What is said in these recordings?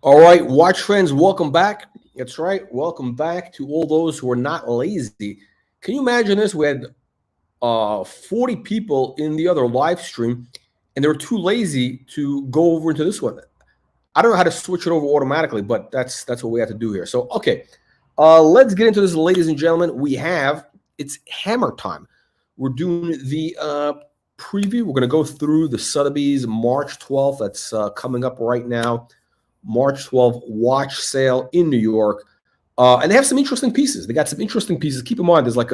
All right, watch friends, welcome back. That's right, welcome back to all those who are not lazy. Can you imagine this? We had 40 people in the other live stream, and they were too lazy to go over into this one. I don't know how to switch it over automatically, but that's what we have to do here. So, okay, let's get into this, ladies and gentlemen. It's hammer time. We're doing the preview. We're going to go through the Sotheby's March 12th. That's coming up right now. March 12th watch sale in New York. And they have some interesting pieces. They got some interesting pieces. Keep in mind, there's like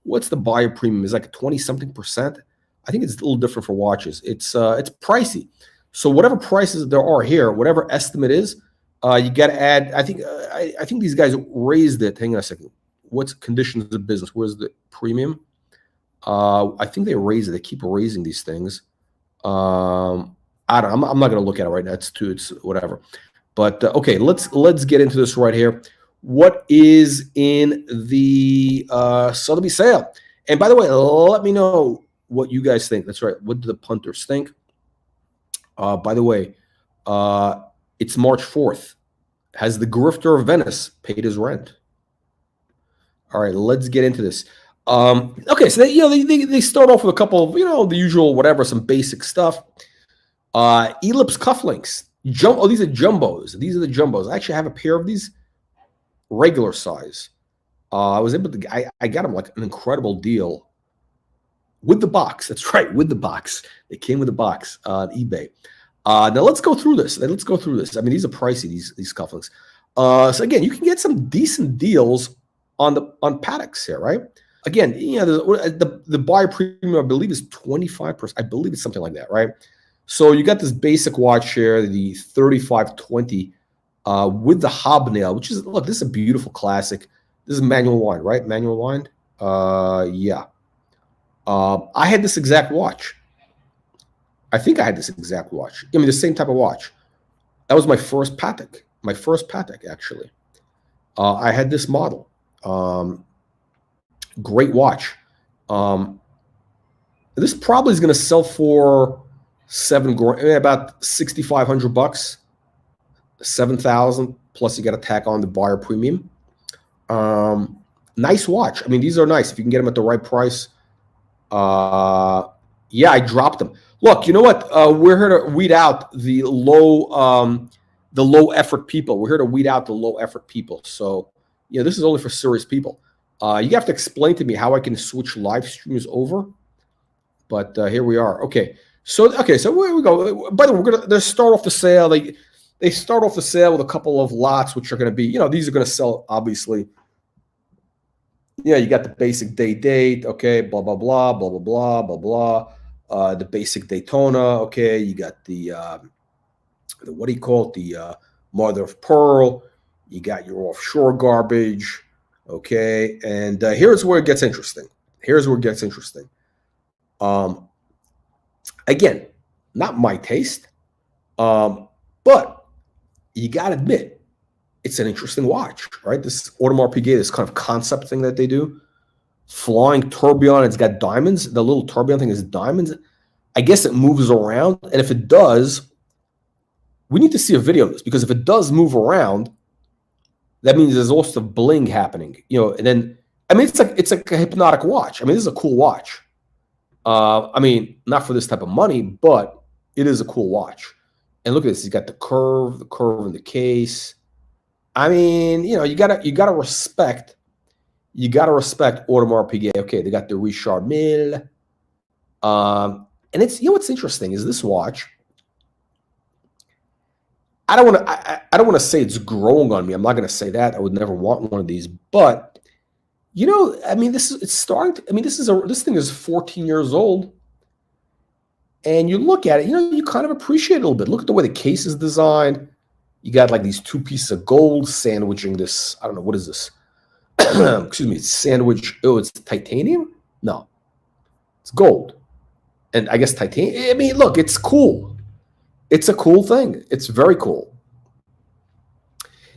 what's the buyer premium? It's like 20-something%. I think it's a little different for watches. It's pricey. So whatever prices there are here, whatever estimate is, you got to add. I think these guys raised it. Hang on a second. What's conditions of business? Where's the premium? I think they raised it. They keep raising these things. I'm not going to look at it right now. It's whatever. But okay, let's get into this right here. What is in the Sotheby sale? And by the way, let me know what you guys think. That's right. What do the punters think? By the way, it's March 4th. Has the grifter of Venice paid his rent? All right, let's get into this. Okay, so they start off with a couple of the usual whatever, some basic stuff. Ellipse cufflinks. These are jumbos. These are the jumbos. I actually have a pair of these, regular size. I was able to. I got them like an incredible deal with the box. That's right, with the box. They came with the box on eBay. Now let's go through this. I mean, these are pricey. These cufflinks. So again, you can get some decent deals on Pateks here, right? Again, the buyer premium I believe is 25%. I believe it's something like that, right? So you got this basic watch here, the 3520, with the hobnail, which is, look, this is a beautiful classic. This is manual wind, right? Manual wind. Yeah. I had this exact watch. I think I had this exact watch. I mean, the same type of watch. That was my first Patek. My first Patek, actually. I had this model. Great watch. This probably is going to sell for about $6,500, 7,000 plus you got to tack on the buyer premium. Nice watch. I mean, these are nice if you can get them at the right price. Yeah, I dropped them. Look, you know what? We're here to weed out the low effort people. We're here to weed out the low effort people. So, this is only for serious people. You have to explain to me how I can switch live streams over. But here we are. Okay. So where we go. By the way, they start off the sale. They start off the sale with a couple of lots, which are going to be, these are going to sell, obviously. You got the basic date, okay, blah, blah, blah, blah, blah, blah, blah, blah. The basic Daytona, okay. You got the what do you call it? The mother of pearl. You got your offshore garbage, okay. And here's where it gets interesting. Again, not my taste, but you got to admit, it's an interesting watch, right? This Audemars Piguet, this kind of concept thing that they do. Flying tourbillon, it's got diamonds. The little tourbillon thing is diamonds. I guess it moves around, and if it does, we need to see a video of this, because if it does move around, that means there's also bling happening, and then, I mean, it's like a hypnotic watch. I mean, this is a cool watch. I mean, not for this type of money, but it is a cool watch. And look at this. You got the curve in the case. I mean, you gotta respect Audemars Piguet. Okay, they got the Richard Mille. And it's, what's interesting is this watch. I don't want to say it's growing on me. I'm not going to say that. I would never want one of these, but I mean, this thing is 14 years old, and you look at it, you kind of appreciate it a little bit. Look at the way the case is designed. You got like these two pieces of gold sandwiching this. I don't know, what is this? Excuse me, it's sandwich. Oh, it's titanium? No, it's gold, and I guess titanium. I mean, look, it's cool. It's a cool thing. It's very cool.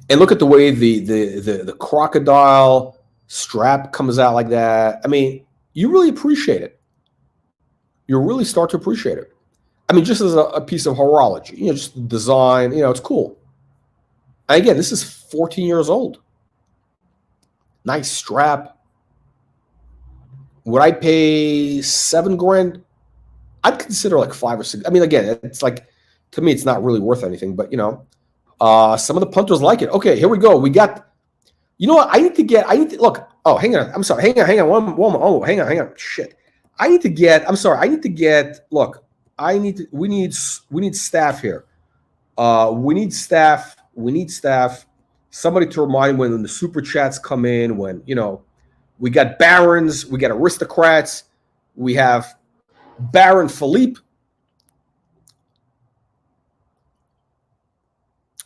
And look at the way the crocodile strap comes out like that. I mean, you really appreciate it. You really start to appreciate it. I mean, just as a piece of horology, just the design, it's cool. Again, this is 14 years old. Nice strap. Would I pay 7 grand? I'd consider like 5 or 6. I mean, again, it's like, to me, it's not really worth anything, but you know, some of the punters like it. Okay, here we go. We got, you know what? I need to look. Oh, hang on. I'm sorry. Hang on. One. Oh, hang on. Shit. I'm sorry. Look, we need staff here. We need staff. Somebody to remind when the super chats come in, when, you know, we got barons, we got aristocrats, we have Baron Philippe.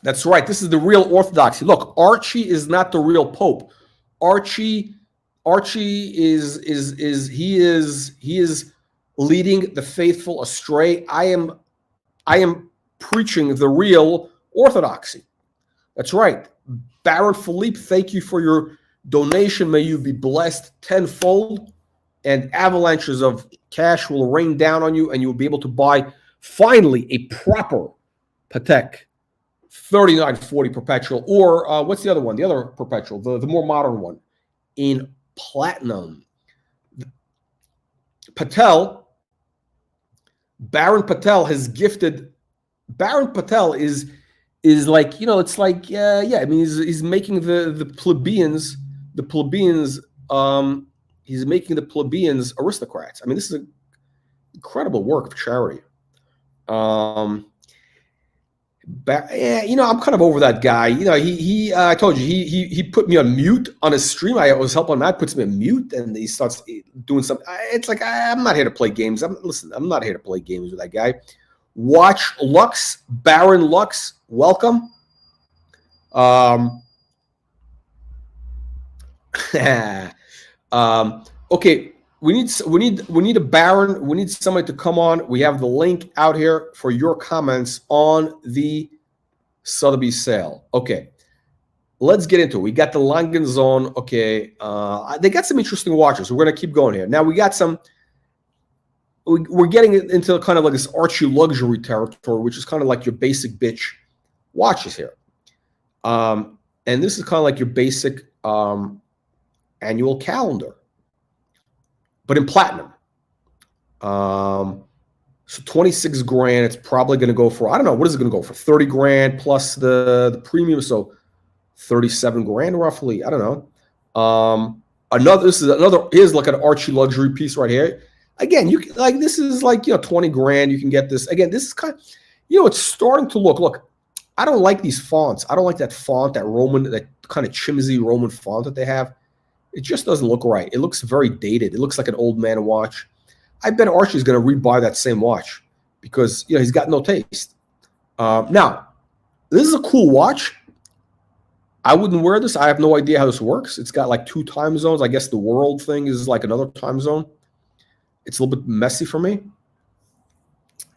That's right. This is the real orthodoxy. Look, Archie is not the real Pope. Archie is leading the faithful astray. I am preaching the real orthodoxy. That's right. Baron Philippe, thank you for your donation. May you be blessed tenfold, and avalanches of cash will rain down on you, and you will be able to buy finally a proper Patek 3940 Perpetual, or what's the other one? The other Perpetual, the more modern one, in platinum. Baron Patel has gifted. Baron Patel is like, you know, it's like, yeah. I mean, he's making the plebeians. He's making the plebeians aristocrats. I mean, this is an incredible work of charity. You know, I'm kind of over that guy. You know, I told you, he put me on mute on his stream. I was helping Matt, puts me on mute, and he starts doing something. It's like, I'm not here to play games. I'm not here to play games with that guy. Watch Lux, Baron Lux, welcome. Okay, we need a Baron. We need somebody to come on. We have the link out here for your comments on the Sotheby sale. Okay, let's get into it. We got the Langen. Okay, they got some interesting watches. We're gonna keep going here. Now we got some. We're getting into kind of like this Archie Luxury territory, which is kind of like your basic bitch watches here. And this is kind of like your basic annual calendar, but in platinum. So 26 grand, it's probably going to go for, I don't know, what is it going to go for? 30 grand plus the premium, so 37 grand roughly. I don't know. Here's like an Archie Luxury piece right here. Again, you can, like, this is like, you know, 20 grand. You can get this. Again, this is kind of, you know, it's starting to look. I don't like these fonts. I don't like that font, that kind of chimsy Roman font that they have. It just doesn't look right. It looks very dated. It looks like an old man watch. I bet Archie's going to rebuy that same watch because, you know, he's got no taste. Now, this is a cool watch. I wouldn't wear this. I have no idea how this works. It's got like 2 time zones. I guess the world thing is like another time zone. It's a little bit messy for me,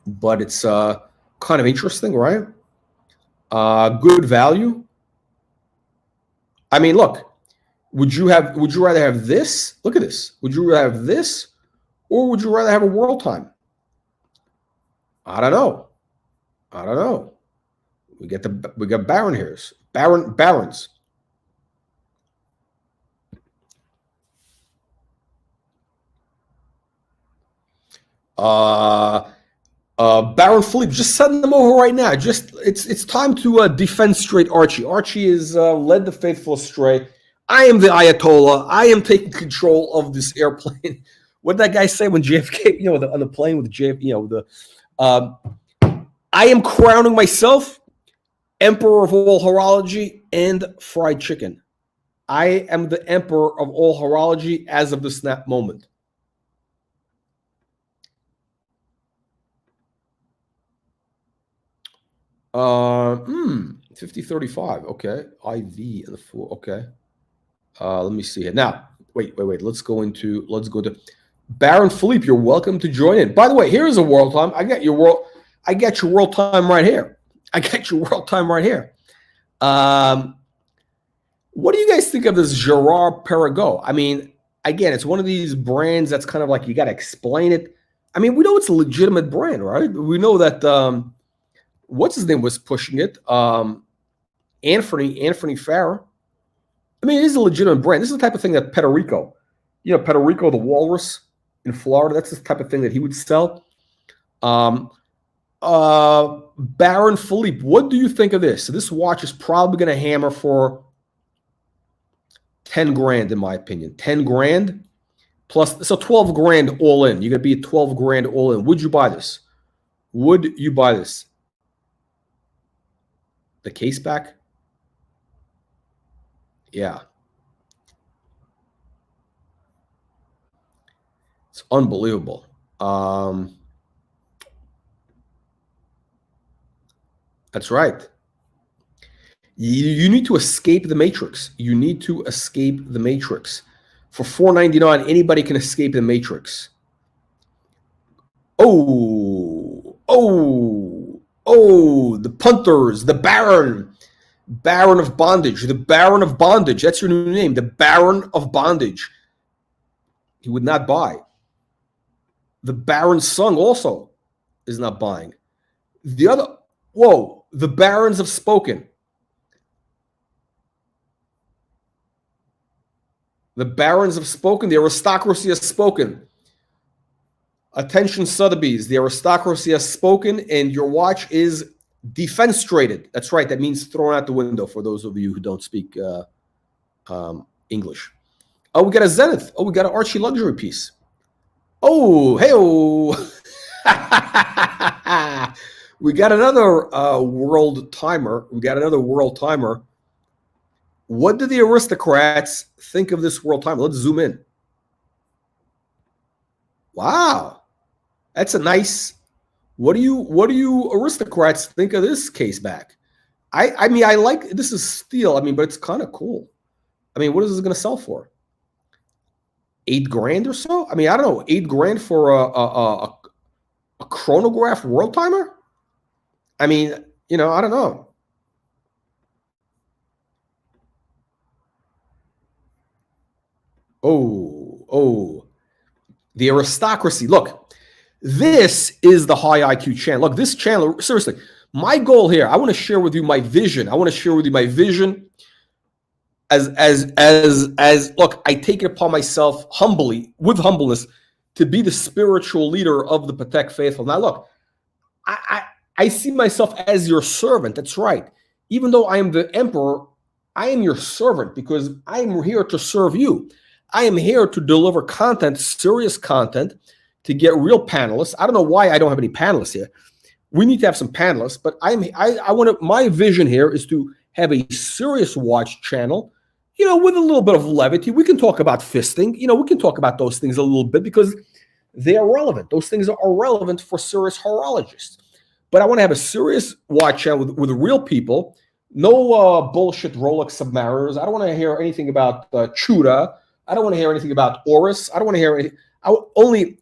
but it's kind of interesting, right? Good value. I mean, look, would you rather have this? Look at this. Would you rather have this, or would you rather have a world time? I don't know. We got Baron here. Barons. Baron Philippe, just send them over right now. It's time to defend straight Archie. Archie is led the faithful astray. I am the Ayatollah. I am taking control of this airplane. What did that guy say when JFK, you know, on the plane with JFK, you know, I am crowning myself emperor of all horology and fried chicken. I am the emperor of all horology as of this moment. 5035. Okay. IV in the 4. Okay. Let me see here. Now, wait. Let's go into Baron Philippe. You're welcome to join in. By the way, here is a world time. I got your world time right here. What do you guys think of this Geral Perregaux? I mean, again, it's one of these brands that's kind of like, you got to explain it. I mean, we know it's a legitimate brand, right? We know that what's his name was pushing it. Anthony Farrer. I mean, it is a legitimate brand. This is the type of thing that Puerto Rico, the walrus in Florida, that's the type of thing that he would sell. Baron Philippe, what do you think of this? So this watch is probably going to hammer for 10 grand, in my opinion. 10 grand plus, so 12 grand all in. You're going to be at 12 grand all in. Would you buy this? Would you buy this? The case back? Yeah. It's unbelievable. That's right. You need to escape the matrix. You need to escape the matrix. For $4.99, anybody can escape the matrix. Oh, the punters, the Baron of Bondage, the Baron of Bondage. That's your new name, the Baron of Bondage. He would not buy. The Baron Sung also is not buying. The other, the Barons have spoken. The barons have spoken. The aristocracy has spoken. Attention, Sotheby's. The aristocracy has spoken, and your watch is defenestrated. That's right. That means thrown out the window for those of you who don't speak English. Oh, we got a Zenith. Oh, we got an Archie Luxury piece. Oh, hey-oh. We got another world timer. What do the aristocrats think of this world timer? Let's zoom in. Wow. That's a nice. What do you aristocrats think of this case back? I mean, I like, this is steel. I mean, but it's kind of cool. I mean, what is this going to sell for? 8 grand or so? I mean, I don't know, 8 grand for a chronograph world timer? I mean, I don't know. Oh, the aristocracy. Look, this is the high IQ channel. Look, this channel, seriously, my goal here, I want to share with you my vision. As look, I take it upon myself humbly, with humbleness, to be the spiritual leader of the Patek faithful. Now, look, I see myself as your servant. That's right. Even though I am the emperor, I am your servant because I am here to serve you. I am here to deliver content, serious content, to get real panelists. I don't know why I don't have any panelists here. We need to have some panelists, but I want to. My vision here is to have a serious watch channel, with a little bit of levity. We can talk about fisting. We can talk about those things a little bit because they are relevant. Those things are relevant for serious horologists. But I want to have a serious watch channel with real people. No bullshit Rolex Submariners. I don't want to hear anything about Chuda. I don't want to hear anything about Oris. I don't want to hear anything. Only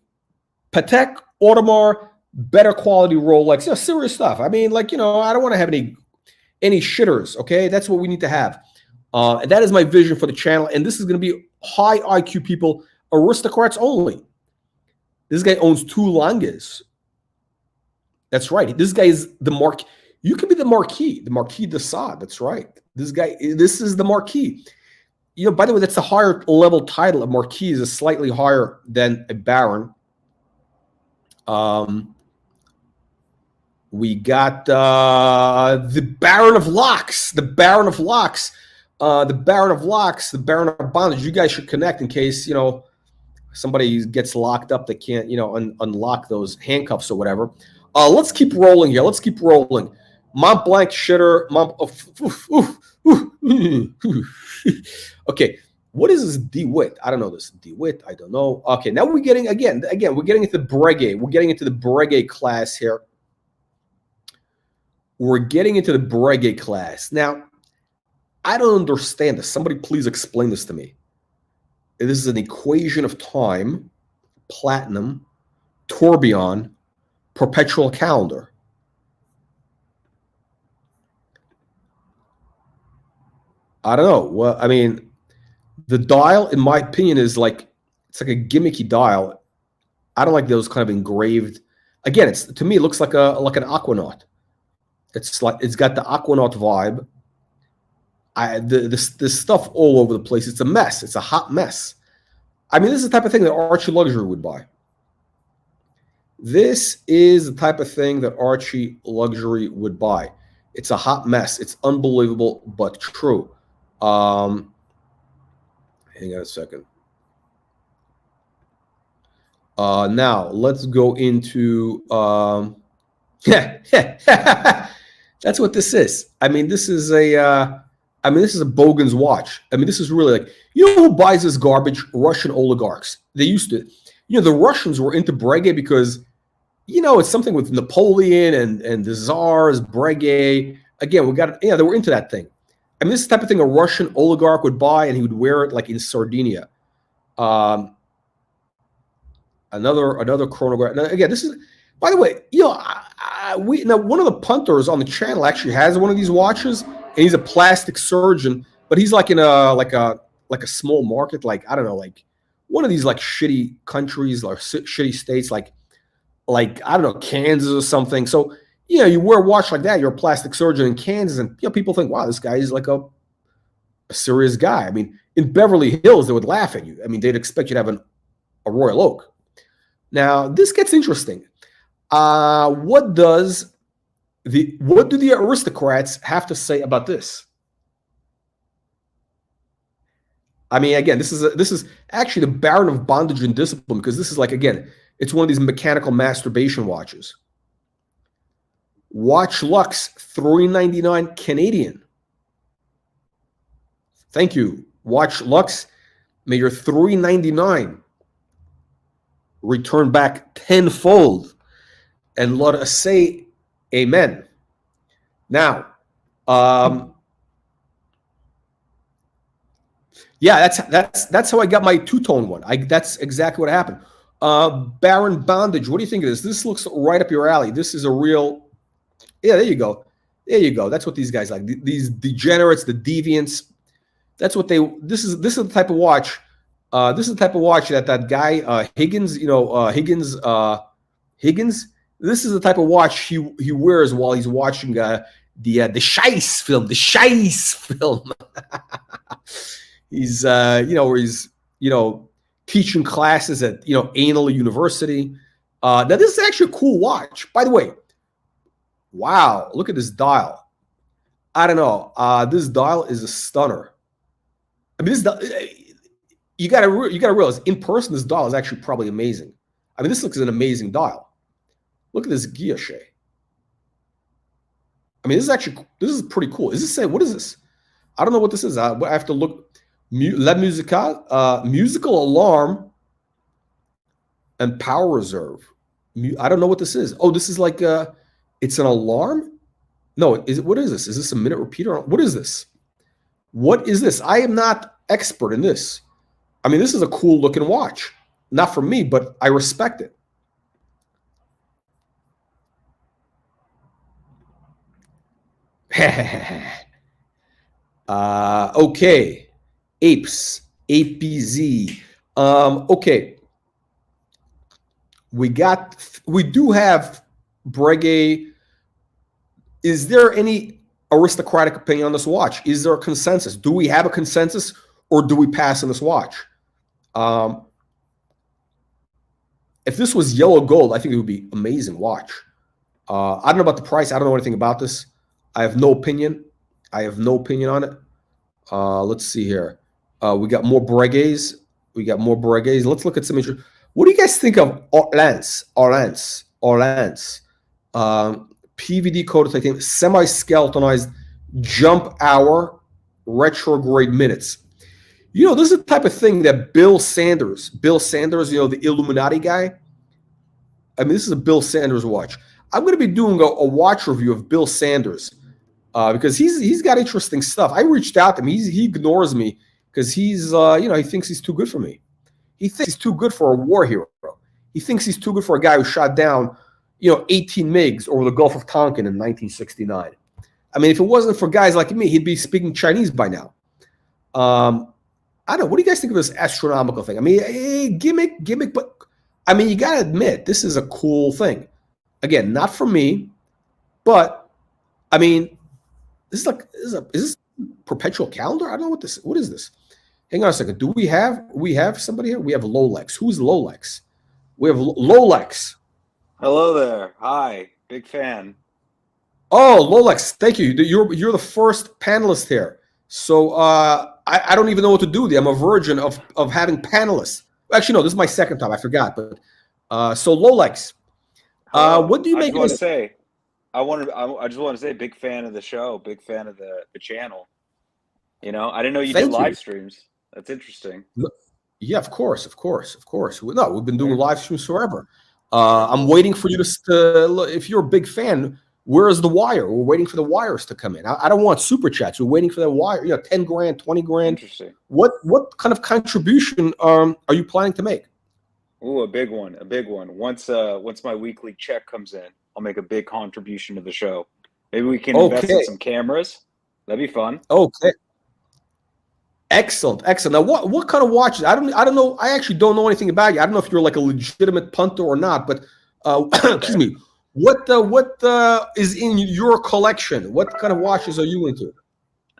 Patek, Audemars, better quality Rolex. Serious stuff. I mean, I don't want to have any shitters. Okay, that's what we need to have. And that is my vision for the channel. And this is going to be high IQ people, aristocrats only. This guy owns 2 Langes. That's right. This guy is the mark. You can be the Marquis de Sade. That's right. This is the Marquis. By the way, that's a higher level title. A Marquis is slightly higher than a Baron. We got the Baron of Locks, the Baron of Locks, the Baron of Locks, the Baron of Bondage. You guys should connect in case, somebody gets locked up. They can't, unlock those handcuffs or whatever. Let's keep rolling here. Mont Blanc shitter. Okay, what is this DeWitt? I don't know this DeWitt. I don't know. Okay, now we're getting again. We're getting into Brege. We're getting into the Brege class here. We're getting into the Brege class now. I don't understand this. Somebody please explain this to me. This is an equation of time, platinum, tourbillon, perpetual calendar. I don't know. Well, I mean, the dial, in my opinion, is it's like a gimmicky dial. I don't like those kind of engraved. Again, to me, it looks like an Aquanaut. It's got the Aquanaut vibe. this stuff all over the place. It's a mess. It's a hot mess. I mean, this is the type of thing that Archie Luxury would buy. This is the type of thing that Archie Luxury would buy. It's a hot mess. It's unbelievable, but true. Hang on a second. Now let's go into that's what this is. I mean, this is a this is a Bogan's watch. I mean, this is really like, you know who buys this garbage? Russian oligarchs. They used to, you know, the Russians were into Brege because, you know, it's something with Napoleon and the Tsars, Brege. Again, they were into that thing. I mean, this is the type of thing a Russian oligarch would buy, and he would wear it like in Sardinia. Another chronograph. Now, again, this is, by the way, you know, now one of the punters on the channel actually has one of these watches, and he's a plastic surgeon, but he's like in a small market, like, I don't know, like one of these like shitty countries or shitty states, like I don't know, Kansas or something. So, you know, you wear a watch like that, you're a plastic surgeon in Kansas, and, you know, people think, wow, this guy is like a serious guy. I mean, in Beverly Hills, they would laugh at you. I mean, they'd expect you to have a Royal Oak. Now, this gets interesting. What do the aristocrats have to say about this? I mean, again, this is actually the Baron of Bondage and Discipline, because this is like, again, it's one of these mechanical masturbation watches. Watch Lux, $399 Canadian. Thank you. Watch Lux, may your $399 return back tenfold, and let us say amen. Now, yeah, that's how I got my two-tone one. That's exactly what happened. Baron Bondage, what do you think of this? This looks right up your alley. This is a real, yeah, there you go. There you go. That's what these guys like. These degenerates, the deviants. That's what they, this is the type of watch. This is the type of watch that guy, Higgins, you know, Higgins, this is the type of watch he wears while he's watching the Scheisse film, He's, you know, where he's, you know, teaching classes at, you know, Anal University. Now, this is actually a cool watch. By the way, wow, look at this dial. I don't know. This dial is a stunner. I mean, you gotta realize, in person, this dial is actually probably amazing. I mean, this looks like an amazing dial. Look at this guilloche. I mean, this is pretty cool. Is this, what is this? I don't know what this is. I have to look. La Musicale, musical alarm and power reserve. I don't know what this is. Oh, this is like it's an alarm? No, what is this? Is this a minute repeater? What is this? What is this? I am not expert in this. I mean, this is a cool looking watch. Not for me, but I respect it. Okay. Apes, APZ. Okay. We do have Brege. Is there any aristocratic opinion on this watch? Is there a consensus? Do we have a consensus, or do we pass on this watch? If this was yellow gold, I think it would be amazing watch. I don't know about the price. I don't know anything about this. I have no opinion. I have no opinion on it. Let's see here. We got more Breges. Let's look at some interest. What do you guys think of Hautlence? PVD coated titanium, semi-skeletonized jump hour retrograde minutes. You know, this is the type of thing that Bill Sanders, you know, the Illuminati guy. I mean, this is a Bill Sanders watch. I'm going to be doing a watch review of Bill Sanders because he's got interesting stuff. I reached out to him. He ignores me because he's, you know, he thinks he's too good for me. He thinks he's too good for a war hero. He thinks he's too good for a guy who shot down, you know, 18 MiGs over the Gulf of Tonkin in 1969. I mean, if it wasn't for guys like me, he'd be speaking Chinese by now. I don't know. What do you guys think of this astronomical thing? I mean, gimmick, but I mean, you got to admit, this is a cool thing. Again, not for me, but I mean, this is like, is this Perpetual calendar? I don't know what is this? Hang on a second. Do we have somebody here? We have Lolex. Who's Lolex? We have Lolex. Hello there. Hi. Big fan. Oh, Lolex. Thank you. You're the first panelist here. So I don't even know what to do. I'm a virgin of having panelists. Actually, no, this is my second time. I forgot. But so Lolex, what do you make of this? I just want to say, big fan of the show, big fan of the channel. You know, I didn't know you did live streams. That's interesting. Yeah, of course. No, we've been doing live streams forever. I'm waiting for you to if you're a big fan, where is the wire? We're waiting for the wires to come in. I don't want super chats. We're waiting for the wire. 10 grand, 20 grand. Interesting. What kind of contribution are you planning to make? Ooh, a big one. Once my weekly check comes in, I'll make a big contribution to the show. Maybe we can invest in some cameras. That'd be fun. Okay. Excellent. Now, what kind of watches? I don't know. I actually don't know anything about you. I don't know if you're like a legitimate punter or not. But excuse me. What is in your collection? What kind of watches are you into?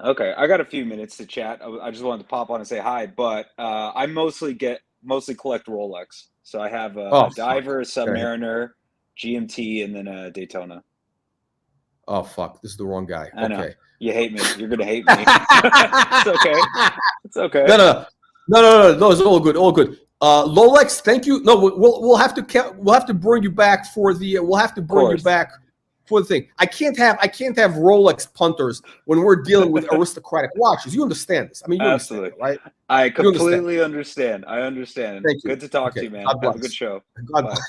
Okay, I got a few minutes to chat. I just wanted to pop on and say hi. But I mostly collect Rolex. So I have a Diver, a Submariner, GMT, and then a Daytona. Oh fuck! This is the wrong guy. I know. You hate me. You're gonna hate me. It's okay. It's okay. No. It's all good. All good. Lolex, thank you. No, we'll have to bring you back for the. We'll have to bring you back for the thing. I can't have Rolex punters when we're dealing with aristocratic watches. You understand this? I mean, you absolutely understand, right? I completely understand. I understand. Thank you. Good to talk to you, man. Have a good show. God bless.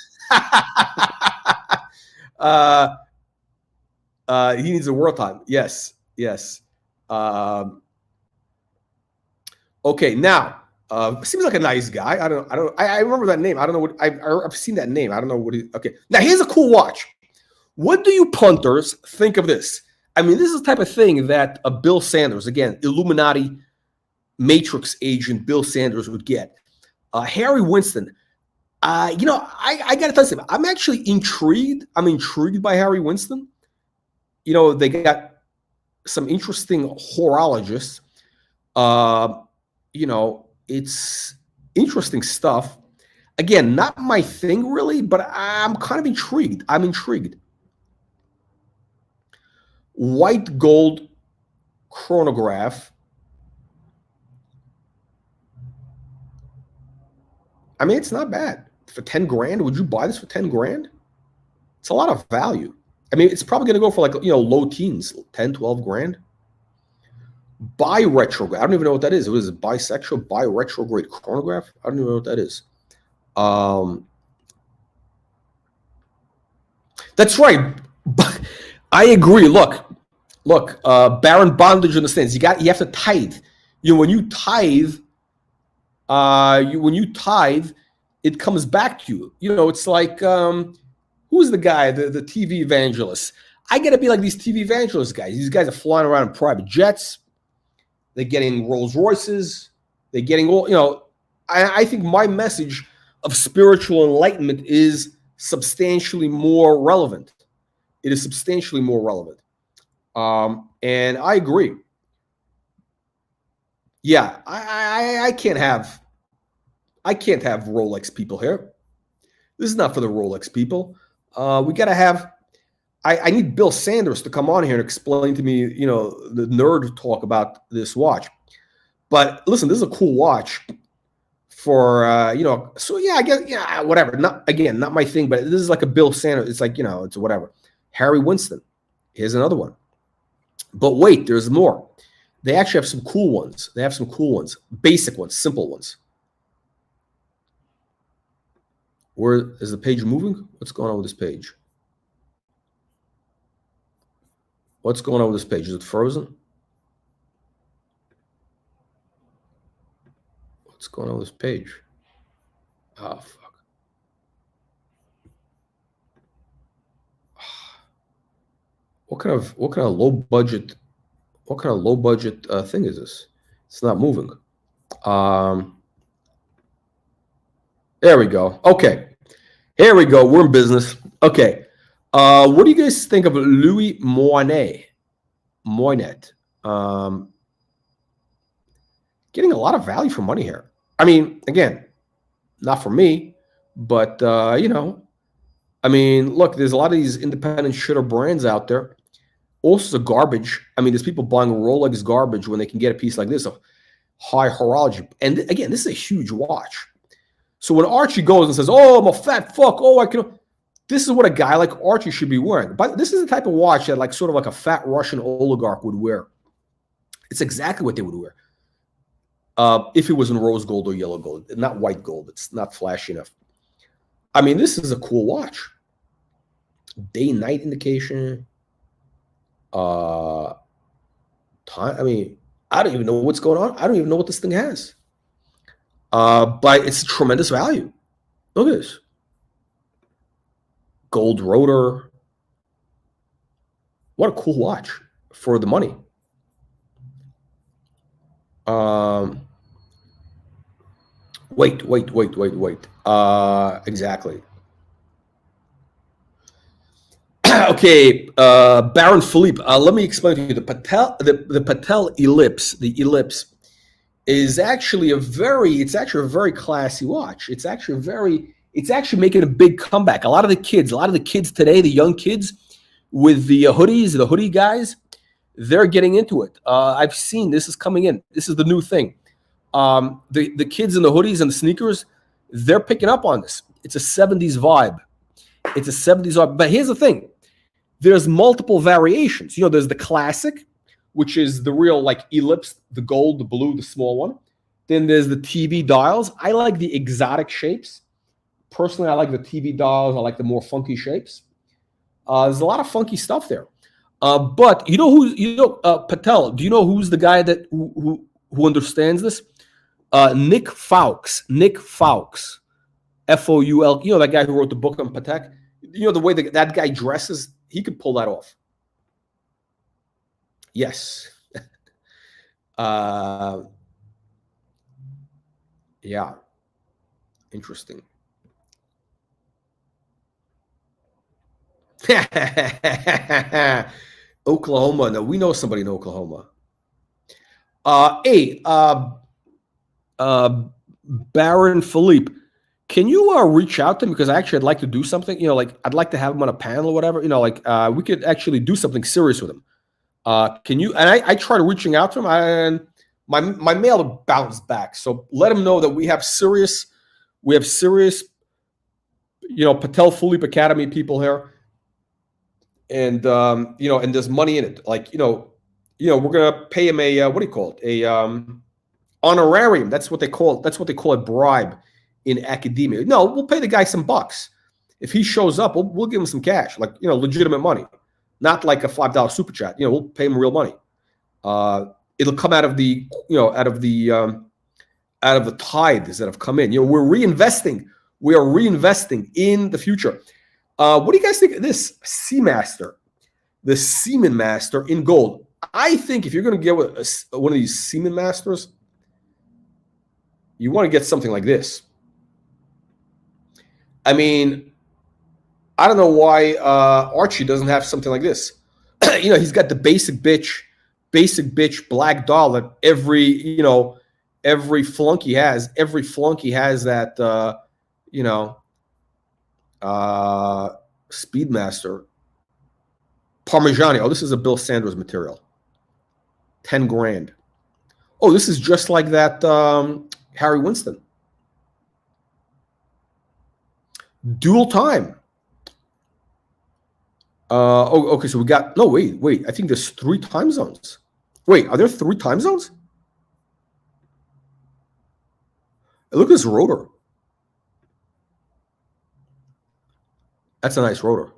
He needs a world time. Yes. Okay, now seems like a nice guy. I remember that name. I don't know what I've seen that name. I don't know what he. Okay, now here's a cool watch. What do you punters think of this? I mean, this is the type of thing that Bill Sanders, again, Illuminati Matrix agent Bill Sanders would get. Harry Winston. I got to tell you something. I'm actually intrigued. I'm intrigued by Harry Winston. They got some interesting horologists. It's interesting stuff. Again, not my thing really, but I'm kind of intrigued. I'm intrigued. White gold chronograph. I mean, it's not bad. For 10 grand, would you buy this for 10 grand? It's a lot of value. I mean, it's probably going to go for like, low teens, 10, 12 grand. Bi-retrograde. I don't even know what that is. It was a bisexual, bi-retrograde chronograph. I don't even know what that is. That's right. I agree. Look, Baron Bondage understands. You have to tithe. When you tithe, it comes back to you. It's like who's the guy, the TV evangelist? I got to be like these TV evangelist guys. These guys are flying around in private jets. They're getting Rolls Royces. They're getting all. I think my message of spiritual enlightenment is substantially more relevant. It is substantially more relevant. And I agree. Yeah, I can't have Rolex people here. This is not for the Rolex people. We got to have. I need Bill Sanders to come on here and explain to me, the nerd talk about this watch. But listen, this is a cool watch for, so yeah, I guess, yeah, whatever. Not my thing, but this is like a Bill Sanders. It's like, it's whatever. Harry Winston. Here's another one. But wait, there's more. They actually have some cool ones. Basic ones, simple ones. Where is the page moving? What's going on with this page? What's going on with this page? Is it frozen? What's going on with this page? Oh fuck! What kind of low budget? What kind of low budget thing is this? It's not moving. There we go. Okay, here we go. We're in business. Okay. What do you guys think of Louis Moinet? getting a lot of value for money here. I mean, again, not for me, but, you know, I mean, look, there's a lot of these independent shitter brands out there. Also garbage. I mean, there's people buying Rolex garbage when they can get a piece like this of high horology. And again, this is a huge watch. So when Archie goes and says, oh, I'm a fat fuck, oh, I can... This is what a guy like Archie should be wearing. But this is the type of watch that like sort of like a fat Russian oligarch would wear. It's exactly what they would wear. If it was in rose gold or yellow gold, not white gold. It's not flashy enough. I mean, this is a cool watch. Day-night indication. Time. I mean, I don't even know what's going on. I don't even know what this thing has. But it's a tremendous value. Look at this. Gold rotor. What a cool watch for the money. Wait. Exactly. Okay, Baron Philippe. Let me explain to you. The Patel Ellipse, the Ellipse, is actually a very classy watch. It's actually making a big comeback. A lot of the kids today, the young kids with the hoodies, the hoodie guys, they're getting into it. I've seen this is coming in. This is the new thing. The kids in the hoodies and the sneakers, they're picking up on this. It's a 70s vibe. It's a 70s vibe. But here's the thing. There's multiple variations. You know, there's the classic, which is the real like Ellipse, the gold, the blue, the small one. Then there's the TV dials. I like the exotic shapes. Personally, I like the TV dials. I like the more funky shapes. There's a lot of funky stuff there. But you know Patel. Do you know who's the guy that who understands this? Nick Fowkes. Nick Fowkes. Foul. You know that guy who wrote the book on Patek. You know the way that guy dresses. He could pull that off. Yes. Yeah. Interesting. Oklahoma. No, we know somebody in Oklahoma. Baron Philippe. Can you reach out to him? Because actually I'd like to do something, you know, like I'd like to have him on a panel or whatever, you know, like we could actually do something serious with him. Can you, and I tried reaching out to him and my mail bounced back. So let him know that we have serious, you know, Patel Philippe Academy people here. And, you know, and there's money in it. Like, you know, we're going to pay him a, what do you call it? A honorarium. That's what they call it. That's what they call a bribe in academia. No, we'll pay the guy some bucks. If he shows up, we'll give him some cash, like, you know, legitimate money, not like a $5 super chat. You know, we'll pay him real money. It'll come out of the, you know, out of the tithes that have come in. You know, we're reinvesting. We are reinvesting in the future. What do you guys think of this Seamaster, the Seaman Master in gold? I think if you're going to get one of these Seaman Masters, you want to get something like this. I mean, I don't know why Archie doesn't have something like this. You know, he's got the basic bitch black dial that every flunky has. Every flunky has that, you know, Speedmaster. Parmigiani. Oh, this is a Bill Sanders material. 10 grand. Oh, this is just like that Harry Winston. Dual time. Oh, okay. So we got wait. I think there's 3 time zones. Wait, are there 3 time zones? Look at this rotor. That's a nice rotor.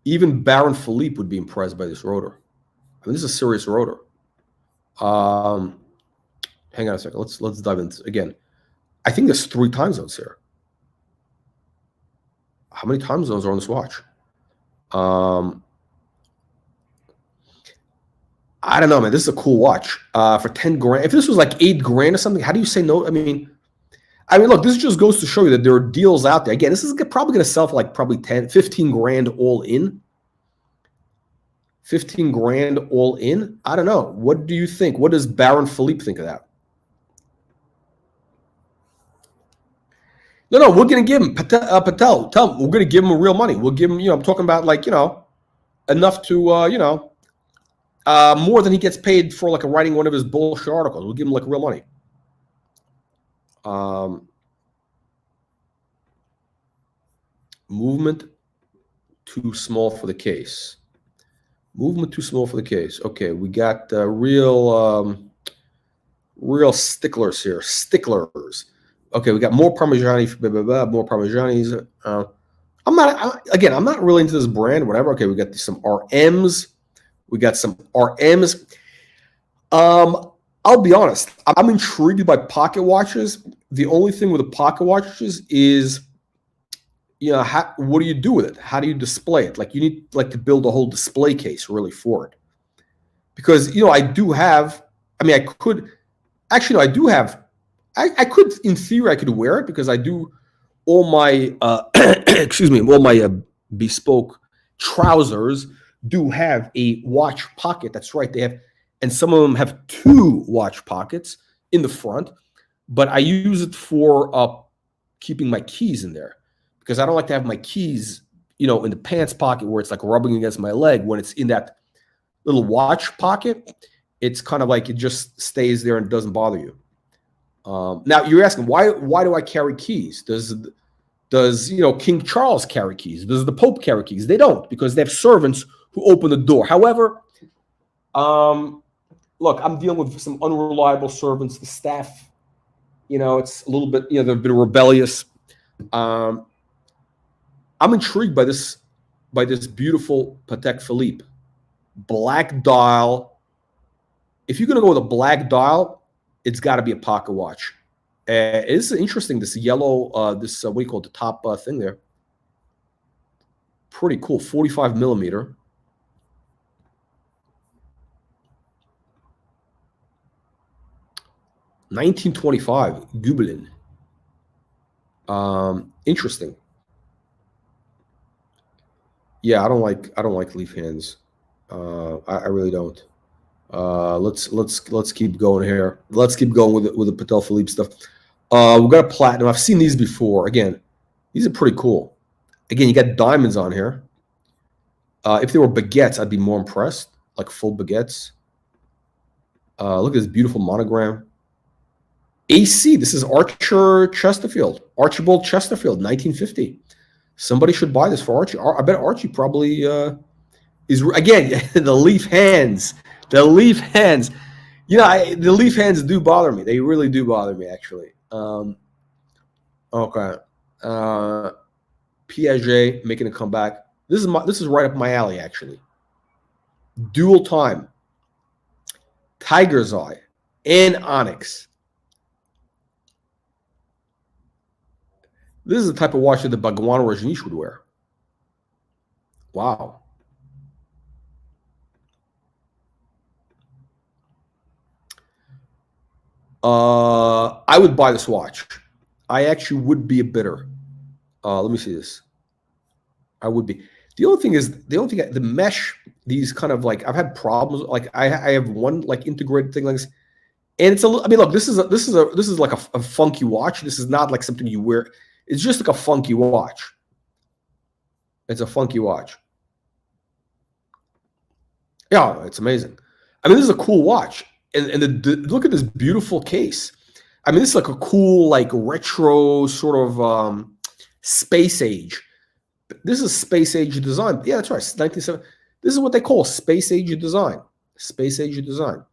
Even Baron Philippe would be impressed by this rotor. I mean, this is a serious rotor. Hang on a second. Let's dive into again. I think there's 3 time zones here. How many time zones are on this watch? I don't know, man. This is a cool watch for 10 grand. If this was like 8 grand or something, how do you say no? I mean, look, this just goes to show you that there are deals out there. Again, this is probably going to sell for like probably 10, 15 grand all in. 15 grand all in. I don't know. What do you think? What does Baron Philippe think of that? No, we're going to give him Patel. Tell him we're going to give him real money. We'll give him, I'm talking about like, enough to, more than he gets paid for like writing one of his bullshit articles. We'll give him like real money. Movement too small for the case. Movement too small for the case. Okay, we got real sticklers here. Sticklers. Okay, we got more Parmigiani. More Parmigianis. I'm not really into this brand. Whatever. Okay, we got some RMs. We got some RMs. I'll be honest. I'm intrigued by pocket watches. The only thing with the pocket watches is, what do you do with it? How do you display it? Like you need to build a whole display case really for it. Because I do have. I mean, I could actually. No, I do have. I could, in theory, I could wear it because I do all my excuse me, all my bespoke trousers do have a watch pocket. That's right, they have, and some of them have 2 watch pockets in the front. But I use it for keeping my keys in there because I don't like to have my keys, in the pants pocket where it's like rubbing against my leg. When it's in that little watch pocket, it's kind of like it just stays there and doesn't bother you. Now you're asking why do I carry keys? Does King Charles carry keys? Does the Pope carry keys? They don't, because they have servants who open the door. However, look, I'm dealing with some unreliable servants. The staff, it's a little bit, they're a bit rebellious. I'm intrigued by this beautiful Patek Philippe black dial. If you're gonna go with a black dial, it's got to be a pocket watch. It's interesting, this yellow, what do you call it, the top thing there. Pretty cool, 45 millimeter. $1925, Gubelin. Interesting. Yeah, I don't like leaf hands. I really don't. Let's keep going here. Let's keep going with the Patek Philippe stuff. We've got a platinum. I've seen these before. Again, these are pretty cool. Again, you got diamonds on here. If they were baguettes, I'd be more impressed. Like full baguettes. Look at this beautiful monogram. AC. This is Archibald Chesterfield, 1950. Somebody should buy this for Archie. I bet Archie probably is, again, the leaf hands. The leaf hands. The leaf hands do bother me. They really do bother me, actually. Okay. Piaget making a comeback. This is right up my alley, actually. Dual time. Tiger's Eye and Onyx. This is the type of watch that the Bhagwan Rajneesh would wear. Wow. I would buy this watch. I actually would be a bidder. Let me see this. I would be. The only thing, the mesh, these kind of like, I've had problems. Like I have one like integrated thing like this, and it's I mean, look, this is like a funky watch. This is not like something you wear. It's just like a funky watch. It's a funky watch. Yeah, it's amazing. I mean, this is a cool watch. And look at this beautiful case. I mean, this is like a cool, like retro sort of space age. This is space age design. Yeah, that's right. 1970. This is what they call space age design. Space age design.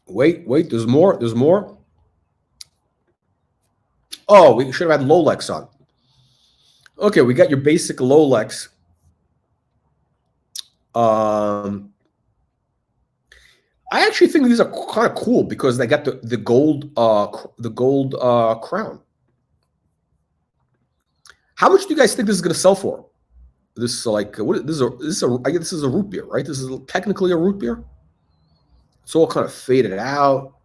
Wait. There's more. There's more. Oh, we should have had Rolex on. Okay, we got your basic Rolex. I actually think these are kind of cool because they got the gold crown. How much do you guys think this is going to sell for? This is like what? This is a root beer, right? This is technically a root beer. It's all kind of faded out.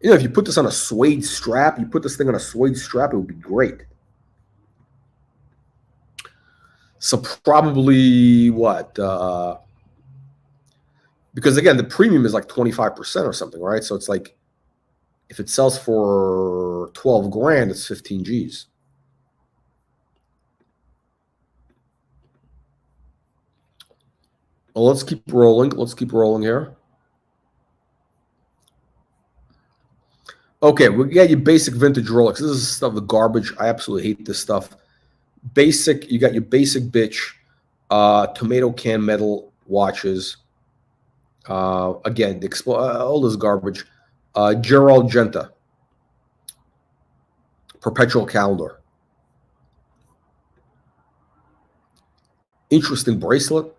You know, if you put this on a suede strap, you put this thing on a suede strap, it would be great. So probably what? Because again, the premium is like 25% or something, right? So it's like, if it sells for 12 grand, it's 15 G's. Well, let's keep rolling. Let's keep rolling here. Okay, we got your basic vintage Rolex. This is stuff, the garbage. I absolutely hate this stuff. Basic, you got your basic bitch, tomato can metal watches. Again, all this garbage. Geral Genta. Perpetual calendar. Interesting bracelet.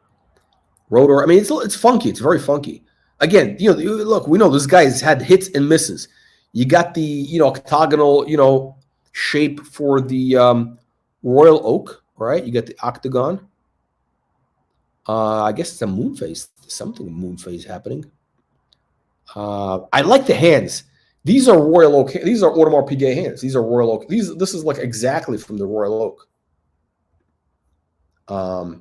Rotor. I mean, it's funky. It's very funky. Again, you know, look, we know this guy's had hits and misses. You got the, you know, octagonal, you know, shape for the royal oak, right? You got the octagon. I guess it's a moon phase. Something moon phase happening. I like the hands. These are royal oak. These are Audemars Piguet hands. These are royal oak. This is like exactly from the royal oak. I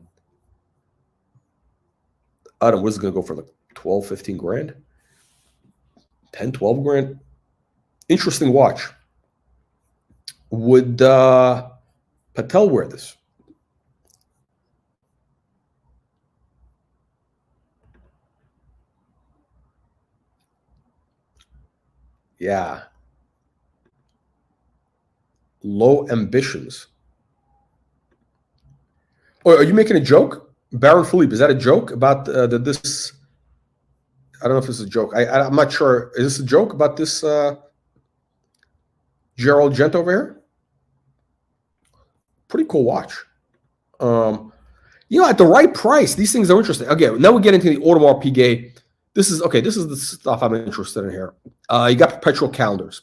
don't know, what is it going to go for, like 12, 15 grand? 10, 12 grand? Interesting watch. Would Patel wear this? Yeah. Low ambitions. Oh, are you making a joke? Baron Philippe, is that a joke about this? I don't know if this is a joke. I'm not sure. Is this a joke about this Geral Genta over here? Pretty cool watch. You know, at the right price, these things are interesting. Okay, now we get into the Audemars Piguet. This is the stuff I'm interested in here. You got perpetual calendars.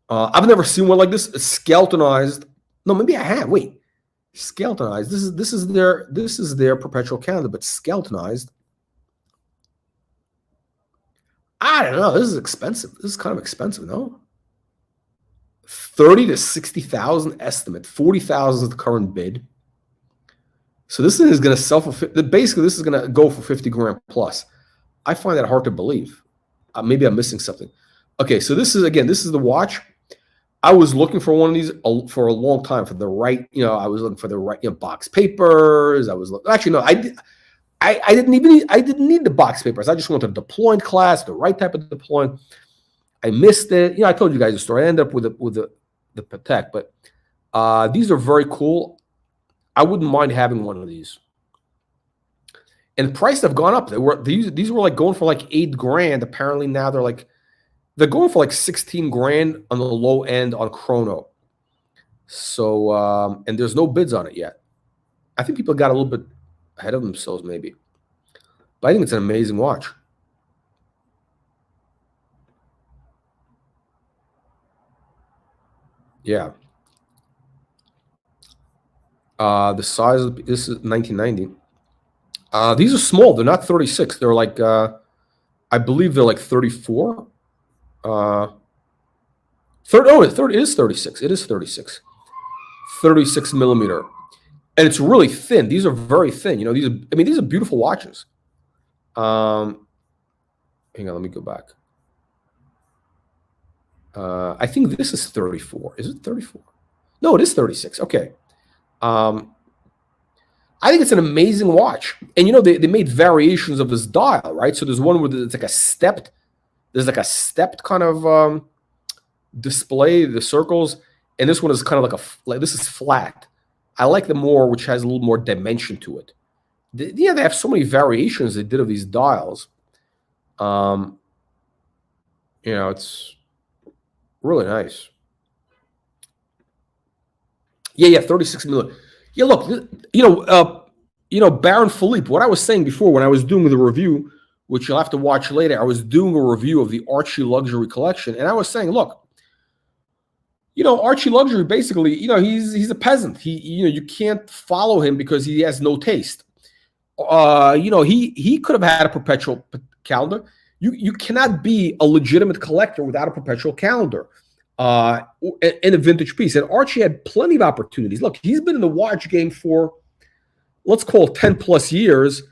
I've never seen one like this. It's skeletonized. No, maybe I have. Wait. Skeletonized. This is their perpetual calendar, but skeletonized. I don't know. This is expensive. This is kind of expensive, no? 30 to 60,000 estimate. 40,000 is the current bid. So this thing is going to sell for basically this is going to go for 50 grand plus. I find that hard to believe. Maybe I'm missing something. Okay, so this is the watch. I was looking for one of these for a long time for the right, you know, I was looking for the right, you know, box papers. I was actually no, I didn't need the box papers. I just wanted a deployed class, the right type of deployed. I missed it. You know, I told you guys the story. I ended up with the Patek, but these are very cool. I wouldn't mind having one of these. And the price have gone up. These were like going for like 8 grand. Apparently now they're going for like 16 grand on the low end on chrono. So, and there's no bids on it yet. I think people got a little bit ahead of themselves maybe. But I think it's an amazing watch. Yeah. The size of this is 1990. These are small. They're not 36. They're like, I believe they're like 34. It is 36. It is 36. 36 millimeter. And it's really thin. These are very thin. You know, these are beautiful watches. Hang on, let me go back. I think this is 34. Is it 34? No, it is 36. Okay. I think it's an amazing watch. And, you know, they made variations of this dial, right? So there's one where it's like a stepped, there's like a stepped kind of display, the circles. And this one is kind of like this is flat. I like the more, which has a little more dimension to it. They have so many variations they did of these dials. You know, it's really nice. Yeah, 36 million. Yeah, look, you know, Baron Philippe. What I was saying before when I was doing the review, which you'll have to watch later, I was doing a review of the Archie Luxury collection, and I was saying, look, you know, Archie Luxury basically, you know, he's a peasant. You can't follow him because he has no taste. You know, he could have had a perpetual calendar. You cannot be a legitimate collector without a perpetual calendar and a vintage piece. And Archie had plenty of opportunities. Look, he's been in the watch game for, let's call it 10 plus years,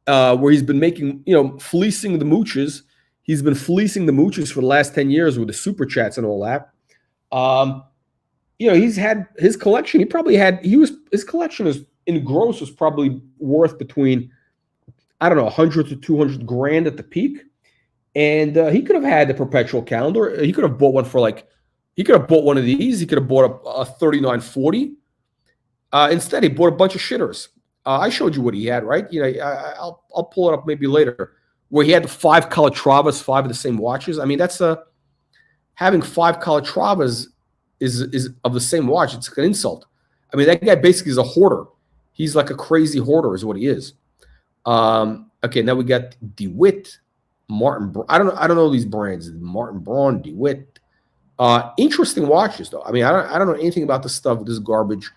where he's been making, fleecing the mooches. He's been fleecing the mooches for the last 10 years with the super chats and all that. He's had his collection. His collection is in gross was probably worth between, I don't know, 100 to 200 grand at the peak. And he could have had the perpetual calendar. He could have bought one he could have bought one of these. He could have bought a 3940. Instead, he bought a bunch of shitters. I showed you what he had, right? I'll pull it up maybe later, where he had the 5 Calatravas, 5 of the same watches. I mean, that's having 5 Calatravas is of the same watch. It's an insult. I mean, that guy basically is a hoarder. He's like a crazy hoarder, is what he is. Okay, now we got DeWitt, Martin. I don't know these brands. Martin Braun, DeWitt. Interesting watches, though. I mean, I don't know anything about this stuff. This garbage.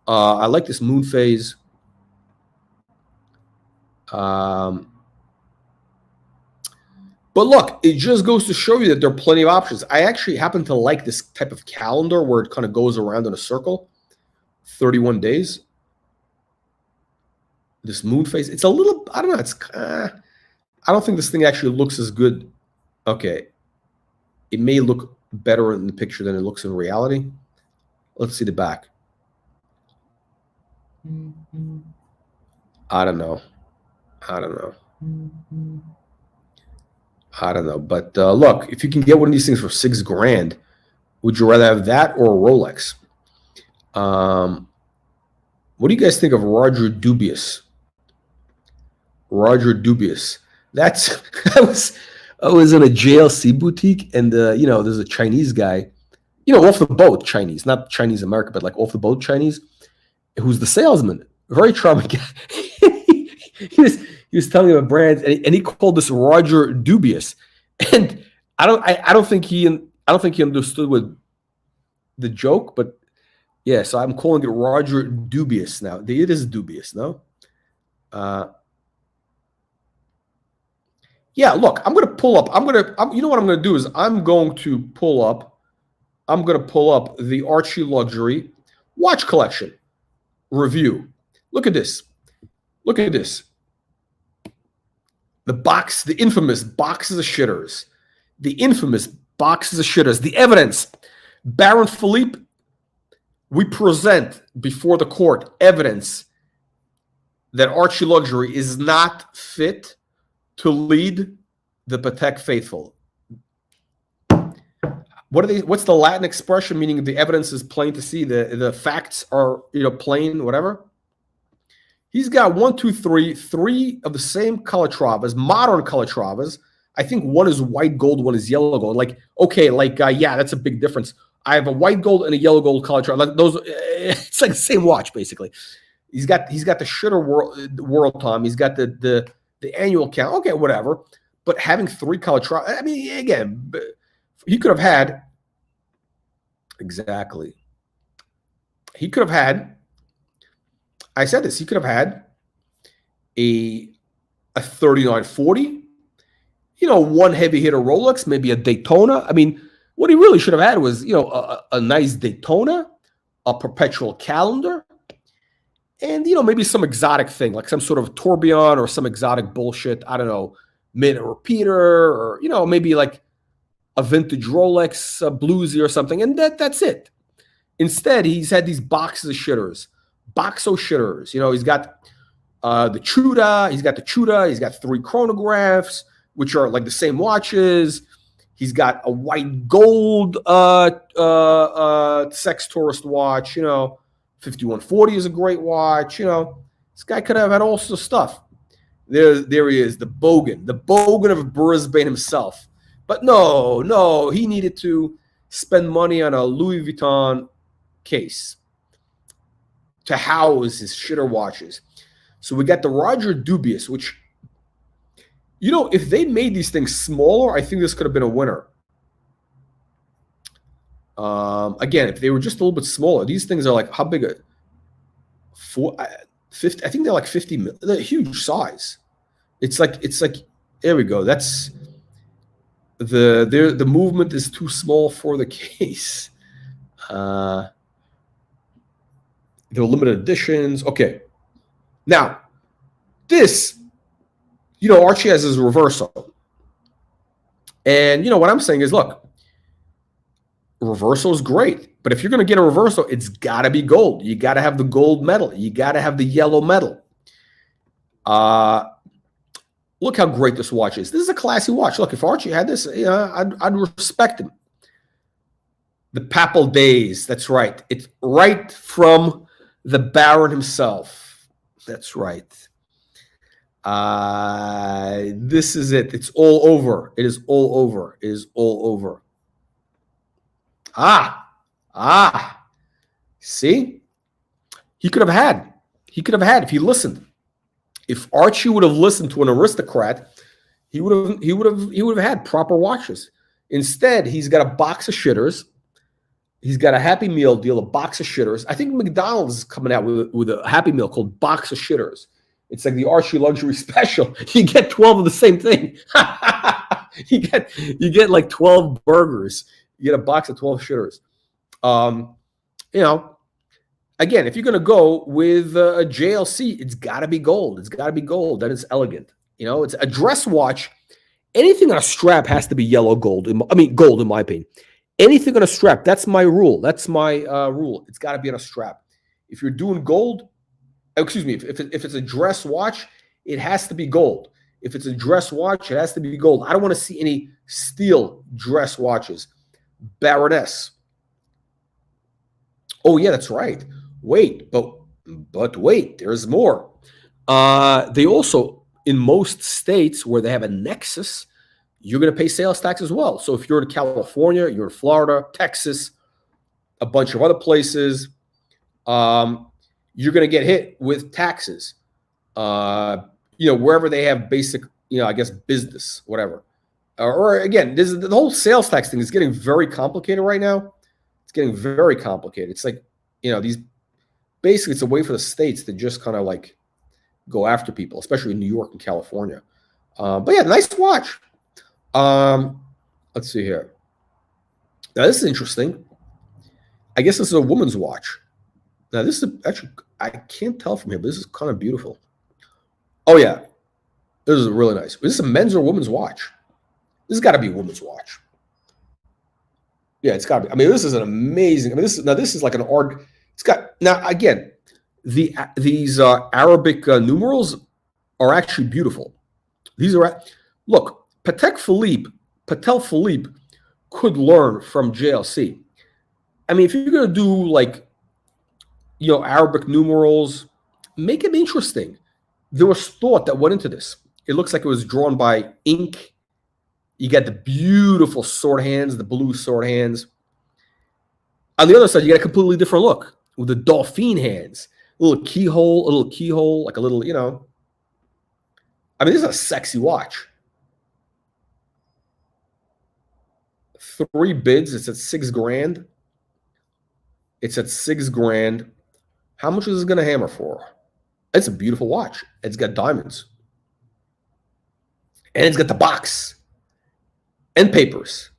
I like this moon phase. But look, it just goes to show you that there are plenty of options. I actually happen to like this type of calendar where it kind of goes around in a circle. 31 days. This moon phase. It's a little, I don't know. It's, I don't think this thing actually looks as good. Okay. It may look better in the picture than it looks in reality. Let's see the back. I don't know. But look, if you can get one of these things for $6 grand, would you rather have that or a Rolex? What do you guys think of Roger Dubious? That's I was in a JLC boutique, and there's a Chinese guy, off the boat Chinese, not Chinese American, but like off the boat Chinese, who's the salesman. Very charming guy. He was telling him a brand, and he called this Roger Dubious, and I don't think he understood what the joke, but yeah, so I'm calling it Roger Dubious now. It is dubious, no? Yeah, look, I'm going to pull up. You know what I'm going to do is I'm going to pull up the Archie Luxury watch collection review. Look at this. The box, the infamous boxes of shitters. The evidence. Baron Philippe, we present before the court evidence that Archie Luxury is not fit to lead the Patek faithful. What's the Latin expression meaning the evidence is plain to see? The facts are plain, whatever. He's got 1, 2, 3 of the same Calatravas, modern Calatravas. I think one is white gold, one is yellow gold. Yeah, that's a big difference. I have a white gold and a yellow gold Calatrava. Like those, it's like the same watch basically. He's got the shitter world time. He's got the annual count. Okay, whatever. But having 3 Calatrava, I mean, again, he could have had exactly. He could have had. I said this. He could have had a 3940. One heavy hitter Rolex, maybe a Daytona. I mean, what he really should have had was, a nice Daytona, a perpetual calendar, and, maybe some exotic thing, like some sort of tourbillon or some exotic bullshit. I don't know, mid repeater, or, maybe like a vintage Rolex, a bluesy or something. And that's it. Instead, he's had these boxes of shitters, boxo shitters. He's got the Chuda. He's got 3 chronographs, which are like the same watches. He's got a white gold sex tourist watch. 5140 is a great watch. This guy could have had all sorts of stuff. There he is, the Bogan of Brisbane himself. But no, he needed to spend money on a Louis Vuitton case to house his shitter watches. So we got the Roger Dubious, which, if they made these things smaller, I think this could have been a winner. Again, if they were just a little bit smaller, these things are like, how big? 50. I think they're like 50. They're huge size. It's like. There we go. That's the movement is too small for the case. They're limited editions. Okay. Now, this, Archie has his reversal. And, what I'm saying is, look, reversal is great. But if you're going to get a reversal, it's got to be gold. You got to have the gold medal. You got to have the yellow medal. Look how great this watch is. This is a classy watch. Look, if Archie had this, I'd respect him. The papal days. That's right. It's right from the Baron himself. That's right. This is it. It's all over. It is all over. It is all over. See? He could have had if he listened. If Archie would have listened to an aristocrat, he would have had proper watches. Instead, he's got a box of shitters. He's got a Happy Meal deal, a box of shitters. I think McDonald's is coming out with a Happy Meal called Box of Shitters. It's like the Archie Luxury Special. You get 12 of the same thing. you get like 12 burgers. You get a box of 12 shitters. Again, if you're going to go with a JLC, it's got to be gold. It's got to be gold. That is elegant. It's a dress watch. Anything on a strap has to be yellow gold. Gold in my opinion. Anything on a strap, that's my rule. That's my rule. It's got to be on a strap. If you're doing gold, if it's a dress watch, it has to be gold. If it's a dress watch, it has to be gold. I don't want to see any steel dress watches. Baroness. Oh, yeah, that's right. Wait, but wait, there's more. They also, in most states where they have a nexus, you're going to pay sales tax as well. So if you're in California, you're in Florida, Texas, a bunch of other places, you're going to get hit with taxes. Wherever they have basic, business, whatever. Or again, the whole sales tax thing is getting very complicated right now. It's getting very complicated. It's like, basically it's a way for the states to just kind of like go after people, especially in New York and California. But yeah, nice watch. Let's see here. Now this is interesting. I guess this is a woman's watch. Now this is actually, I can't tell from here, but this is kind of beautiful. Oh yeah, this is really nice. Is this a men's or woman's watch? This has got to be a woman's watch. Yeah, it's got to be. This is an amazing. This is like an art. It's got, now again, these Arabic numerals are actually beautiful. These are, look, Patek Philippe could learn from JLC. If you're going to do like, Arabic numerals, make it interesting. There was thought that went into this. It looks like it was drawn by ink. You got the beautiful sword hands, the blue sword hands. On the other side, you got a completely different look with the dolphin hands. A little keyhole, like a little, this is a sexy watch. 3 bids. It's at $6,000. It's at $6,000. How much is it going to hammer for? It's a beautiful watch. It's got diamonds. And it's got the box. And papers.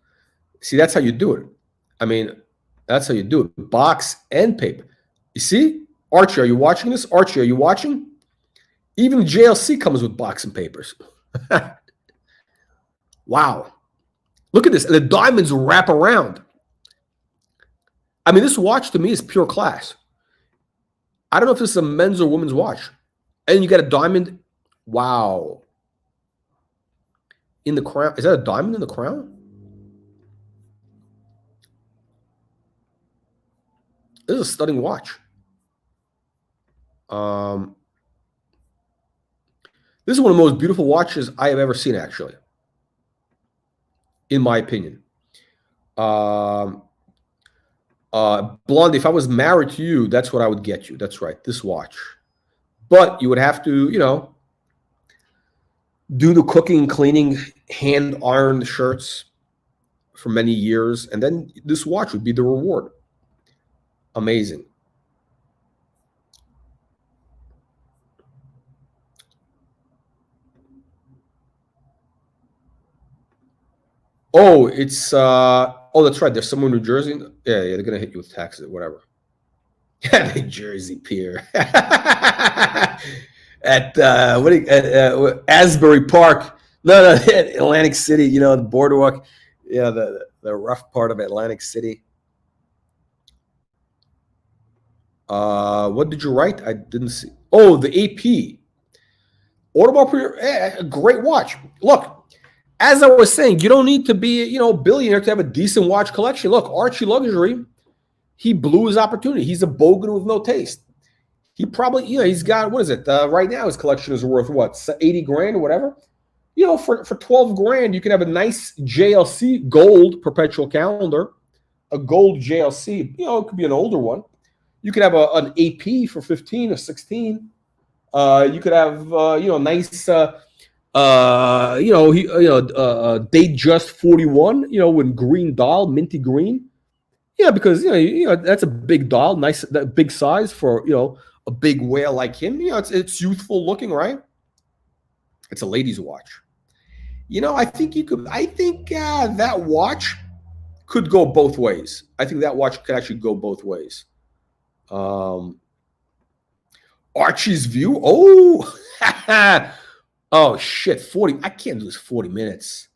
See, that's how you do it. That's how you do it. Box and paper. You see? Archie, are you watching this? Archie, are you watching? Even JLC comes with box and papers. Wow. Look at this. The diamonds wrap around. This watch to me is pure class. I don't know if this is a men's or women's watch. And you got a diamond. Wow. In the crown. Is that a diamond in the crown? This is a stunning watch. This is one of the most beautiful watches I have ever seen, actually. In my opinion. Blondie, if I was married to you, that's what I would get you. That's right, this watch. But you would have to, do the cooking, cleaning, hand iron the shirts for many years, and then this watch would be the reward. Amazing. Oh, it's oh, that's right. There's someone in New Jersey. Yeah, they're gonna hit you with taxes or whatever. Yeah, the Jersey Pier. At Asbury Park. No, Atlantic City. You know, the boardwalk. Yeah, the rough part of Atlantic City. What did you write? I didn't see. Oh, the AP. Audemars Piguet, a great watch. Look, as I was saying, you don't need to be, a billionaire to have a decent watch collection. Look, Archie Luxury, he blew his opportunity. He's a bogan with no taste. He probably, he's got, what is it? Right now, his collection is worth what, 80 grand or whatever? For 12 grand, you can have a nice JLC gold perpetual calendar, a gold JLC. It could be an older one. You could have an AP for 15 or 16. You could have, nice, date just 41, with green dial, minty green. Yeah, because that's a big dial, nice, that big size for a big whale like him. It's youthful looking, right? It's a lady's watch. I think that watch could go both ways. I think that watch could actually go both ways. Archie's View. Oh, oh shit! 40. I can't do this. 40 minutes.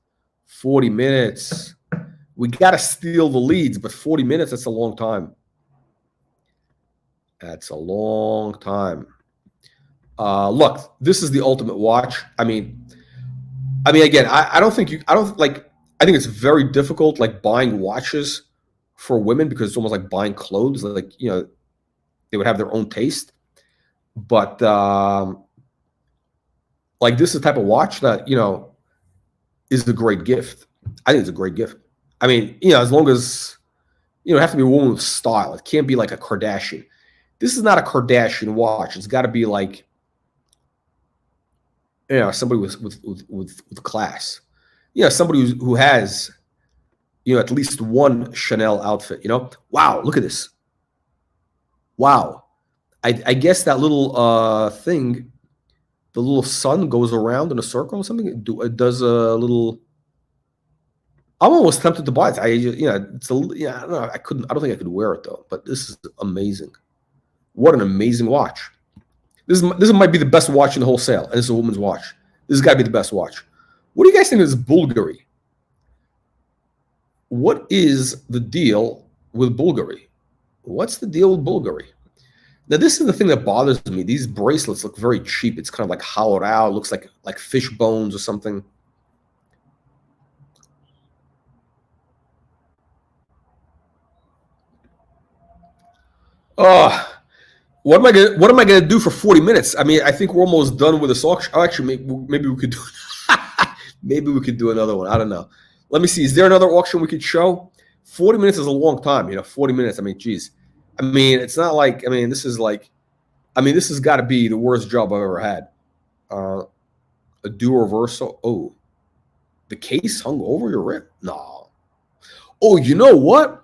40 minutes. We gotta steal the leads, but 40 minutes. That's a long time. That's a long time. Look, this is the ultimate watch. I mean, again, I don't think I think it's very difficult, like buying watches for women because it's almost like buying clothes. Like, they would have their own taste. But like this is the type of watch that, is a great gift. I think it's a great gift. I mean, as long as, it have to be a woman with style. It can't be like a Kardashian. This is not a Kardashian watch. It's got to be like, somebody with class. Somebody who has, at least one Chanel outfit. Wow, look at this. Wow. I guess that little thing, the little sun goes around in a circle or something. It does a little. I'm almost tempted to buy it. I don't know. I don't think I could wear it though. But this is amazing. What an amazing watch. This might be the best watch in the whole sale, and this is a woman's watch. This has got to be the best watch. What do you guys think of this Bulgari? What is the deal with Bulgari? What's the deal with Bulgari? Now, this is the thing that bothers me. These bracelets look very cheap. It's kind of like hollowed out. It looks like fish bones or something. Oh, what am I gonna do for 40 minutes? I mean, I think we're almost done with this auction. Oh, actually, maybe we could do maybe we could do another one. I don't know. Let me see. Is there another auction we could show? 40 minutes is a long time. 40 minutes. I mean, geez. I mean, it's not like, this is like, this has got to be the worst job I've ever had. A duo reversal. Oh, the case hung over your wrist? No. Oh, you know what?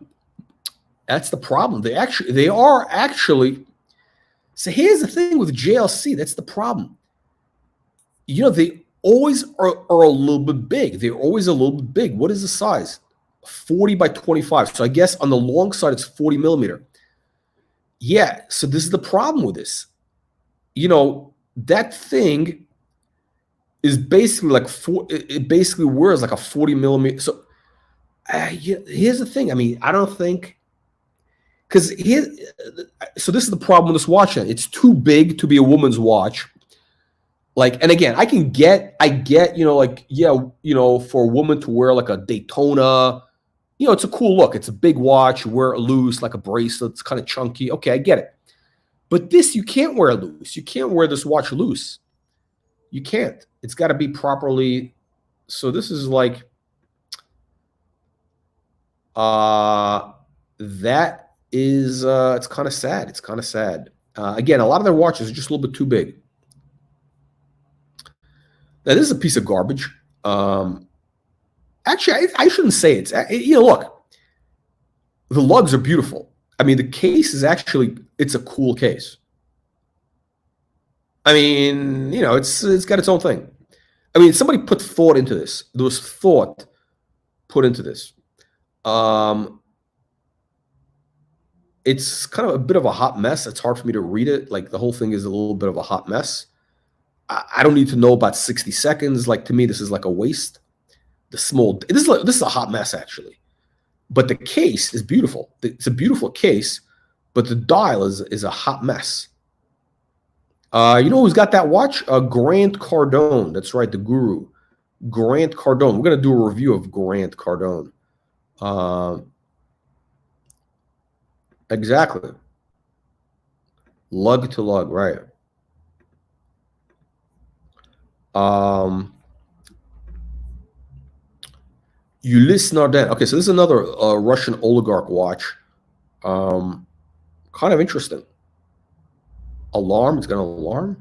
That's the problem. They are actually. So here's the thing with JLC. That's the problem. They always are a little bit big. They're always a little bit big. What is the size? 40 by 25. So I guess on the long side, it's 40 millimeter. Yeah, so this is the problem with this. That thing is basically like it basically wears like a 40 millimeter. So here's the thing. I don't think, because so this is the problem with this watch. It's too big to be a woman's watch. And again, I get, for a woman to wear like a Daytona, it's a cool look. It's a big watch. You wear it loose, like a bracelet. It's kind of chunky. Okay, I get it. But this, you can't wear loose. You can't wear this watch loose. You can't. It's got to be properly. So this is like, that is, it's kind of sad. It's kind of sad. Again, a lot of their watches are just a little bit too big. Now, this is a piece of garbage. Actually, I shouldn't say it's. Look, the lugs are beautiful. The case is actually, it's a cool case. It's got its own thing. Somebody put thought into this. There was thought put into this. It's kind of a bit of a hot mess. It's hard for me to read it. Like, the whole thing is a little bit of a hot mess. I don't need to know about 60 seconds. Like, to me, this is like a waste. This is a hot mess, actually. But the case is beautiful. It's a beautiful case, but the dial is a hot mess. You know who's got that watch? Grant Cardone. That's right, the guru. Grant Cardone. We're going to do a review of Grant Cardone. Exactly. Lug to lug, right. Ulysse Nardin. Okay, so this is another Russian oligarch watch. Kind of interesting. Alarm. It's got an alarm.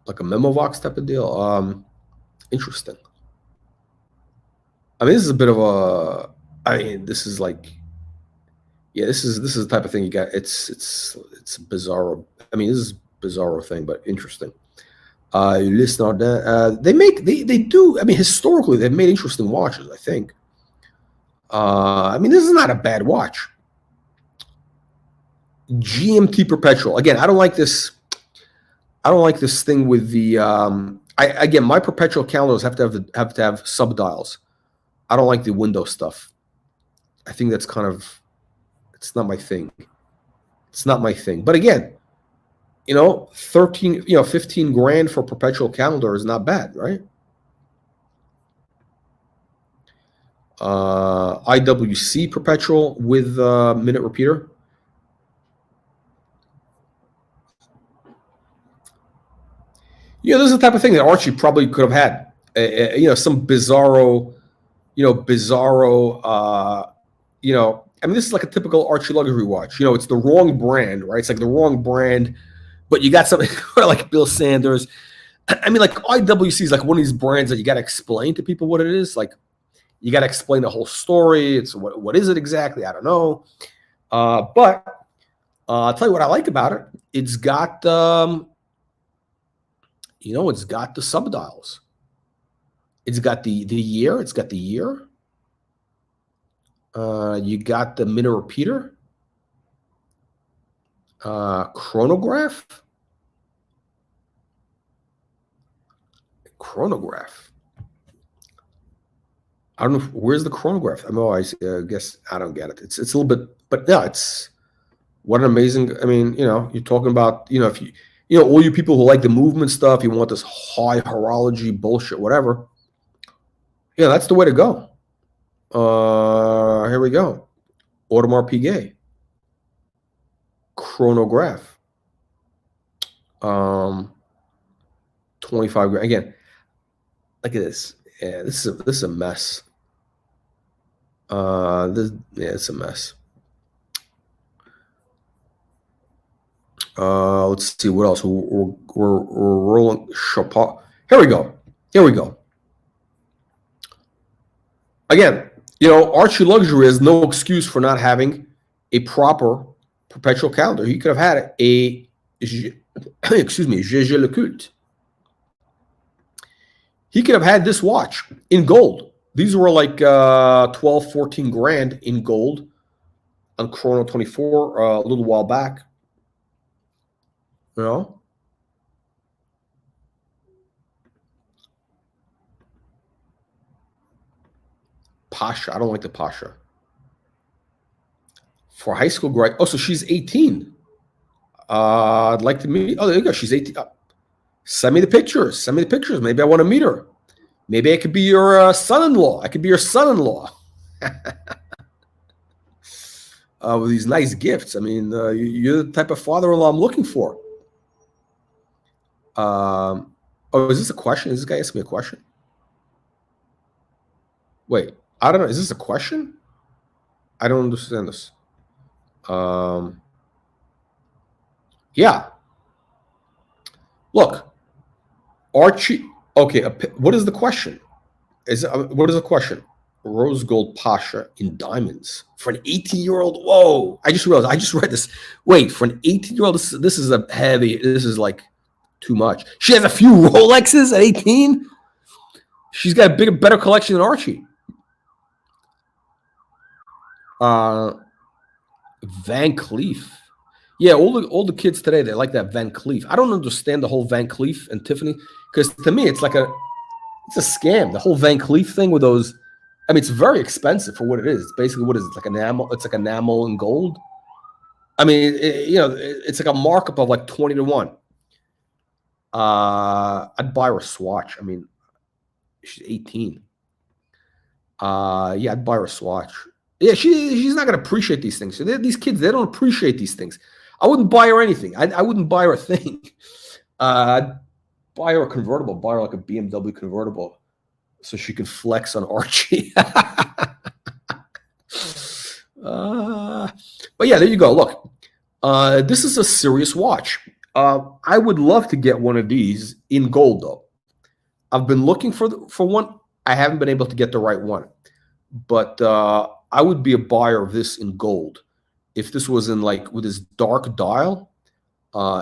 Like a Memovox type of deal. Interesting. I mean, this is a bit of a. I mean, this is like. Yeah, this is the type of thing you got. It's bizarro. I mean, this is a bizarro thing, but interesting. Ulysse Nardin. They do. I mean, historically, they've made interesting watches, I think. I mean, this is not a bad watch. GMT Perpetual. Again, I don't like this. I don't like this thing with the. Again, my Perpetual calendars have to have subdials. I don't like the window stuff. I think that's kind of. It's not my thing. It's not my thing. But again, 15 grand for a Perpetual calendar is not bad, right? IWC Perpetual with minute repeater. This is the type of thing that Archie probably could have had. Some bizarro, I mean, this is like a typical Archie Luxury watch. It's the wrong brand, right? It's like the wrong brand, but you got something like Bill Sanders. I mean, like IWC is like one of these brands that you got to explain to people what it is. Like, you got to explain the whole story. It's what is it exactly? I don't know. But I'll tell you what I like about it. It's got, it's got the subdials. It's got the year. It's got the year. You got the minute repeater. Chronograph. I don't know. Where's the chronograph? I guess I don't get it. It's a little bit, but yeah, it's what an amazing. I mean, you're talking about, if all you people who like the movement stuff, you want this high horology bullshit, whatever. Yeah, that's the way to go. Here we go. Audemars Piguet. Chronograph. 25 grand. Again, look at this. Yeah, this is a mess. It's a mess. Let's see what else. We're rolling. Chapeau. Here we go. Again, Archie Luxury has no excuse for not having a proper Perpetual calendar. He could have had Gégé Le Culte. He could have had this watch in gold. These were like 12, 14 grand in gold on Chrono 24 a little while back. Pasha. I don't like the Pasha. For high school grade. Oh, so she's 18. I'd like to meet. Oh, there you go. She's 18. Send me the pictures. Maybe I want to meet her. Maybe I could be your son-in-law. With these nice gifts. I mean, you're the type of father-in-law I'm looking for. Is this a question? Is this guy asking me a question? Wait, I don't know. Is this a question? I don't understand this. Yeah. Look, Archie. Okay, what is the question? What is the question? Rose gold Pasha in diamonds for an 18-year-old. Whoa! I just realized. I just read this. Wait, for an 18-year-old, this is a heavy. This is like Too much. She has a few Rolexes at 18. She's got a better collection than Archie. Van Cleef. Yeah, all the kids today, they like that Van Cleef. I don't understand the whole Van Cleef and Tiffany, because to me it's a scam. The whole Van Cleef thing with those, I mean, it's very expensive for what it is. It's basically, what is it? It's like enamel. It's like enamel and gold. I mean, it's like a markup of like 20 to 1. I'd buy her a swatch. I mean, she's 18. Yeah, I'd buy her a swatch. Yeah, she's not gonna appreciate these things. So these kids, they don't appreciate these things. I wouldn't buy her anything. I wouldn't buy her a thing. I'd buy her a convertible. Buy her like a BMW convertible, so she can flex on Archie. But yeah, there you go. Look, this is a serious watch. I would love to get one of these in gold, though. I've been looking for one. I haven't been able to get the right one, but I would be a buyer of this in gold. If this was in like with this dark dial,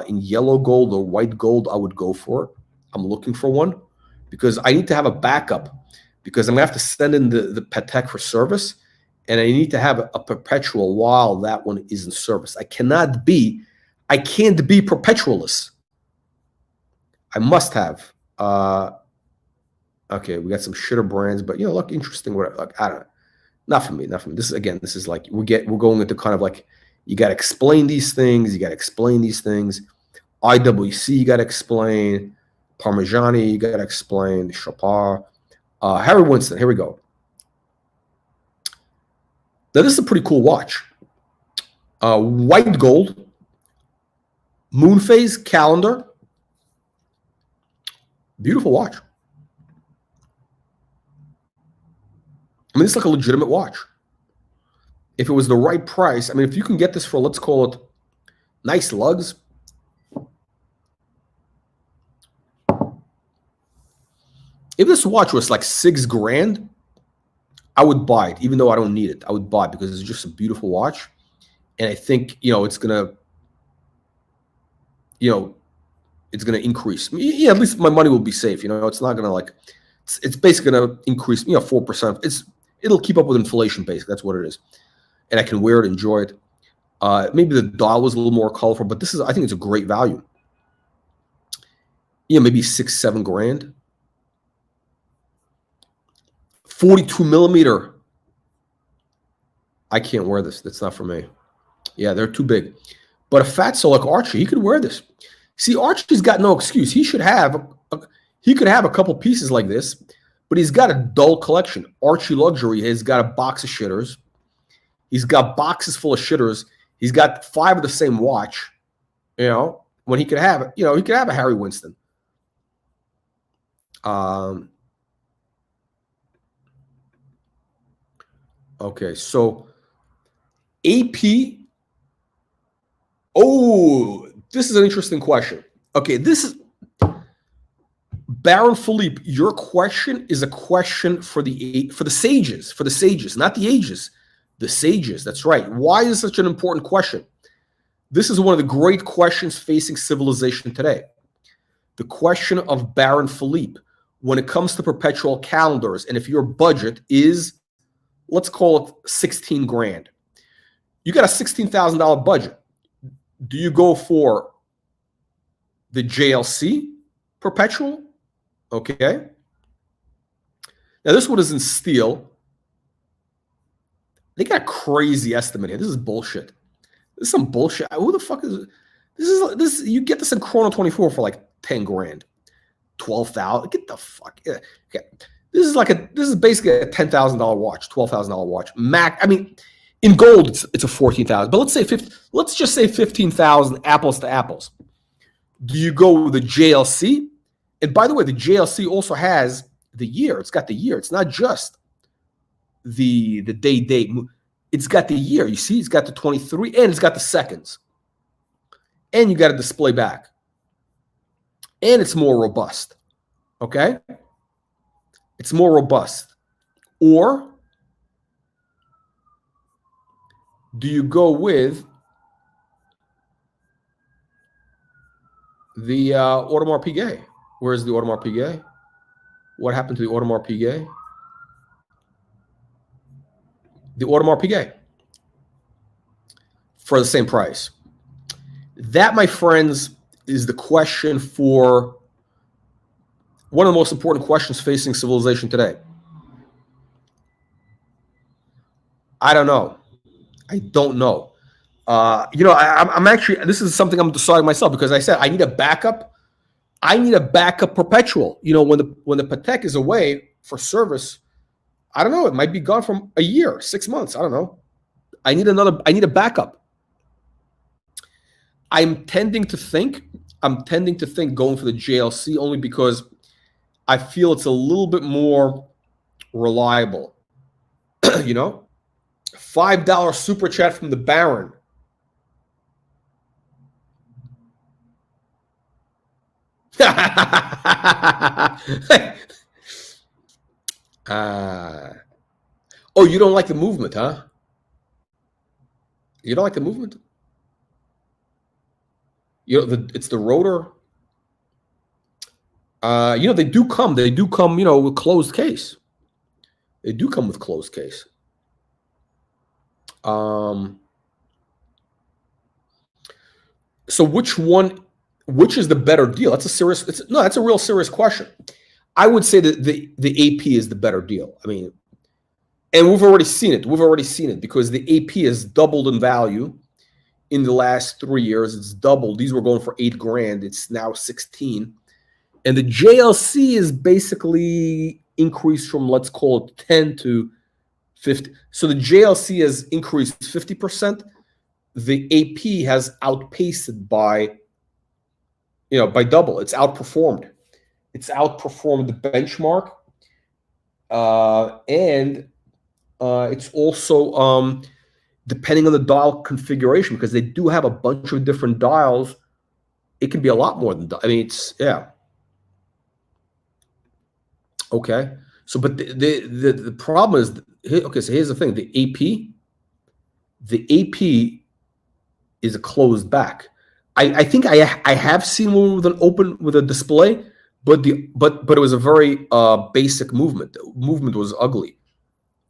in yellow gold or white gold, I would go for it. I'm looking for one because I need to have a backup, because I'm gonna have to send in the Patek for service, and I need to have a Perpetual while that one is in service. I can't be Perpetualless. I must have. Okay, we got some shitter brands, but look, interesting. What, like, I don't know. Not for me. This is like we're going into kind of like, you got to explain these things. IWC, you got to explain. Parmigiani, you got to explain. Chopard. Harry Winston, here we go. Now, this is a pretty cool watch. White gold, moon phase calendar. Beautiful watch. I mean, it's like a legitimate watch. If it was the right price, I mean, if you can get this for, let's call it, nice lugs. If this watch was like $6,000, I would buy it, even though I don't need it. I would buy it because it's just a beautiful watch. And I think, it's going to, it's going to increase. Yeah, at least my money will be safe. It's not going to like, it's basically going to increase, 4%. It'll keep up with inflation, basically. That's what it is. And I can wear it, enjoy it. Maybe the dial was a little more colorful, but I think it's a great value. Maybe $6-7 grand. 42 millimeter. I can't wear this. That's not for me. Yeah, they're too big. But a fatso like Archie, he could wear this. See, Archie's got no excuse. He should have, he could have a couple pieces like this, but he's got a dull collection. Archie Luxury has got a box of shitters. He's got boxes full of shitters. He's got 5 of the same watch. When he could have, he could have a Harry Winston. Okay, so AP. Oh, this is an interesting question. Okay, this is Baron Philippe. Your question is a question for the sages, not the ages, the sages. That's right. Why is such an important question? This is one of the great questions facing civilization today. The question of Baron Philippe when it comes to perpetual calendars, and if your budget is, let's call it 16 grand. You got a $16,000 budget. Do you go for the JLC Perpetual? Okay. Now, this one is in steel. They got a crazy estimate here. This is bullshit. This is some bullshit. Who the fuck is this? You get this in Chrono 24 for like 10 grand. 12,000. Get the fuck. Yeah. Okay. This is basically a $10,000 watch, $12,000 watch. I mean, in gold, it's a 14,000. But let's just say 15,000, apples to apples. Do you go with the JLC? And by the way, the JLC also has the year. It's got the year. It's not just the date. It's got the year. You see, it's got the 23, and it's got the seconds. And you got a display back. And it's more robust. Okay? It's more robust. Or do you go with The Audemars Piguet. Where's the Audemars Piguet? What happened to the Audemars Piguet? The Audemars Piguet. For the same price. That, my friends, is the question for one of the most important questions facing civilization today. I don't know. I don't know. I'm actually, this is something I'm deciding myself, because I said I need a backup. I need a backup Perpetual. When the Patek is away for service, I don't know. It might be gone from a year, 6 months. I don't know. I need a backup. I'm tending to think going for the JLC, only because I feel it's a little bit more reliable. $5 super chat from the Baron. Oh, you don't like the movement, huh? You don't like the movement? It's the rotor. They do come with closed case. They do come with closed case. So which is the better deal? That's a real serious question. I would say that the AP is the better deal. I mean, and we've already seen it because the AP has doubled in value in the last 3 years. It's doubled. These were going for $8,000. It's now 16. And the JLC is basically increased from, let's call it 10 to 50. So the JLC has increased 50%. The AP has outpaced it by double. It's outperformed. It's outperformed the benchmark. And it's also depending on the dial configuration, because they do have a bunch of different dials. It can be a lot more than, Okay. So, but the problem is, okay, so here's the thing. The AP is a closed back. I think I have seen one with a display, but it was a very basic movement. The movement was ugly.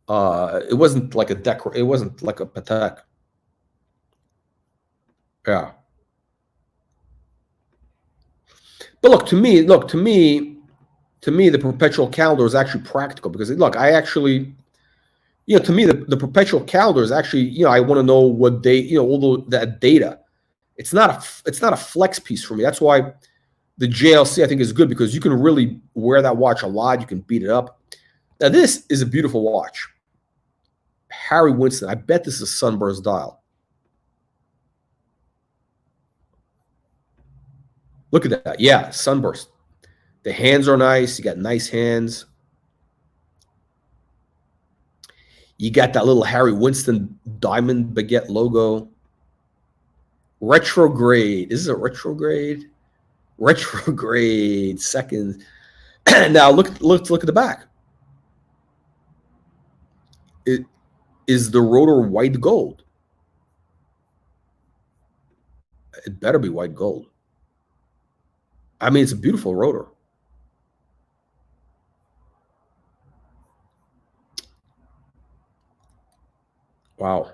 It wasn't like it wasn't like a Patek. Yeah. But look, to me, the Perpetual calendar is actually practical, because look, I actually, to me, the Perpetual calendar is actually, I want to know what day, all that data. It's not a flex piece for me. That's why the JLC I think is good, because you can really wear that watch a lot. You can beat it up. Now this is a beautiful watch. Harry Winston. I bet this is a sunburst dial. Look at that. Yeah, sunburst. The hands are nice. You got nice hands. You got that little Harry Winston diamond baguette logo. Retrograde. Is it a retrograde? Retrograde second. Now look at the back. It is the rotor white gold. It better be white gold. I mean, it's a beautiful rotor. Wow.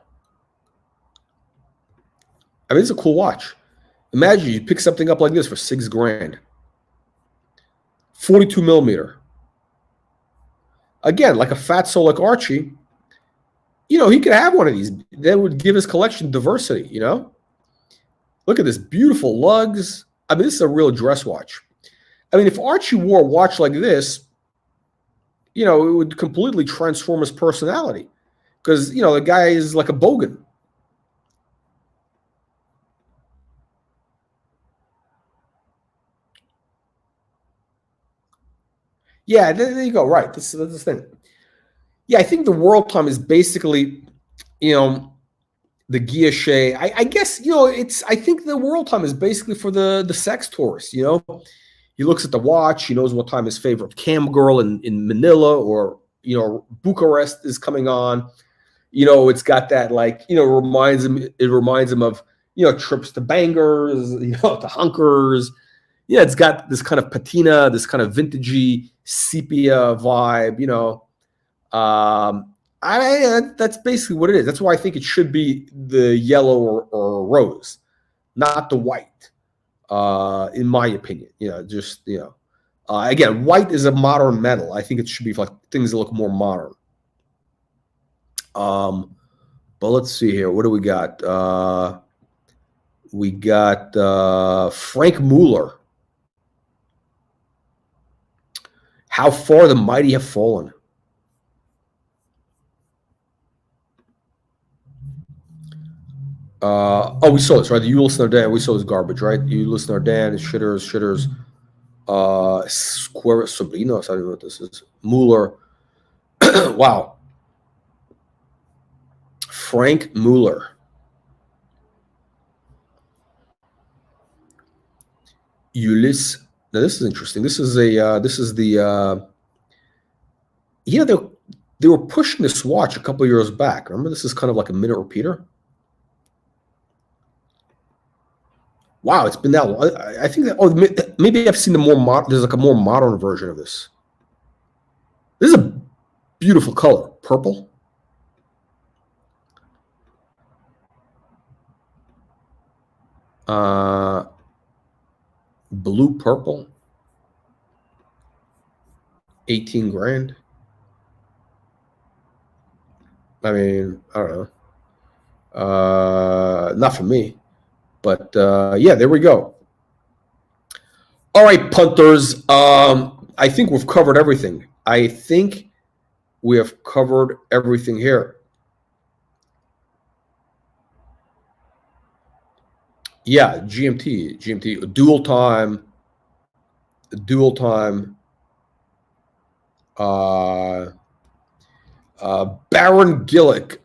I mean, it's a cool watch. Imagine you pick something up like this for $6,000. 42 millimeter. Again, like a fat soul like Archie, he could have one of these. That would give his collection diversity, Look at this beautiful lugs. I mean, this is a real dress watch. I mean, if Archie wore a watch like this, it would completely transform his personality. Because, the guy is like a bogan. Yeah, there you go. Right. That's the thing. Yeah, I think the world time is basically, the guilloche. I guess, I think the world time is basically for the sex tourist, He looks at the watch. He knows what time his favorite cam girl in Manila or, Bucharest is coming on. It's got that, like, it reminds him of, trips to Bangers, to Hunkers, yeah, it's got this kind of patina, this kind of vintagey sepia vibe, you know. That's basically what it is. That's why I think it should be the yellow or rose, not the white, in my opinion. You know, just, you know, again, white is a modern metal. I think it should be like things that look more modern. But let's see here. What do we got? We got Frank Mueller. How far the mighty have fallen. Oh, we saw this, right? The Ulysse Nardin, we saw this garbage, right? Ulysse Nardin, shitters. Square Sobrinos, I don't know what this is. Mueller. Wow. Frank Mueller. Ulysse. Now this is interesting. This is the yeah, they were pushing this watch a couple of years back. Remember, this is kind of like a minute repeater. Wow, it's been that long. I think that, oh, maybe I've seen the more modern. There's like a more modern version of this. This is a beautiful color, purple. Blue purple. 18 grand. I mean, I don't know. Not for me. But yeah, there we go. All right, punters. I think we've covered everything. I think we have covered everything here. Yeah, GMT, dual time. Baron Gillick.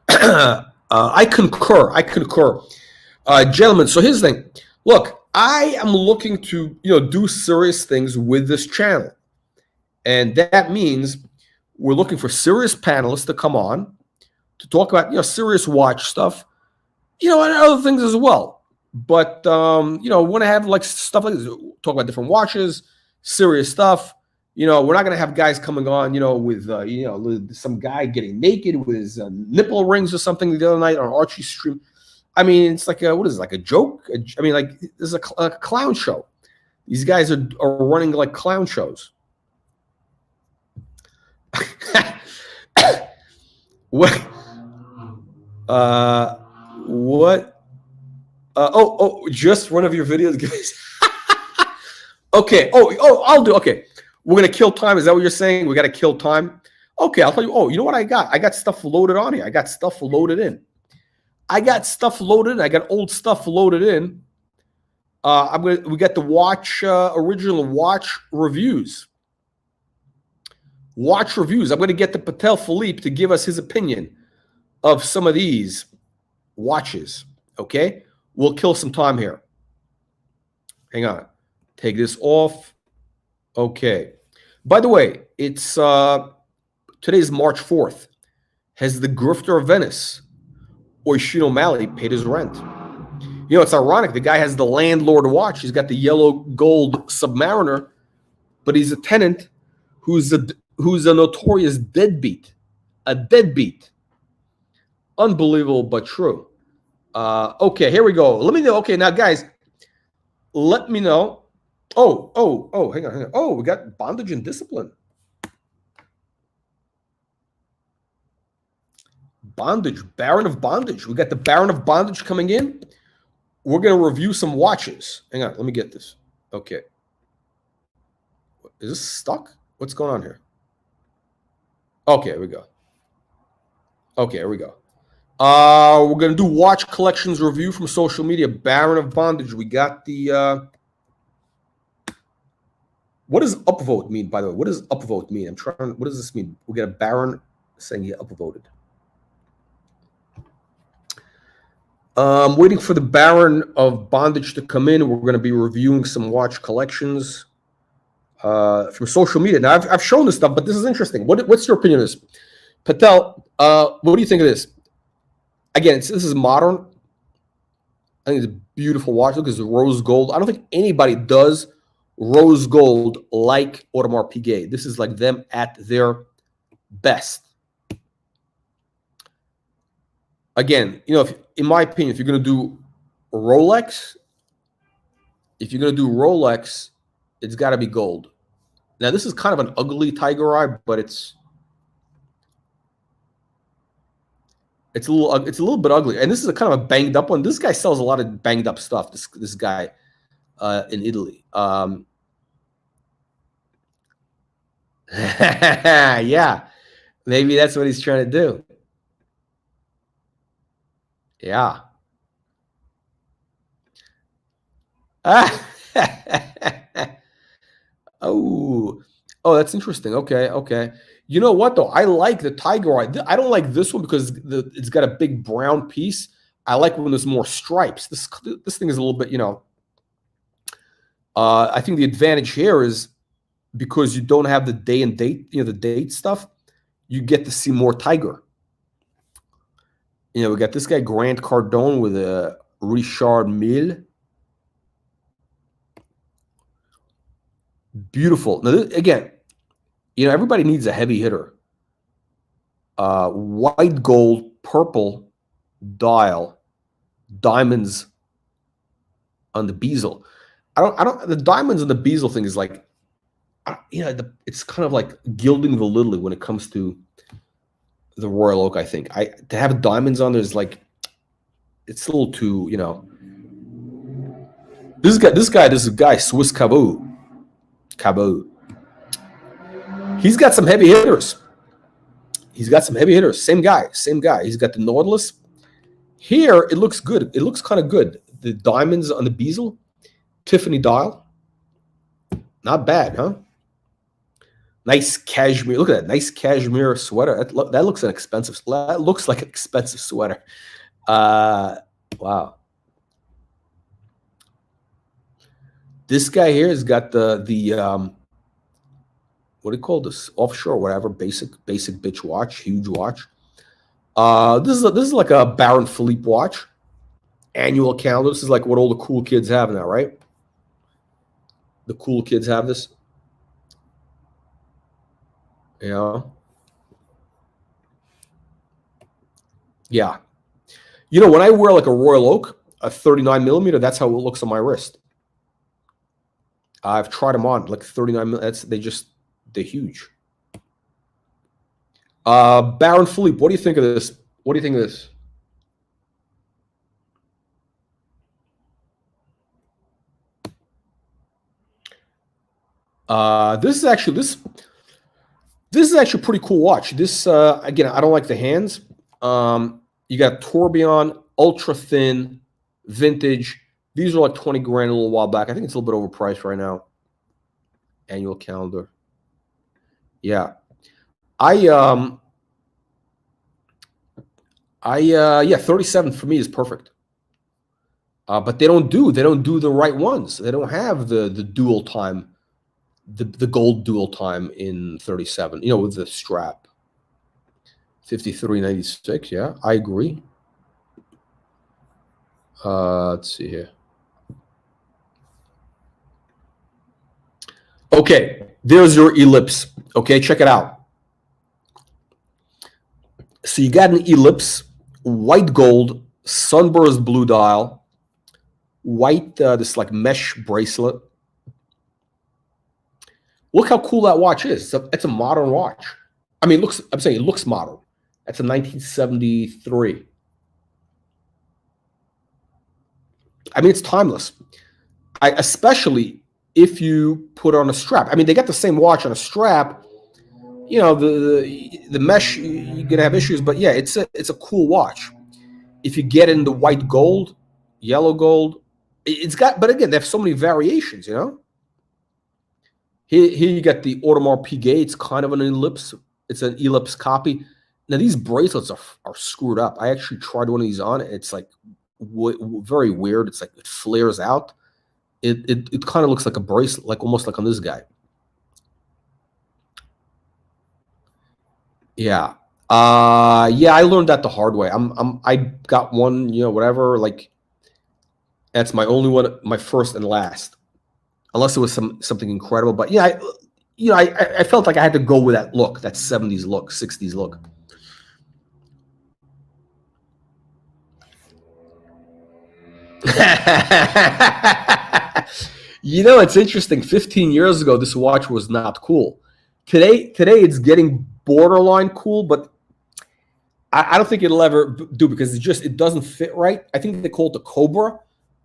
I concur. Gentlemen, so here's the thing. Look, I am looking to, you know, do serious things with this channel. And that means we're looking for serious panelists to come on to talk about, you know, serious watch stuff, you know, and other things as well. But, you know, want to have like stuff like this, talk about different watches, serious stuff. You know, we're not going to have guys coming on, you know, with, you know, some guy getting naked with his nipple rings or something the other night on Archie's stream. I mean, it's like what is it, like a joke? I mean, like, this is a clown show. These guys are running like clown shows. What? Just one of your videos, guys. Okay. I'll do. Okay, we're gonna kill time. Is that what you're saying? We got to kill time. Okay, I'll tell you. Oh, you know what I got? I got stuff loaded on here. I got stuff loaded in. I got old stuff loaded in. We got the watch, original watch reviews. I'm going to get the Philippe to give us his opinion of some of these watches. Okay, we'll kill some time here. Hang on, take this off. Okay. By the way, it's today's March 4th. Has the grifter of Venice, Oisin O'Malley, paid his rent? You know, it's ironic. The guy has the landlord watch. He's got the yellow gold Submariner, but he's a tenant who's a notorious deadbeat. A deadbeat. Unbelievable, but true. Okay, here we go. Let me know. Okay, now, guys, let me know. Oh, hang on. Oh, we got bondage and discipline. Bondage, Baron of Bondage. We got the Baron of Bondage coming in. We're going to review some watches. Hang on, let me get this. Okay. Is this stuck? What's going on here? Okay, here we go. Okay, here we go. We're going to do watch collections review from social media. Baron of Bondage. We got the... what does upvote mean, by the way? What does upvote mean? What does this mean? We got a Baron saying he upvoted. Waiting for the Baron of Bondage to come in. We're going to be reviewing some watch collections from social media. Now, I've shown this stuff, but this is interesting. What's your opinion of this? Patel, what do you think of this? Again, this is modern. I think it's a beautiful watch. Look, it's rose gold. I don't think anybody does rose gold like Audemars Piguet. This is like them at their best. Again, you know, if, in my opinion, if you're going to do Rolex, it's got to be gold. Now, this is kind of an ugly tiger eye, but it's a little bit ugly. And this is a kind of a banged up one. This guy sells a lot of banged up stuff. This guy in Italy. Yeah, maybe that's what he's trying to do. Yeah. Oh, that's interesting. Okay. You know what though? I like the tiger eye. I don't like this one because it's got a big brown piece. I like when there's more stripes. This thing is a little bit, you know. I think the advantage here is because you don't have the day and date, you know, the date stuff. You get to see more tiger. You know, we got this guy Grant Cardone with a Richard Mille. Beautiful. Now, again, you know, everybody needs a heavy hitter. White gold, purple dial, diamonds on the bezel. The diamonds on the bezel thing is like, you know, it's kind of like gilding the lily when it comes to the Royal Oak. I think to have diamonds on there is like, it's a little too, you know. This guy Swiss Cabot. He's got some heavy hitters. Same guy. He's got the Nautilus. Here, it looks good. It looks kind of good. The diamonds on the bezel. Tiffany dial. Not bad, huh? Nice cashmere. Look at that. Nice cashmere sweater. That looks expensive. That looks like an expensive sweater. Wow. This guy here has got the what do you call this? Offshore, whatever. Basic bitch watch. Huge watch. This is like a Baron Philippe watch. Annual calendar. This is like what all the cool kids have now, right? The cool kids have this. Yeah. Yeah. You know, when I wear like a Royal Oak, a 39 millimeter, that's how it looks on my wrist. I've tried them on, like 39 millimeters. They're huge. Baron Philippe, what do you think of this? This is actually a pretty cool watch. This again, I don't like the hands. You got tourbillon, ultra thin, vintage. These are like 20 grand a little while back. I think it's a little bit overpriced right now. Annual calendar. Yeah. Yeah, 37 for me is perfect. But they don't do the right ones. They don't have the dual time, the gold dual time in 37, you know, with the strap. 53.96, yeah, I agree. Let's see here. Okay, there's your Ellipse. Okay, check it out. So you got an Ellipse, white gold, sunburst blue dial, white, this like mesh bracelet. Look how cool that watch is. It's a modern watch. I mean, it looks modern. That's a 1973. I mean, it's timeless. Especially if you put on a strap. I mean, they got the same watch on a strap. You know, the mesh, you're gonna have issues, but yeah, it's a cool watch. If you get in the white gold, yellow gold, but again, they have so many variations, you know. Here you got the Audemars Piguet. It's kind of an Ellipse. It's an Ellipse copy. Now these bracelets are screwed up. I actually tried one of these on. It's like very weird. It's like it flares out. It kind of looks like a bracelet, like almost like on this guy. Yeah. Yeah, I learned that the hard way. I got one, you know, whatever, like that's my only one, my first and last. unless it was something incredible. But yeah, I felt like I had to go with that look, that 70s look, 60s look. It's interesting. 15 years ago, this watch was not cool. Today it's getting borderline cool, but I don't think it'll ever do, because it doesn't fit right. I think they call it the Cobra.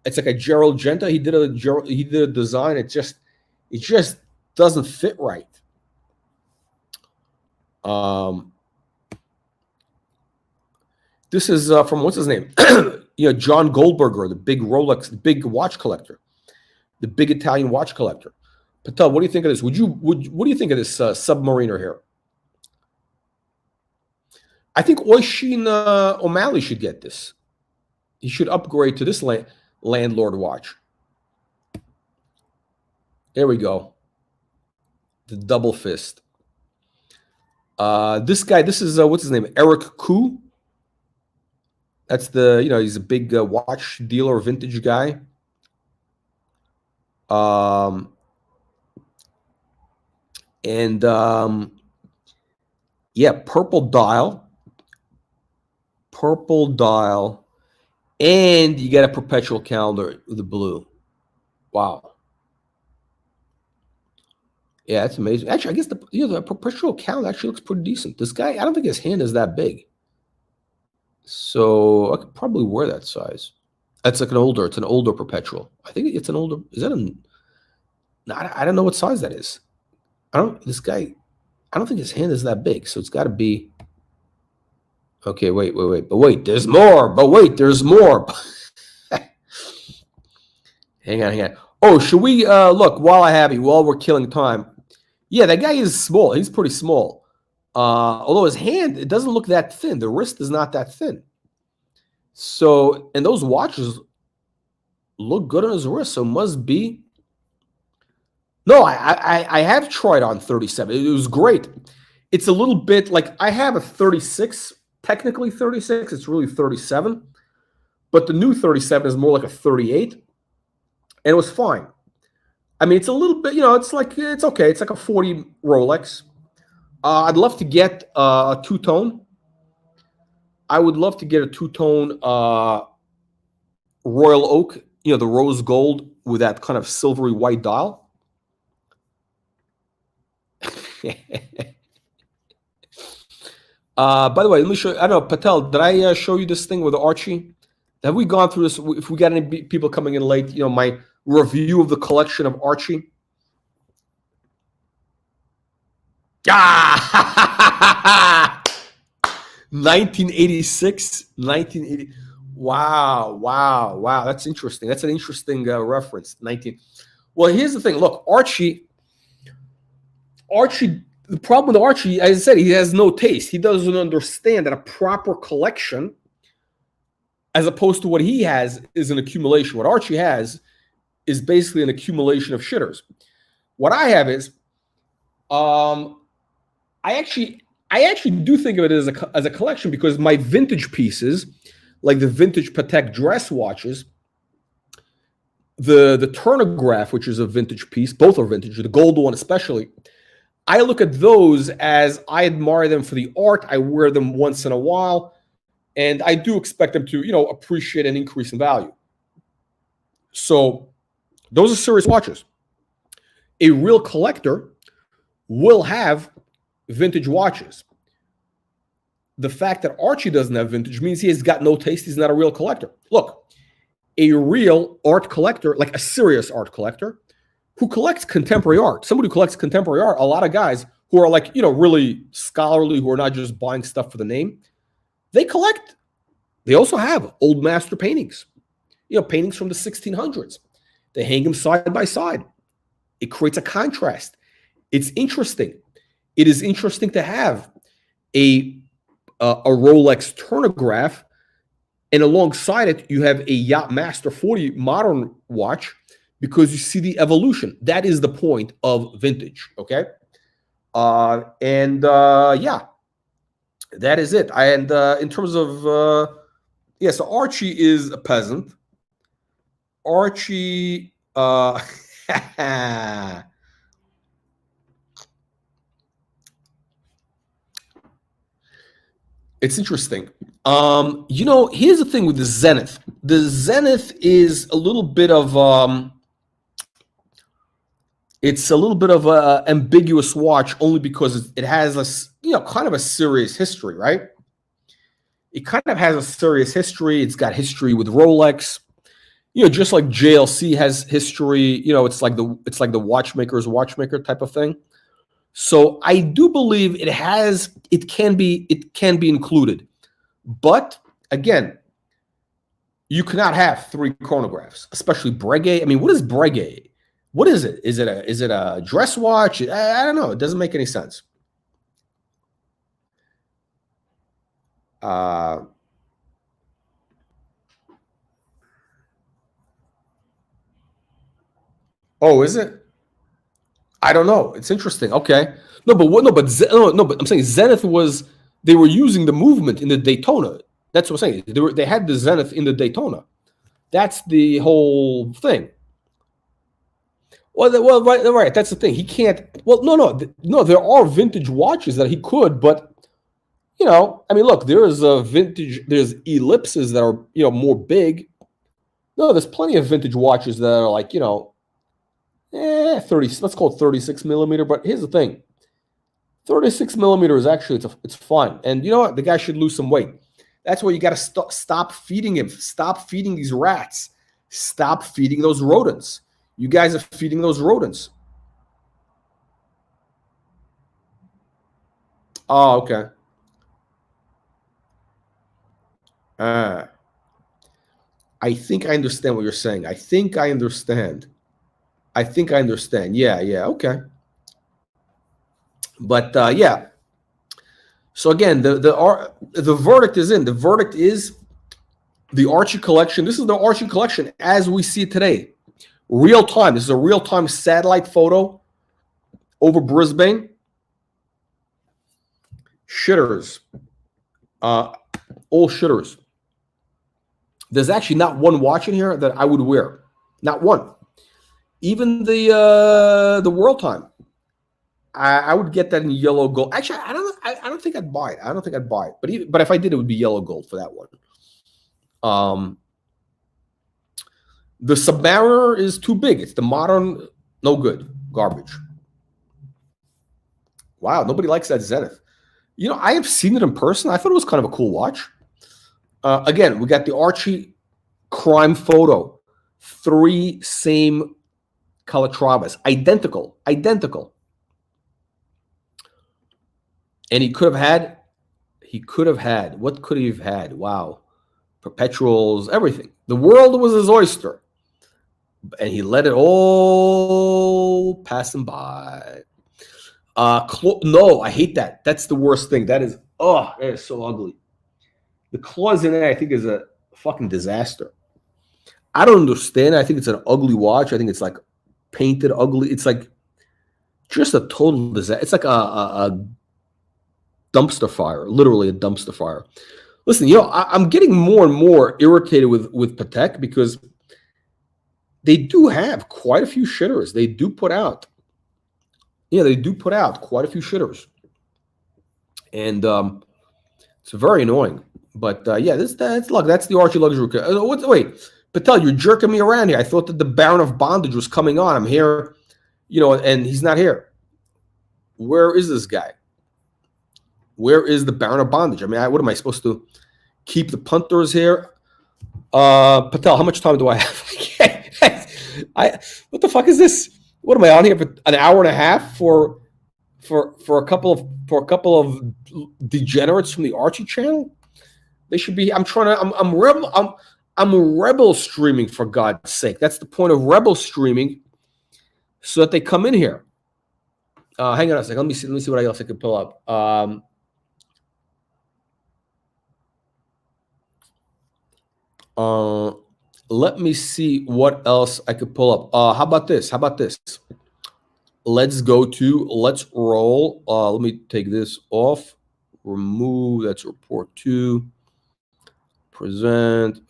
It's like a Geral Genta. He did a design. It just doesn't fit right. This is from, what's his name? John Goldberger, the big Rolex, the big watch collector, the big Italian watch collector. Patel, what do you think of this? What do you think of this Submariner here? I think Oisin O'Malley should get this. He should upgrade to this landlord watch. There we go. The double fist. This guy, this is what's his name? Eric Koo. That's the, he's a big watch dealer, vintage guy. Yeah, purple dial, and you get a perpetual calendar with the blue. Wow. Yeah, that's amazing. Actually, I guess the perpetual calendar actually looks pretty decent. This guy, I don't think his hand is that big, so I could probably wear that size. That's like it's an older perpetual. I think it's an older. Is that a? No, I don't know what size that is. This guy, I don't think his hand is that big, so it's got to be. Okay, wait. But wait, there's more. Hang on. Oh, should we look, while I have you, while we're killing time? Yeah, that guy is small. He's pretty small. Although his hand, it doesn't look that thin. The wrist is not that thin. So, and those watches look good on his wrist, so must be. No, I have tried on 37. It was great. It's a little bit like, I have a 36, technically 36. It's really 37. But the new 37 is more like a 38. And it was fine. I mean, it's a little bit, it's okay. It's like a 40 Rolex. I'd love to get a two-tone. I would love to get a two-tone Royal Oak, the rose gold with that kind of silvery white dial. By the way, let me show you. I don't know, Patel, did I show you this thing with Archie? Have we gone through this? If we got any people coming in late, my review of the collection of Archie. 1986, 1980. Wow. That's interesting. That's an interesting reference. Well, here's the thing. Look, Archie. The problem with Archie, as I said, he has no taste. He doesn't understand that a proper collection, as opposed to what he has, is an accumulation. What Archie has is basically an accumulation of shitters. What I have is, I actually do think of it as a collection, because my vintage pieces, like the vintage Patek dress watches, the chronograph, which is a vintage piece, both are vintage, the gold one especially, I look at those as I admire them for the art. I wear them once in a while, and I do expect them to, appreciate and increase in value. So those are serious watches. A real collector will have vintage watches. The fact that Archie doesn't have vintage means he has got no taste. He's not a real collector. Look, a real art collector, like a serious art collector, who collects contemporary art, somebody who collects contemporary art, a lot of guys who are like, really scholarly, who are not just buying stuff for the name, they collect. They also have old master paintings, paintings from the 1600s. They hang them side by side. It creates a contrast. It's interesting. It is interesting to have a Rolex chronograph, and alongside it, you have a Yacht Master 40 modern watch, because you see the evolution. That is the point of vintage, okay? Yeah, that is it. And in terms of, so Archie is a peasant. Archie, It's interesting. You know, here's the thing with the Zenith. The Zenith is a little bit of it's a little bit of a ambiguous watch only because it has a kind of a serious history, right? It kind of has a serious history. It's got history with Rolex, just like JLC has history. It's like the watchmaker's watchmaker type of thing. So I do believe it can be included, but again, you cannot have 3 chronographs, especially Brege. I mean, what is Brege? What is it? Is it a dress watch? I don't know. It doesn't make any sense. Oh, is it? I don't know. It's interesting. Okay. No, but what? No, but I'm saying Zenith they were using the movement in the Daytona. That's what I'm saying. They had the Zenith in the Daytona. That's the whole thing. Well, right. That's the thing. He can't. Well, no. There are vintage watches that he could, but I mean, look. There's There's Ellipses that are more big. No, there's plenty of vintage watches that are like 30. Let's call it 36 millimeter. But here's the thing: 36 millimeter is actually it's fun, and you know what? The guy should lose some weight. That's why you got to stop feeding him. Stop feeding these rats. Stop feeding those rodents. You guys are feeding those rodents. Oh, okay. I think I understand what you're saying. I think I understand. Yeah, okay. But yeah. So again, the verdict is in. The verdict is the Archie collection. This is the Archie collection as we see it today. Real time. This is a real-time satellite photo over Brisbane. Shitters. All shitters. There's actually not one watch in here that I would wear. Not one. Even the World Time. I would get that in yellow gold. Actually, I don't think I'd buy it. But if I did, it would be yellow gold for that one. The Submariner is too big. It's the modern, no good, garbage. Wow, nobody likes that Zenith. I have seen it in person. I thought it was kind of a cool watch. Again, we got the Archie crime photo. 3 same Calatravas. Identical. And he could have had, what could he have had? Wow. Perpetuals, everything. The world was his oyster. And he let it all pass him by. No, I hate that. That's the worst thing. That is so ugly. The claws in it, I think, is a fucking disaster. I don't understand. I think it's an ugly watch. I think it's like painted ugly. It's like just a total disaster. It's like a dumpster fire, literally a dumpster fire. Listen, I'm getting more and more irritated with Patek because they do have quite a few shitters. They do put out. They do put out quite a few shitters. And it's very annoying. But yeah, that's the Archie Luxury. Wait, Patel, you're jerking me around here. I thought that the Baron of Bondage was coming on. I'm here, and he's not here. Where is this guy? Where is the Baron of Bondage? I mean, what am I supposed to keep the punters here? Patel, how much time do I have? What the fuck is this? What am I on here for an hour and a half for a couple of degenerates from the Archie channel? They should be. I'm rebel streaming, for God's sake. That's the point of rebel streaming, so that they come in here. Hang on a second. Let me see what else I can pull up. Let me see what else I could pull up. How about this? Let's roll. Let me take this off. Remove. That's report 2. Present.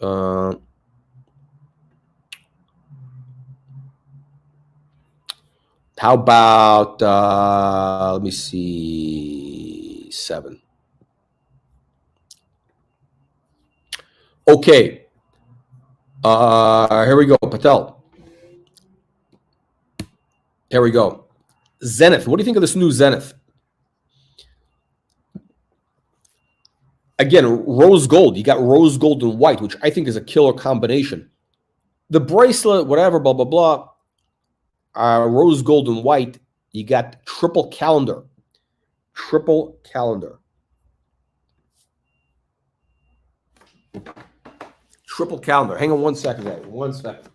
How about, let me see, 7. Okay. Here we go, Patel. Here we go. Zenith. What do you think of this new Zenith? Again, rose gold. You got rose gold and white, which I think is a killer combination. The bracelet, whatever, blah, blah, blah. Rose gold and white. You got triple calendar. Triple calendar. Triple calendar. Hang on 1 second, guys. 1 second.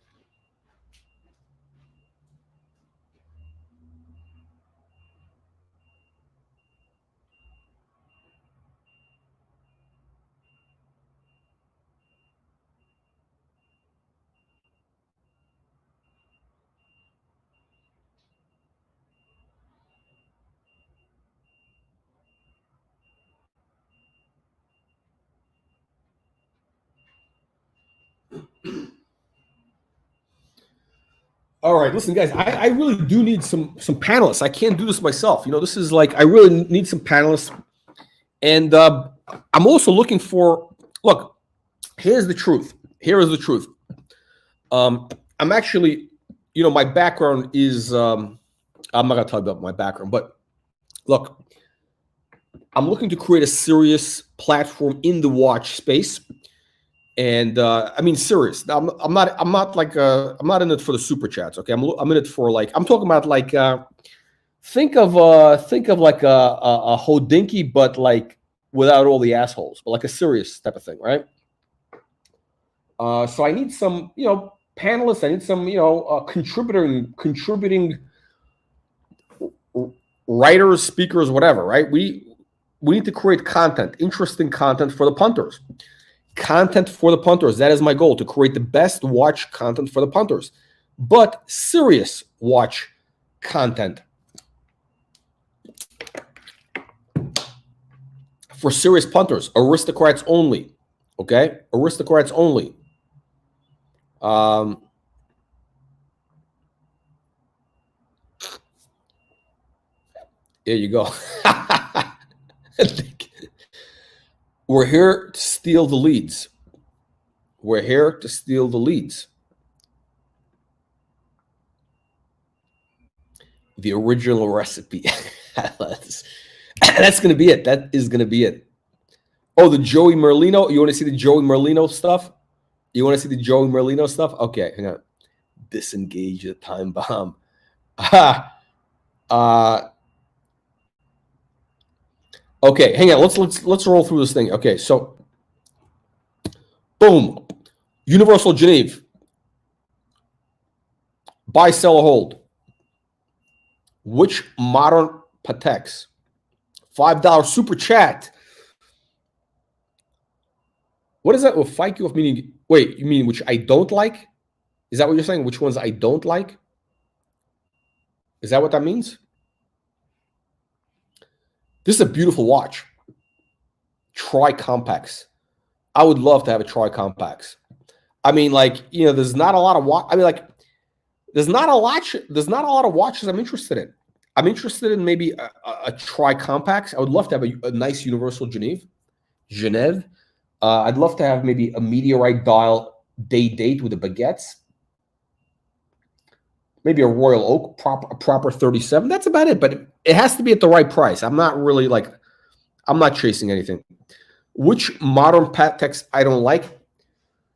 All right, listen, guys. I really do need some panelists. I can't do this myself. You know, this is like I really need some panelists, and I'm also looking for. Look, here's the truth. Here is the truth. I'm actually, you know, my background is. I'm not gonna tell you about my background, but look, I'm looking to create a serious platform in the watch space. And I mean, serious. I'm not in it for the super chats. Okay, I'm in it for like I'm talking about like think of like a Hodinky, but like without all the assholes, but like a serious type of thing, right? So I need some, you know, panelists. I need some, you know, contributing writers, speakers, whatever, right? We need to create content, interesting content for the punters. Content for the punters. That is my goal, to create the best watch content for the punters, but serious watch content for serious punters, aristocrats only. Okay, aristocrats only. There you go. We're here to steal the leads. We're here to steal the leads. The original recipe. That's going to be it. That is going to be it. Oh, the Joey Merlino. You want to see the Joey Merlino stuff? You want to see the Joey Merlino stuff? Okay, hang on. Disengage the time bomb. Okay, hang on. Let's roll through this thing. Okay, so boom. Universal Genève. Buy, sell, or hold. Which modern Pateks? $5 super chat. What is that with fight you off meaning? Wait, you mean which I don't like? Is that what you're saying? Which ones I don't like? Is that what that means? This is a beautiful watch. Tri-compacts. I would love to have a tri-compacts. I mean, like, you know, there's not a lot of watch. I mean, like, there's not a lot of watches I'm interested in. I'm interested in maybe a tri-compacts. I would love to have a nice Universal Genève. I'd love to have maybe a meteorite dial date with the baguettes. Maybe a Royal Oak, a proper 37. That's about it, but it has to be at the right price. I'm not really like, I'm not chasing anything. Which modern Pateks I don't like?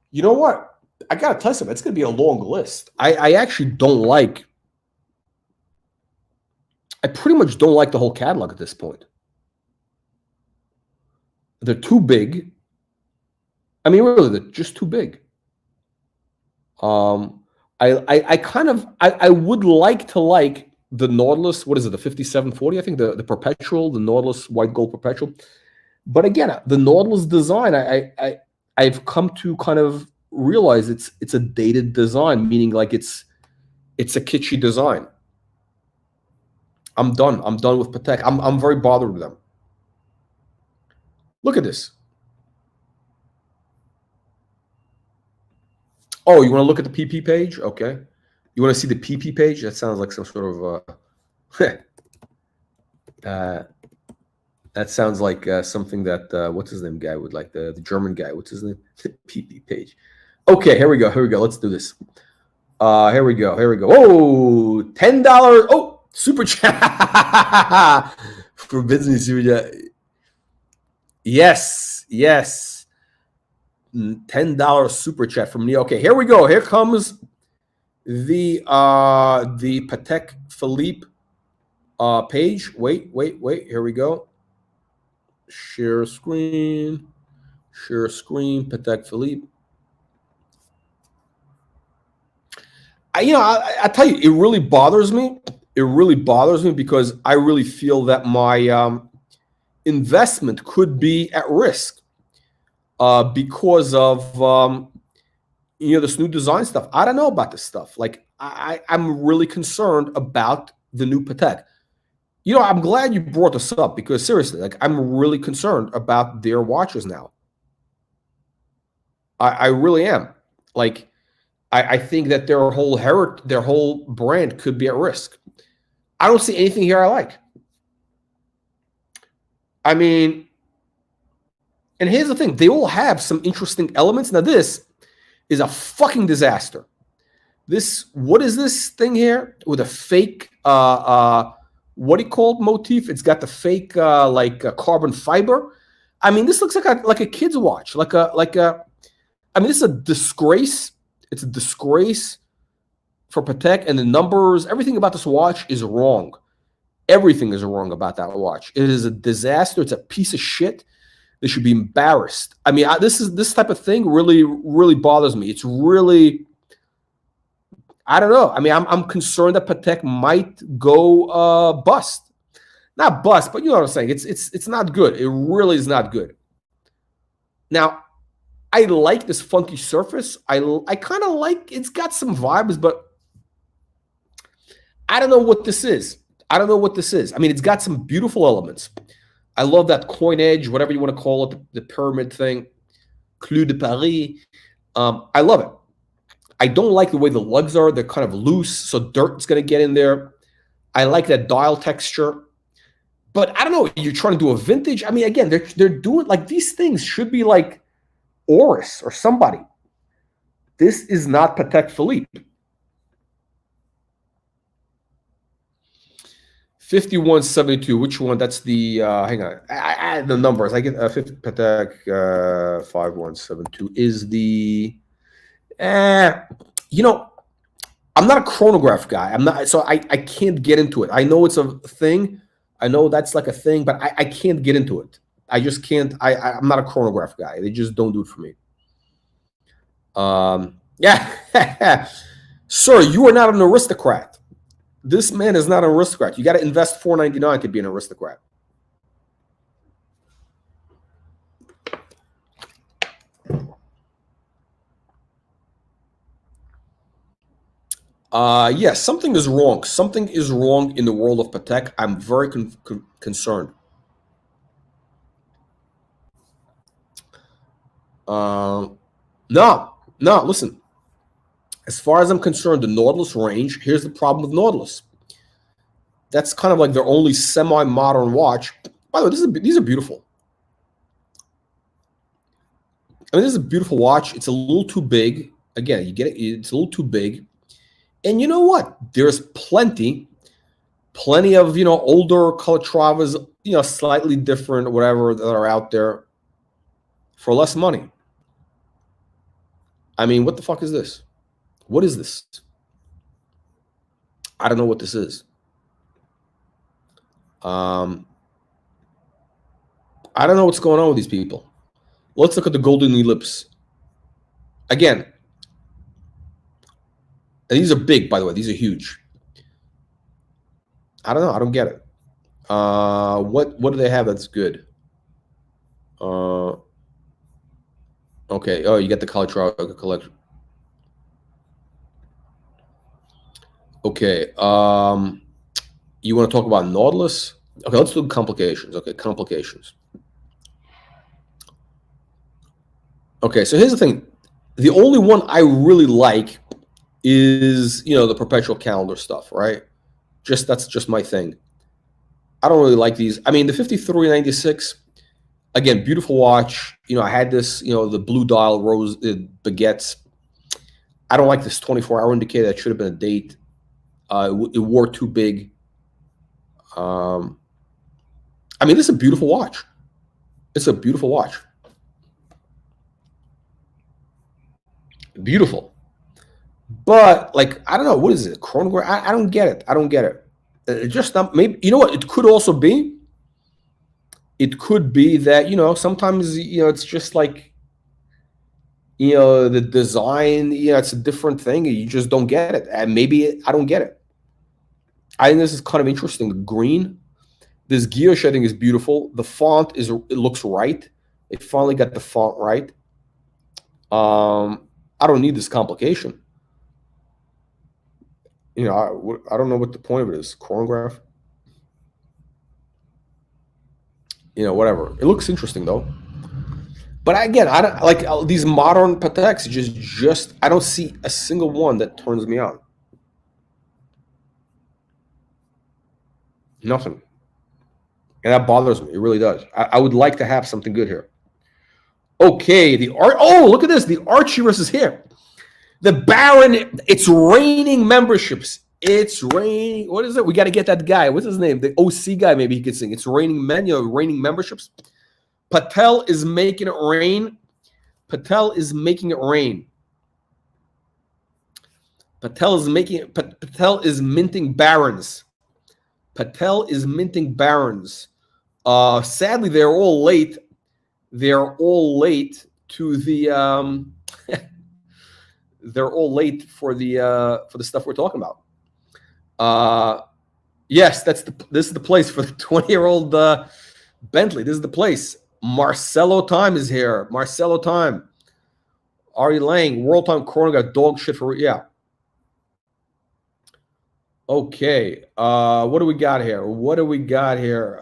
You know what? I got to tell you something. It's going to be a long list. I actually don't like, I pretty much don't like the whole catalog at this point. They're too big. I mean, really, they're just too big. I would like to like the Nautilus. What is it? The 5740? I think the Perpetual, the Nautilus white gold Perpetual. But again, the Nautilus design, I've come to kind of realize it's a dated design, meaning like it's a kitschy design. I'm done. I'm done with Patek. I'm very bothered with them. Look at this. Oh, you want to look at the PP page? Okay. You want to see the PP page? That sounds like some sort of that sounds like something that what's his name guy would like, the German guy. What's his name? PP page. Okay, here we go. Let's do this. Here we go. Oh, $10. Oh, super chat for business. Yes. $10 super chat from Neil. Okay, here we go. Here comes the Patek Philippe page. Wait. Here we go. Share screen. Patek Philippe. I tell you, it really bothers me. Because I really feel that my investment could be at risk because of this new design stuff. I don't know about this stuff. Like I'm really concerned about the new Patek. I'm glad you brought this up because seriously, like I'm really concerned about their watches now. I really am. Like I think that their whole brand could be at risk. I don't see anything here I like. I mean, and here's the thing. They all have some interesting elements. Now, this is a fucking disaster. What is this thing here with a fake, what do you call it, motif? It's got the fake, carbon fiber. I mean, this looks like a kid's watch. I mean, this is a disgrace. It's a disgrace for Patek, and the numbers, everything about this watch is wrong. Everything is wrong about that watch. It is a disaster. It's a piece of shit. They should be embarrassed. I mean, this type of thing really, really bothers me. It's really, I don't know. I mean, I'm concerned that Patek might go bust. Not bust, but you know what I'm saying. It's not good. It really is not good. Now, I like this funky surface. I kind of like, it's got some vibes, but I don't know what this is. I mean, it's got some beautiful elements. I love that coin edge, whatever you want to call it, the pyramid thing, Clou de Paris. I love it. I don't like the way the lugs are. They're kind of loose, so dirt's going to get in there. I like that dial texture. But I don't know, you're trying to do a vintage. I mean, again, they're doing, like, these things should be like Oris or somebody. This is not Patek Philippe. 5172. Which one? That's the hang on. I add the numbers. I get Patek 5172 is the I'm not a chronograph guy. I'm not, so I can't get into it. I know it's a thing. I know that's like a thing, but I can't get into it. I just can't. I'm not a chronograph guy. They just don't do it for me. Yeah. Sir, you are not an aristocrat. This man is not an aristocrat. You got to invest $4.99 to be an aristocrat. Yes, something is wrong. Something is wrong in the world of Patek. I'm very concerned. No, listen. As far as I'm concerned, the Nautilus range, here's the problem with Nautilus. That's kind of like their only semi-modern watch. By the way, these are beautiful. I mean, this is a beautiful watch. It's a little too big. Again, you get it. It's a little too big. And you know what? There's plenty of, older Calatravas, slightly different, whatever, that are out there for less money. I mean, what the fuck is this? What is this? I don't know what this is. I don't know what's going on with these people. Let's look at the golden ellipse. Again, and these are big, by the way. These are huge. I don't know. I don't get it. What do they have that's good? Okay. Oh, you get the Calatrava collection. Okay. You want to talk about Nautilus? Okay, let's do complications. Okay, complications. Okay, so here's the thing. The only one I really like is, you know, the perpetual calendar stuff, right? That's just my thing. I don't really like these. I mean, the 5396, again, beautiful watch. You know, I had this, you know, the blue dial rose baguettes. I don't like this 24-hour indicator. That should have been a date. It wore too big. I mean, this is a beautiful watch. It's a beautiful watch. Beautiful. But, like, I don't know. What is it? Chronograph? I don't get it. I don't get it. Just not, maybe, you know what? It could also be. It could be that, you know, sometimes, you know, it's just like, you know, the design, you know, it's a different thing. You just don't get it. And maybe I don't get it. I think this is kind of interesting. The green, this guilloche, I think, is beautiful. The font it looks right. They finally got the font right. I don't need this complication. You know, I don't know what the point of it is. Chronograph. You know, whatever. It looks interesting though. But again, I don't like these modern Pateks. Just I don't see a single one that turns me on. Nothing. And that bothers me. It really does. I would like to have something good here. Okay, oh, look at this. The Archie is here. The Baron, it's raining memberships. It's raining. What is it? We got to get that guy. What's his name? The OC guy, maybe he could sing. It's raining men, you know, raining memberships. Patel is making it rain. Patel is making it rain. Patel is minting barons. Patel is minting barons. Sadly, they're all late. They're all late to the they're all late for the stuff we're talking about. Yes, this is the place for the 20-year-old Bentley. This is the place. Marcelo Time is here. Marcelo Time. Ari Lang, World Time Chronograph, dog shit for, yeah. Okay. What do we got here? What do we got here?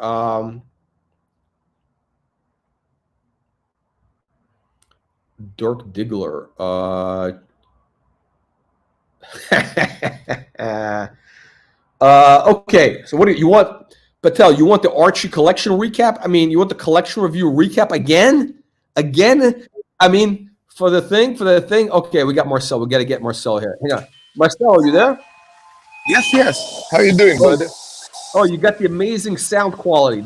Dirk Diggler. Okay. So what do you want, Patel? You want the Archie collection recap? I mean, you want the collection review recap again? Again? I mean, for the thing. Okay, we got Marcel. We got to get Marcel here. Hang on. Marcel, are you there? Yes. How are you doing, brother? Oh, you got the amazing sound quality.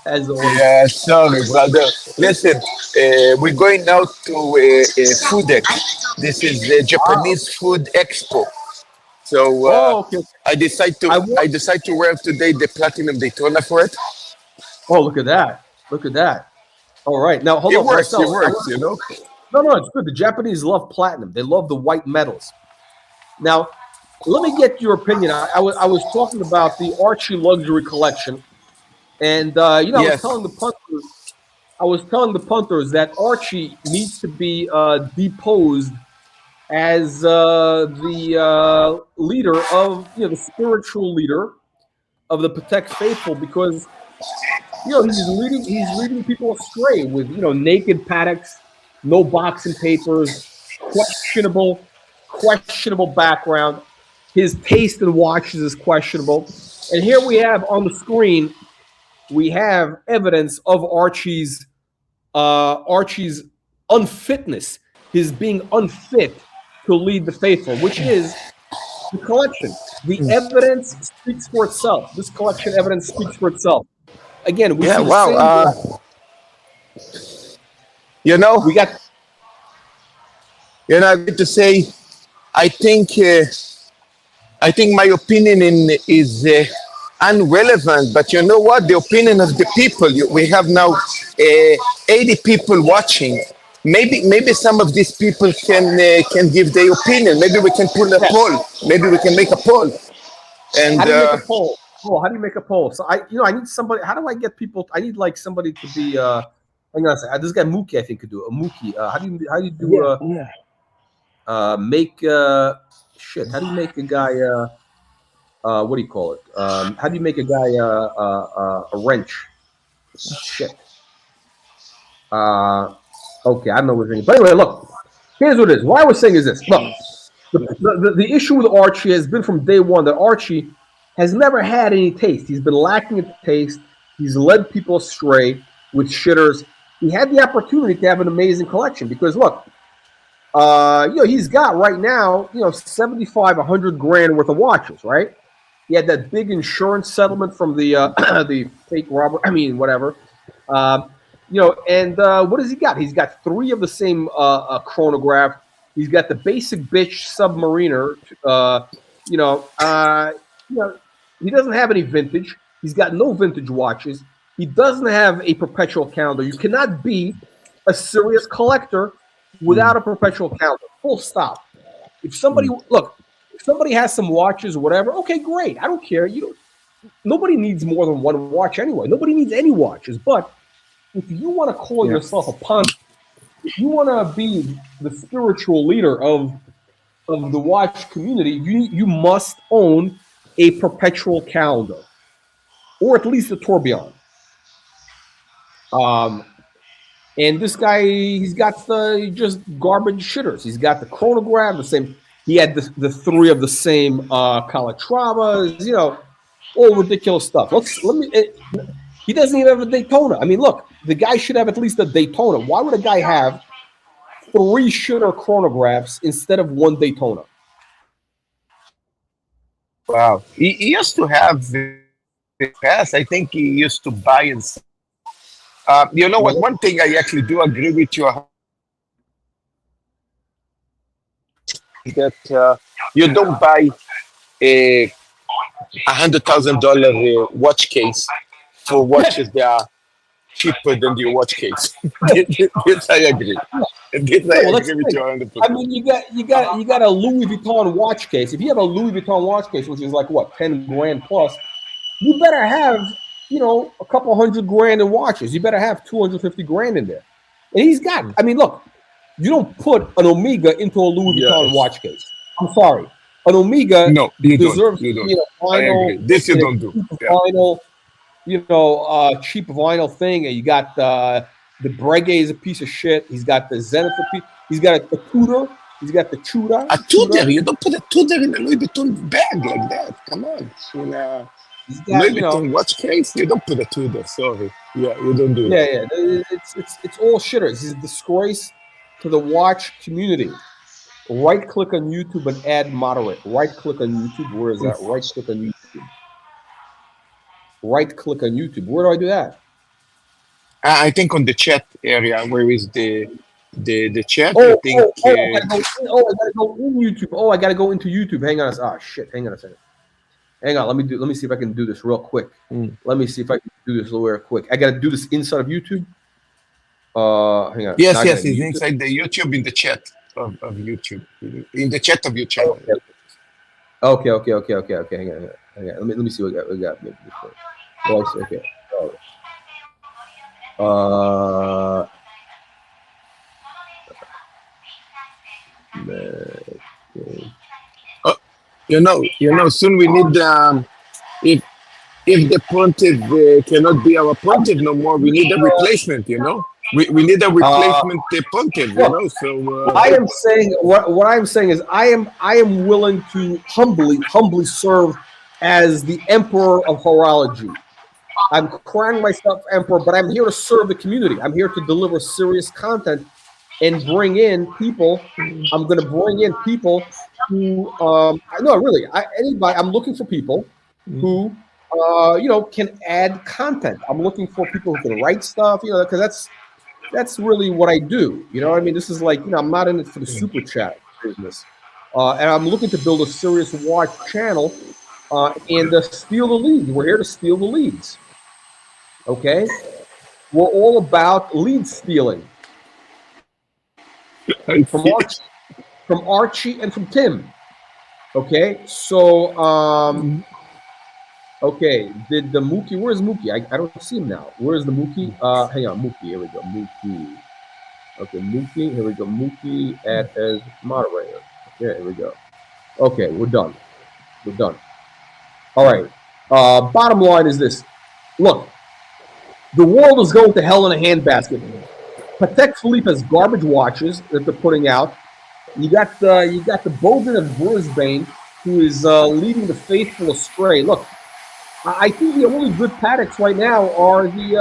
As always. Yeah, sorry, brother. Listen, we're going now to Food Expo. This is the Japanese Food Expo. So okay. I decide to wear today the Platinum Daytona for it. Oh, look at that. All right. Now, hold on. Marcel, it works, you know? No, it's good. The Japanese love platinum. They love the white metals. Now, let me get your opinion. I was talking about the Archie Luxury collection. And, you know, yes. I was telling the punters that Archie needs to be deposed as the leader of, you know, the spiritual leader of the Patek faithful, because, you know, he's leading people astray with, you know, naked Pateks, no boxing papers, questionable background. His taste in watches is questionable. And here we have on the screen, we have evidence of Archie's unfitness, his being unfit to lead the faithful, which is the collection. The evidence speaks for itself. This collection evidence speaks for itself. Again, we see the same. You know, we got. You know, I need to say, I think my opinion is irrelevant, but you know what? The opinion of the people. We have now 80 people watching. Maybe some of these people can give their opinion. Maybe we can pull a poll. Maybe we can make a poll. And how do you make a poll? Oh, how do you make a poll? So I need somebody. How do I get people? I need like somebody to be. Hang on a second. This guy Mookie, I think, could do it. Mookie. How do you do? Make shit. How do you make a guy? What do you call it? How do you make a guy a wrench? Shit. Okay, I don't know what. But anyway, look. Here's what it is. What I was saying is this. Look, the issue with Archie has been from day one that Archie has never had any taste. He's been lacking in taste. He's led people astray with shitters. He had the opportunity to have an amazing collection because, look, he's got right now, 75, 100 grand worth of watches, right? He had that big insurance settlement from the the fake robber. I mean, whatever. And what does he got? He's got 3 of the same chronograph. He's got the basic bitch Submariner. He doesn't have any vintage. He's got no vintage watches. He doesn't have a perpetual calendar. You cannot be a serious collector without a perpetual calendar. Full stop. If somebody has some watches or whatever, okay, great. I don't care. Nobody needs more than one watch anyway. Nobody needs any watches. But if you want to call yourself a pun, if you want to be the spiritual leader of the watch community, you must own a perpetual calendar, or at least a tourbillon. And this guy, he's got just garbage shitters. He's got the chronograph, the same. He had the 3 of the same Calatravas, all ridiculous stuff. He doesn't even have a Daytona. I mean, look, the guy should have at least a Daytona. Why would a guy have 3 shitter chronographs instead of 1 Daytona? Wow. He used to have the past. I think he used to buy and sell. You know what? One thing I actually do agree with you that you don't buy a $100,000 watch case for watches that are cheaper than your watch case. This I agree. This I agree with you 100%. I mean, you got a Louis Vuitton watch case. If you have a Louis Vuitton watch case, which is like what, 10 grand plus, you better have a couple $100 grand in watches. You better have 250 grand in there. And he's got. I mean, look, you don't put an Omega into a Louis Vuitton watch case. I'm sorry. An Omega deserves to be a vinyl. This you don't do. Vinyl, cheap vinyl thing. And you got the Brege is a piece of shit. He's got the Zenith. He's got a Tudor. He's got the Tudor. A Tudor? You don't put a Tudor in a Louis Vuitton bag like that. Come on. Louis Vuitton watch case? You don't put a Tudor. Sorry. Yeah, you don't do that. Yeah. It's all shitters. He's a disgrace to the watch community. Right click on YouTube and add moderate. Right click on YouTube. Where is that? Right click on YouTube. Right click on YouTube. Where do I do that? I think on the chat area. Where is the chat? I gotta go in YouTube. I gotta go into YouTube. Hang on. Hang on a second. Hang on. Let me see if I can do this real quick. Let me see if I can do this real quick. I gotta do this inside of YouTube. Hang on. Yes, it's inside the YouTube in the chat of YouTube. In the chat of your channel. Okay. Hang on. Let me see what we got. Okay. Soon we need if the pontiff cannot be our pontiff no more, we need a replacement. We need a replacement pontiff. So I am saying what I'm saying is I am willing to humbly serve as the emperor of horology. I'm crowning myself emperor, but I'm here to serve the community. I'm here to deliver serious content and bring in people. I'm going to bring in people who, anybody. I'm looking for people who, can add content. I'm looking for people who can write stuff, because that's really what I do. I mean, this is like, I'm not in it for the super chat business. And I'm looking to build a serious watch channel and steal the lead. We're here to steal the leads. Okay? We're all about lead stealing. From Archie and from Tim. Okay? So, okay, did the Mookie, where's Mookie? I don't see him now. Where's the Mookie? Hang on, Mookie, here we go, Mookie. Okay, Mookie, here we go, Mookie as moderator. Okay, here we go. Okay, we're done. All right, bottom line is this. Look, the world is going to hell in a handbasket. Patek Philippe has garbage watches that they're putting out. You got the Bowden of Brisbane, who is leading the faithful astray. Look, I think the only good Pateks right now are the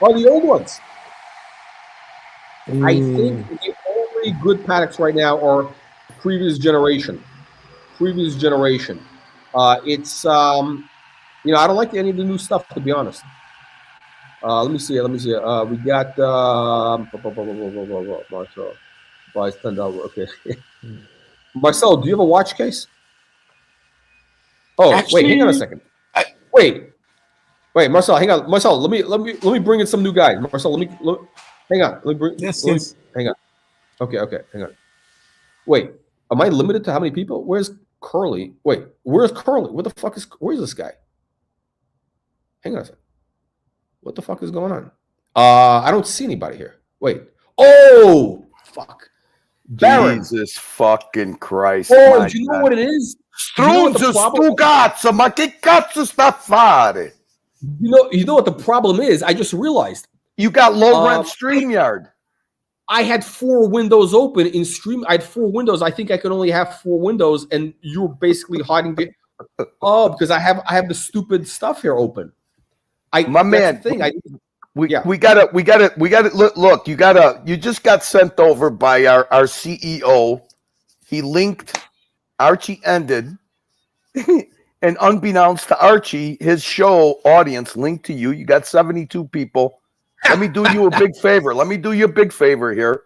old ones. I think the only good Pateks right now are previous generation. It's I don't like any of the new stuff, to be honest. Let me see. We got Marcel buys $10. Okay. Marcel, do you have a watch case? Oh, actually, wait, hang on a second. Wait, Marcel, hang on. Marcel, let me bring in some new guys. Marcel, hang on. Let me bring. Yes. Hang on. Okay, hang on. Wait, am I limited to how many people? Where's Curly? Wait, where's Curly? Where's this guy? Hang on a second. What the fuck is going on? I don't see anybody here. Wait. Oh, fuck. Baron. Jesus fucking Christ. Oh, do you know what it is? Strunzo stu cazzo, ma che cazzo sta a fare? You know what the problem is? I just realized. You got low rent StreamYard. I had 4 windows open in Stream. I had 4 windows. I think I could only have 4 windows, and you're basically hiding it. Oh, because I have the stupid stuff here open. My man, we gotta look. You just got sent over by our CEO. He linked. Archie ended, and unbeknownst to Archie, his show audience linked to you. You got 72 people. Let me do you a big favor. Here.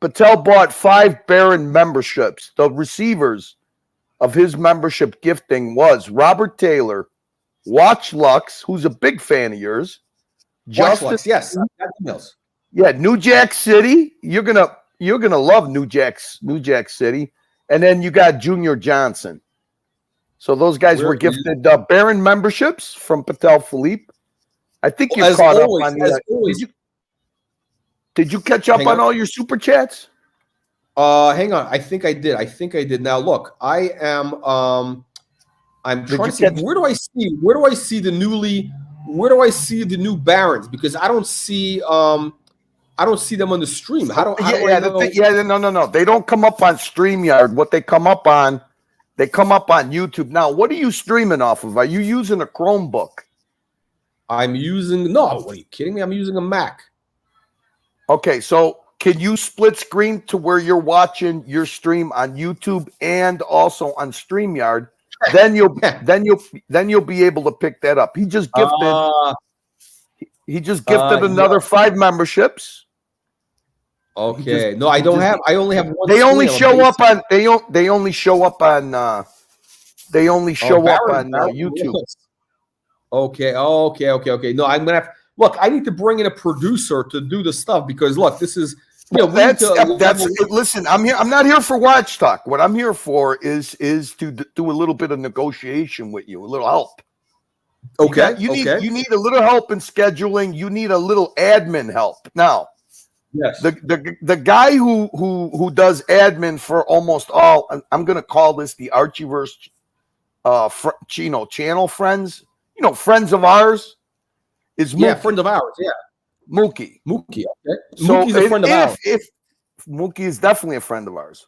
Patel bought 5 Baron memberships. The receivers of his membership gifting was Robert Taylor, Watch Lux, who's a big fan of yours. Justice, yes. Yeah, New Jack City. You're gonna love New Jack City. And then you got Junior Johnson. So those guys were gifted Baron memberships from Patel Philippe. I think you're caught up on that. Did you catch up on all your super chats? Hang on. I think I did. Now look, I am I'm trying to see where do I see the new Barons, because I don't see them on the stream. No. They don't come up on StreamYard. What they come up on YouTube. Now, what are you streaming off of? Are you using a Chromebook? What are you kidding me? I'm using a Mac. Okay, so can you split screen to where you're watching your stream on YouTube and also on StreamYard? Then you'll be able to pick that up. He just gifted another 5 memberships. Okay. No, I don't have. I only have one. They only show up on. They only show up on. YouTube. Okay. No, I'm gonna have. Look, I need to bring in a producer to do the stuff, because look, this is. Listen, I'm here. I'm not here for watch talk. What I'm here for is to do a little bit of negotiation with you, a little help. Okay. You need a little help in scheduling. You need a little admin help. Now, yes, the guy who does admin for almost all. I'm going to call this the Archieverse, channel friends. Friends of ours is Mookie. Yeah, friend of ours. Yeah. Mookie. Okay. So Mookie's a friend of ours. If Mookie is definitely a friend of ours.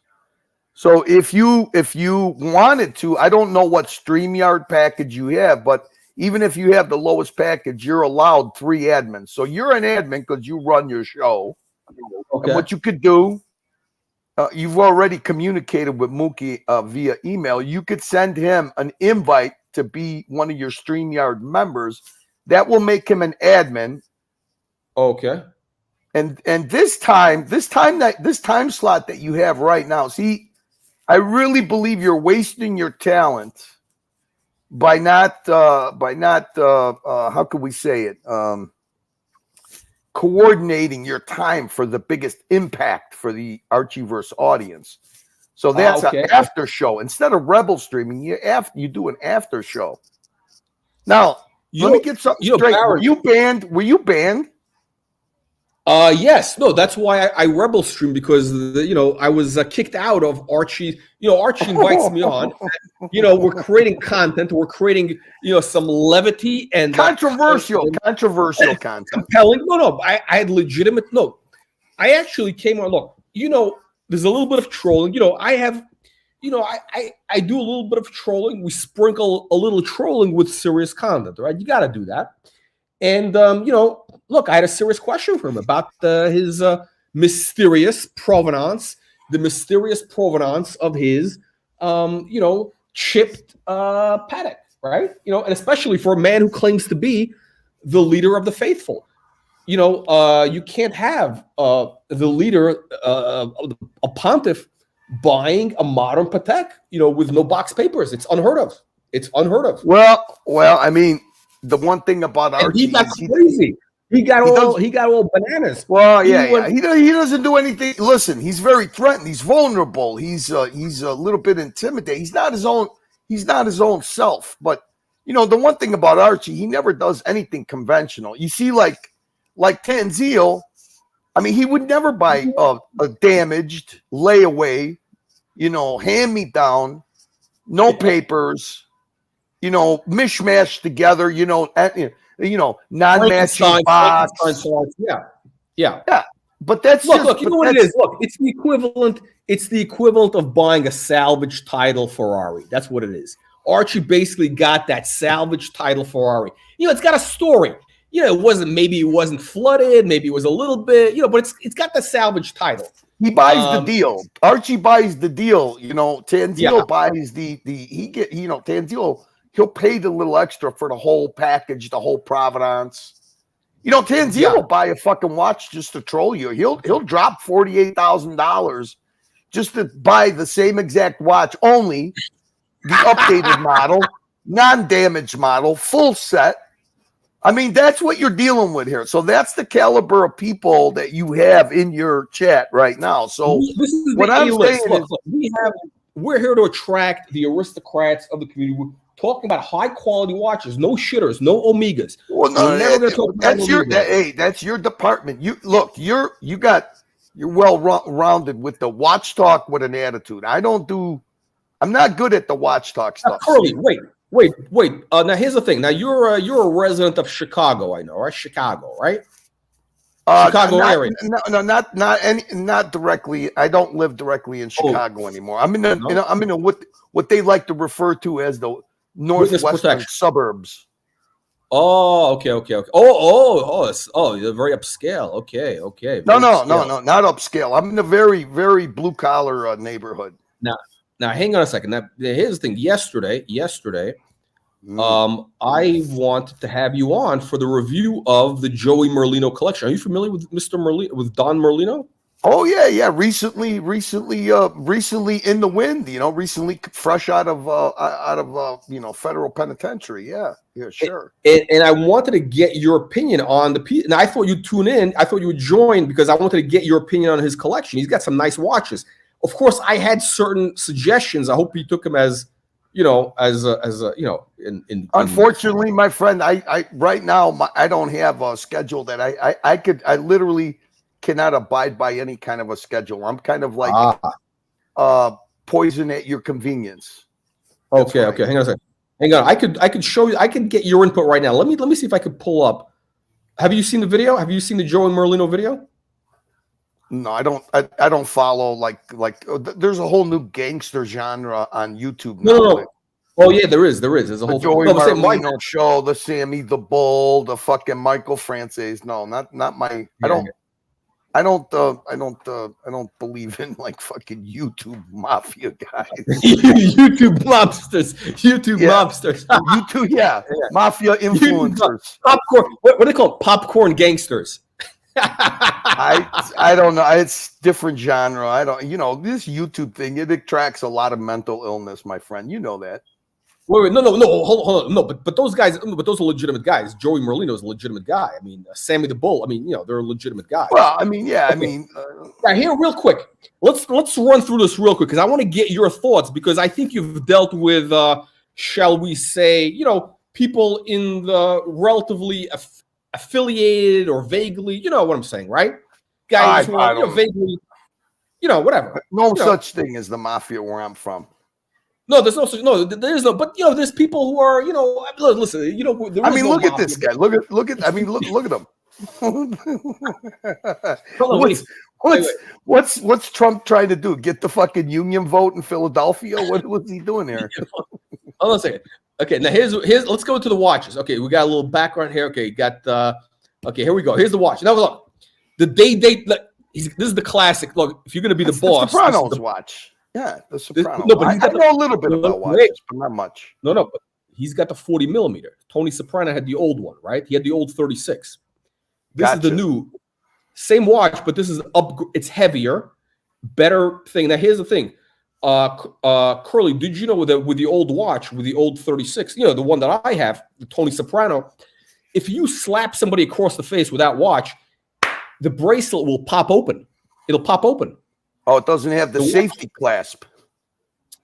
So if you wanted to, I don't know what StreamYard package you have, but even if you have the lowest package, you're allowed 3 admins. So you're an admin because you run your show. Okay. And what you could do, you've already communicated with Mookie via email. You could send him an invite to be one of your StreamYard members. That will make him an admin. Okay. And this time slot that you have right now, see, I really believe you're wasting your talent by not how could we say it? Coordinating your time for the biggest impact for the Archieverse audience. So that's an after show. Instead of Rebel streaming, you do an after show. Now, let me get something straight. Barry, were you banned? Yes. No, that's why I Rebel stream, because I was kicked out of Archie. Archie invites me on. We're creating content. We're creating some levity and controversial content. Compelling. No. I had legitimate. No, I actually came on. Look, there's a little bit of trolling. You know, I do a little bit of trolling. We sprinkle a little trolling with serious content, right? You got to do that. And you know, look, I had a serious question for him about his mysterious provenance, the mysterious provenance of his, you know, chipped Patek, right? You know, and especially for a man who claims to be the leader of the faithful. You know, you can't have the leader, a pontiff, buying a modern Patek, you know, with no box papers. It's unheard of. It's unheard of. Well, I mean, the one thing about Archie, he got crazy. He got all bananas. Well, he doesn't do anything. Listen, he's very threatened. He's vulnerable. He's a little bit intimidated. He's not his own self. But you know, the one thing about Archie, he never does anything conventional. You see, like Tanzil, I mean, he would never buy a damaged layaway, you know, hand me down, no papers, you know, mishmash together, you know, non-matching box. Yeah. But that's look. You know what it is? Look, it's the equivalent. It's the equivalent of buying a salvage title Ferrari. That's what it is. Archie basically got that salvage title Ferrari. You know, it's got a story. You know, maybe it wasn't flooded, maybe it was a little bit, you know, but it's got the salvage title. He buys the deal. Archie buys the deal. You know, Tanzil buys Tanzil, he'll pay the little extra for the whole package, the whole provenance. You know, Tanzil will buy a fucking watch just to troll you. He'll drop $48,000 just to buy the same exact watch, only the updated model, non-damaged model, full set. I mean, that's what you're dealing with here. So that's the caliber of people that you have in your chat right now. So this is what I'm saying is, we're here to attract the aristocrats of the community. We're talking about high quality watches, no shitters, no Omegas. Well, no, that's your department. You're well rounded with the watch talk with an attitude. I'm not good at the watch talk stuff. Curly, wait. Now here's the thing. Now you're a resident of Chicago, I know, right? Chicago, right? Chicago area. No, not directly. I don't live directly in Chicago anymore. I'm in what they like to refer to as the northwestern suburbs. Oh, okay. Oh, you're very upscale. Okay. No, not upscale. I'm in a very, very blue collar neighborhood. Now, hang on a second. Now, here's the thing. Yesterday, I wanted to have you on for the review of the Joey Merlino collection. Are you familiar with Mr. Merlino, with Don Merlino? Oh yeah. Recently in the wind. You know, recently fresh out of federal penitentiary. Yeah, sure. And I wanted to get your opinion on the piece. And I thought you'd tune in. I thought you would join because I wanted to get your opinion on his collection. He's got some nice watches. Of course, I had certain suggestions. I hope you took them as, Unfortunately, my friend, I right now I don't have a schedule that I literally cannot abide by any kind of a schedule. I'm kind of like poison at your convenience. Okay. Hang on a second. Hang on. I could show you. I could get your input right now. Let me see if I could pull up. Have you seen the video? Have you seen the Joey Merlino video? No, I don't. I don't follow like. There's a whole new gangster genre on YouTube now. No. Oh yeah, there is. There's a whole Joey Merlino show, the Sammy the Bull, the fucking Michael Francis. No, not my. Yeah. I don't believe in like fucking YouTube mafia guys. YouTube mobsters. Mafia influencers. Popcorn. What do they call it? Popcorn gangsters. I don't know. It's different genre. I don't. This YouTube thing, it attracts a lot of mental illness, my friend. You know that. Wait, no, hold on, no, but those guys, those are legitimate guys. Joey Merlino is a legitimate guy. I mean, Sammy the Bull. I mean, they're a legitimate guy. Well, I mean, yeah, okay. Right here, real quick. Let's run through this real quick because I want to get your thoughts because I think you've dealt with, shall we say, people in the relatively affiliated or vaguely, you know what I'm saying, right? Guys who are vaguely, whatever. No such thing as the mafia where I'm from. No, there's no such. No, there's no. But there's people who are. Listen. Look at this guy. Look at. I mean, look at him. What's Trump trying to do? Get the fucking union vote in Philadelphia? What was he doing here? Hold on a second. Okay, now here's let's go to the watches. Okay, we got a little background here. Okay, okay, here we go. Here's the watch. Now look, the day date. This is the classic. Look, if you're gonna be the boss, the Sopranos watch. Yeah, the Sopranos. No, but I know a little bit about watches, but not much. No, but he's got the 40 millimeter. Tony Soprano had the old one, right? He had the old 36. This is the new same watch, but this is it's heavier, better thing. Now here's the thing. Curly, did you know with the old watch, with the old 36, the one that I have, the Tony Soprano, if you slap somebody across the face with that watch, the bracelet will pop open. It'll pop open. Oh, it doesn't have the safety clasp.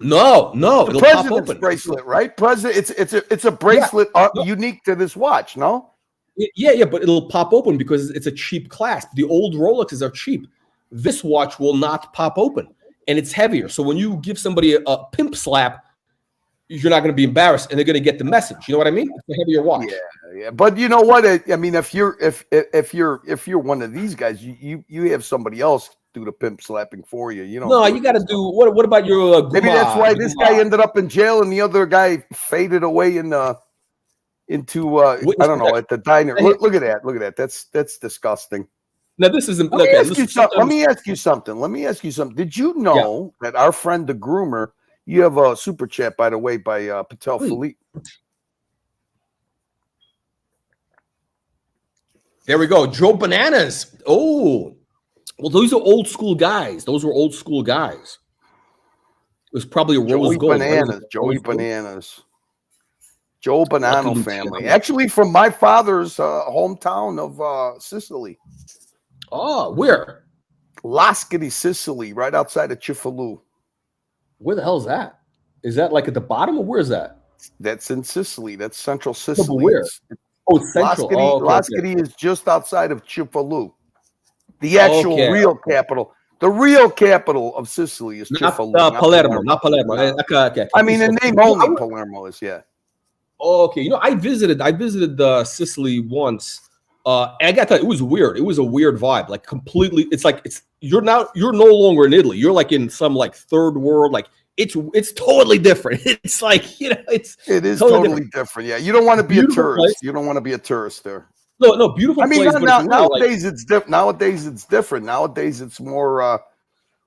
No, the president's bracelet, right? It's a bracelet unique to this watch, no? Yeah, but it'll pop open because it's a cheap clasp. The old Rolexes are cheap. This watch will not pop open, and it's heavier. So when you give somebody a pimp slap, you're not going to be embarrassed, and they're going to get the message. You know what I mean? It's a heavier watch. Yeah. But you know what? I mean, if you're one of these guys, you have somebody else do the pimp slapping for you. No, you got to do. What about your? Maybe that's why this guy ended up in jail, and the other guy faded away into I don't know, at the diner. Look at that. That's disgusting. Now this isn't. Let me ask you something. Did you know that our friend the groomer? You have a super chat, by the way, by Patel Philippe. There we go. Joe Bananas. Oh, well, those are old school guys. It was probably a rose gold. Joey Bananas. Joe Bonanno family. Actually, from my father's hometown of Sicily. Oh, where? Lascari, Sicily, right outside of Cefalù. Where the hell is that? Is that like at the bottom, or where is that? That's in Sicily. That's central Sicily. No, but where? It's central. Lascari is just outside of Cefalù. The actual real capital. The real capital of Sicily is Cefalù. Palermo. Not Palermo. Okay. I mean, the name only Palermo is, Okay, I visited Sicily once. And I got that it was weird. It was a weird vibe. Like completely, you're no longer in Italy. You're like in some like third world. Like it's totally different. It's like it is totally different. Yeah, you don't want to be a tourist. Place. You don't want to be a tourist there. No, beautiful. I mean, place, nowadays it's different. Nowadays it's different. Nowadays it's more.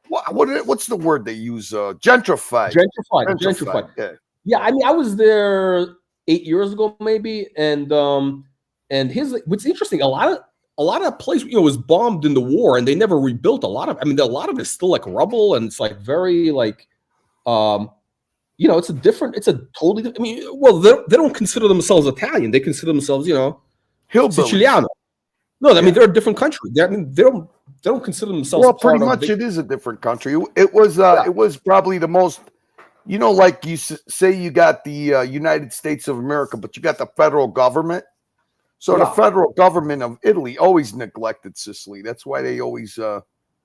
What's the word they use? Gentrified. Gentrified. Yeah. I mean, I was there 8 years ago, maybe, and what's interesting, a lot of place was bombed in the war, and they never rebuilt a lot of it is still like rubble, and it's like very like it's a totally they don't consider themselves Italian, they consider themselves Siciliano. No, I mean they're a different country. They don't consider themselves pretty much it is a different country. It was probably the most like you say you got the United States of America, but you got the federal government. So the federal government of Italy always neglected Sicily. That's why they always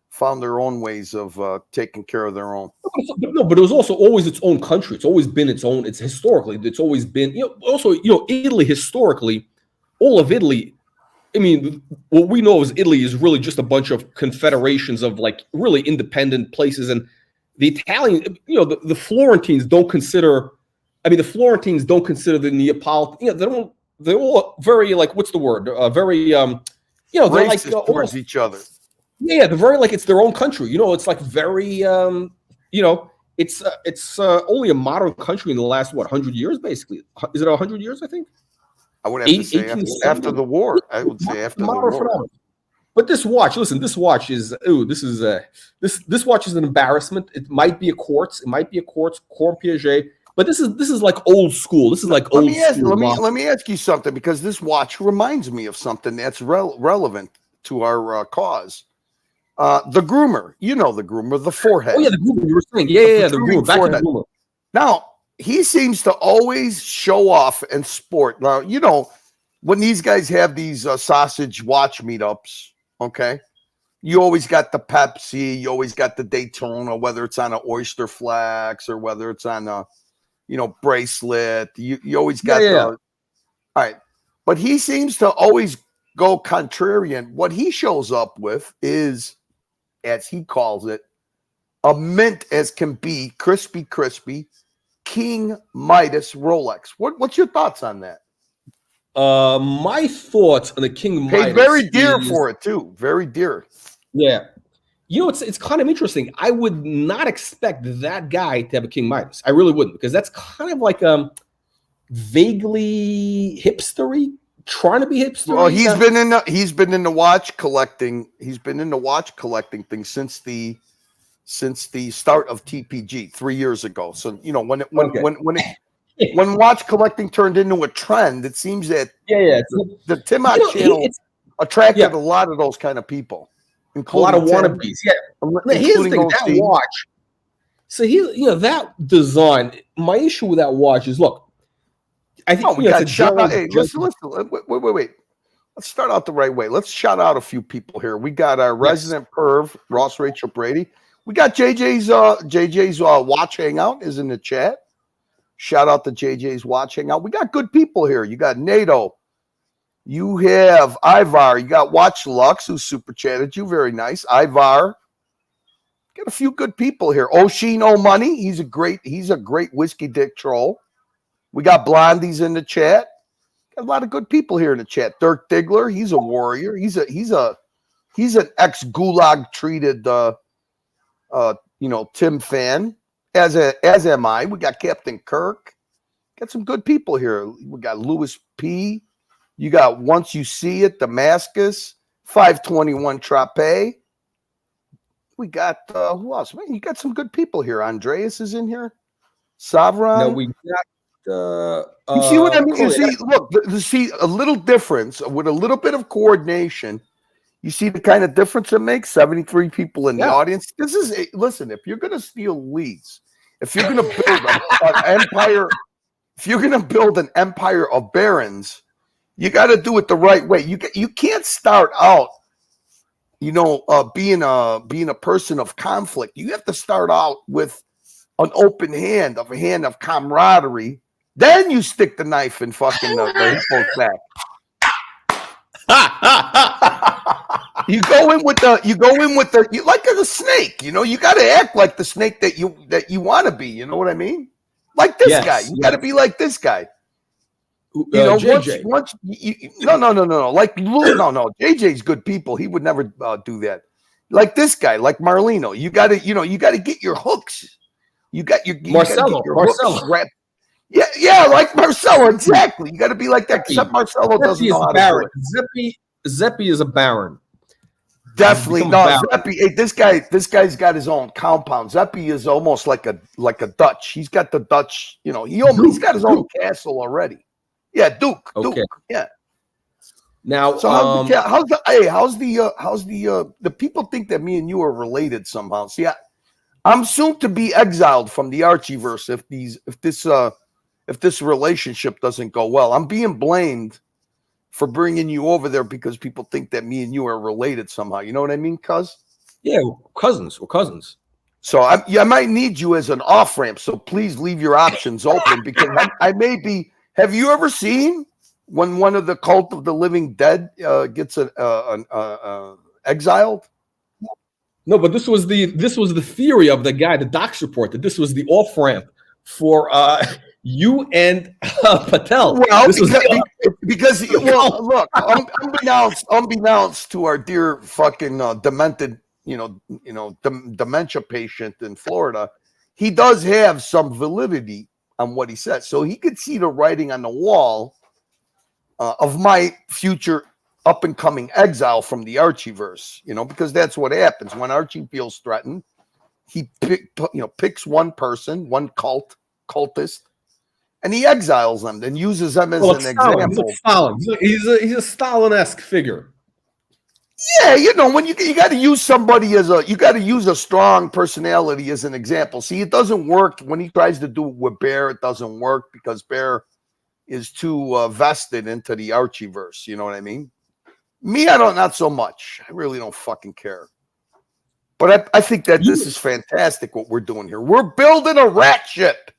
found their own ways of taking care of their own. No, but it was also always its own country. It's always been its own. It's historically, it's always been, Italy historically, all of Italy. I mean, what we know is Italy is really just a bunch of confederations of like really independent places. And the Italian, the Florentines don't consider, the Florentines don't consider the Neapolitan, they're all very like, what's the word? Very, they're racist like towards each other. Yeah, they're very like it's their own country. It's like very, it's only a modern country in the last 100 years, basically. Is it 100 years? I think. I would have to say after the war. I would say after the war. But this watch, listen, this watch is this watch is an embarrassment. It might be a quartz. It might be a quartz Corn Piaget. But this is like old school. This is like old school. Let me ask you something, because this watch reminds me of something that's relevant to our cause. The groomer, the groomer, the forehead. Oh yeah, the groomer. You were saying, the groomer. Back to the groomer. Now he seems to always show off and sport. Now when these guys have these sausage watch meetups, okay, you always got the Pepsi, you always got the Daytona, whether it's on an oyster flax or whether it's on a bracelet. You always got all right. But he seems to always go contrarian. What he shows up with is as he calls it, a mint as can be, crispy, King Midas Rolex. What's your thoughts on that? My thoughts on the King Midas. Paid very dear for it too. Very dear. Yeah. You know, it's kind of interesting. I would not expect that guy to have a King Midas. I really wouldn't, because that's kind of like vaguely hipstery, trying to be hipstery. Well, he's been in the watch collecting. He's been in the watch collecting thing since the start of TPG 3 years ago. So you know when watch collecting turned into a trend, it seems that the Timok channel attracted a lot of those kind of people. A lot of wannabes. Yeah. Here's the thing, that watch. So that design, my issue with that watch is, look, I think we got shout out. Hey, listen, wait. Let's start out the right way. Let's shout out a few people here. We got our resident perv, Ross Rachel Brady. We got JJ's watch hangout is in the chat. Shout out to JJ's watch hangout. We got good people here. You got NATO. You have Ivar. You got Watch Lux, who super chatted you. Very nice. Ivar. Got a few good people here. Oshin O Money. He's a great whiskey dick troll. We got Blondie's in the chat. Got a lot of good people here in the chat. Dirk Diggler. He's a warrior. He's an ex-gulag treated Tim fan. As am I. We got Captain Kirk. Got some good people here. We got Louis P. You got Once You See It, Damascus, 521 Trape. We got who else? Man, you got some good people here. Andreas is in here. Savron. No, we got. You see what I mean? You see a little difference with a little bit of coordination. You see the kind of difference it makes. 73 people in the audience. This is listen. If you're going to steal leads, if you're going to build an empire, if you're going to build an empire of barons. You got to do it the right way. You can't start out, being a person of conflict. You have to start out with an open hand, a hand of camaraderie. Then you stick the knife in fucking the hippo's back. You go in with the like a snake. You got to act like the snake that you want to be. You know what I mean? Like this guy. You got to be like this guy. JJ. No. Like, no. JJ's good people. He would never do that. Like this guy, like Merlino. You got to get your hooks. You Marcelo. Hooks yeah, like Marcelo. Exactly. You got to be like that. Except Marcelo doesn't know how to do it. Zeppi is a baron. Definitely no. Zeppi. Hey, this guy's got his own compound. Zeppi is almost like a Dutch. He's got the Dutch. He's got his own castle already. Yeah, Duke. Okay. Duke. Yeah. Now, so how's the people think that me and you are related somehow? See, I'm soon to be exiled from the Archieverse if this relationship doesn't go well. I'm being blamed for bringing you over there because people think that me and you are related somehow. You know what I mean, cuz? Yeah, cousins. We're cousins. So I might need you as an off ramp. So please leave your options open because I may be. Have you ever seen when one of the cult of the living dead gets exiled? No, but this was the theory of the guy, the docs report, that this was the off ramp for you and Patel. Well, because look, unbeknownst to our dear fucking demented, dementia patient in Florida, he does have some validity on what he says. So he could see the writing on the wall of my future up and coming exile from the Archieverse, because that's what happens when Archie feels threatened. He picks one person, one cultist, and he exiles them and uses them as an example. He's a Stalin-esque figure. Yeah, when you got to use somebody you got to use a strong personality as an example. See, it doesn't work when he tries to do it with Bear. It doesn't work because Bear is too vested into the Archieverse. You know what I mean? Me, not so much. I really don't fucking care. But I think that this is fantastic what we're doing here. We're building a rat ship.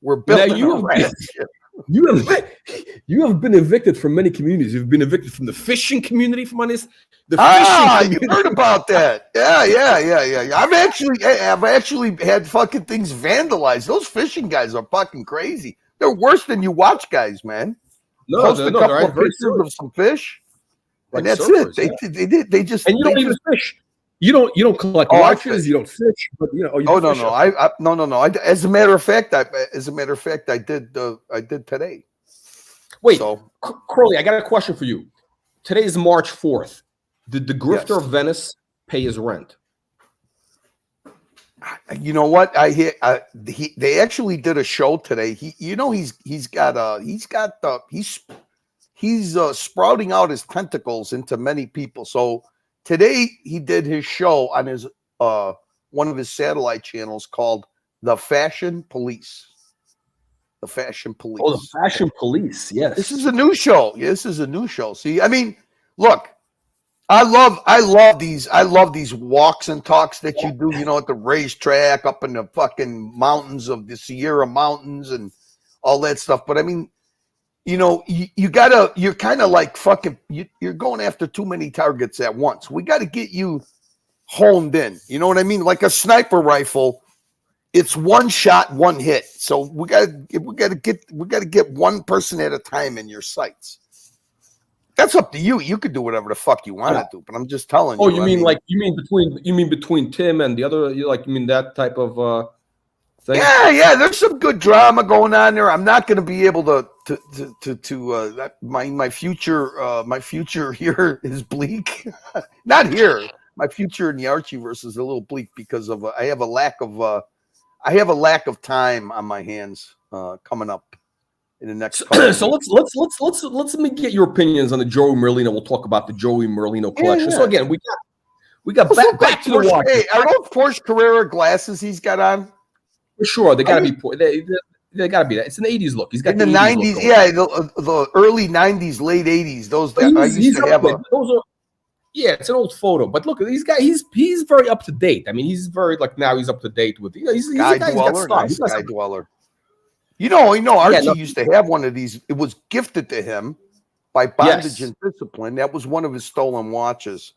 We're building a rat ship. You have been evicted from many communities. You've been evicted from the fishing community, from on this. You heard about that? Yeah. I've actually had fucking things vandalized. Those fishing guys are fucking crazy. They're worse than you watch guys, man. Post a couple of pictures of some fish, and that's it. They just and you don't even fish. You don't collect watches. You don't fish. But no. As a matter of fact, I did today. Wait, Crowley, I got a question for you. Today is March 4th. Did the grifter of Venice pay his rent? You know what? They actually did a show today. He's sprouting out his tentacles into many people. So today he did his show on his one of his satellite channels called The Fashion Police. The Fashion Police. Oh, The Fashion Police. Yes. This is a new show. This is a new show. See, I mean, look, I love these walks and talks that you do, at the racetrack, up in the fucking mountains of the Sierra Mountains and all that stuff. But I mean, you're kind of like fucking, you're going after too many targets at once. We got to get you honed in. You know what I mean? Like a sniper rifle, it's one shot, one hit. So we got to get one person at a time in your sights. That's up to you. You could do whatever the fuck you want to do, but I'm just telling you. Oh, you mean between Tim and the other? You mean that type of thing? Yeah. There's some good drama going on there. I'm not going to be able to my future here is bleak. Not here. My future in the Archie verse is a little bleak because of I have a lack of time on my hands coming up. In the next so let's me get your opinions on the Joey Merlino. We'll talk about the Joey Merlino collection. Yeah. So again, we got back to the watch. Hey, are those Porsche Carrera glasses he's got on? For sure, they got to be. They got to be that. It's an '80s look. He's got in the '90s. Yeah, the early '90s, late '80s. Those I used to have. It's an old photo, but look, he's very up to date. I mean, he's very now he's up to date with. He's a guy who's got style. Nice guy dweller. Archie used to have one of these. It was gifted to him by Bondage and Discipline. That was one of his stolen watches.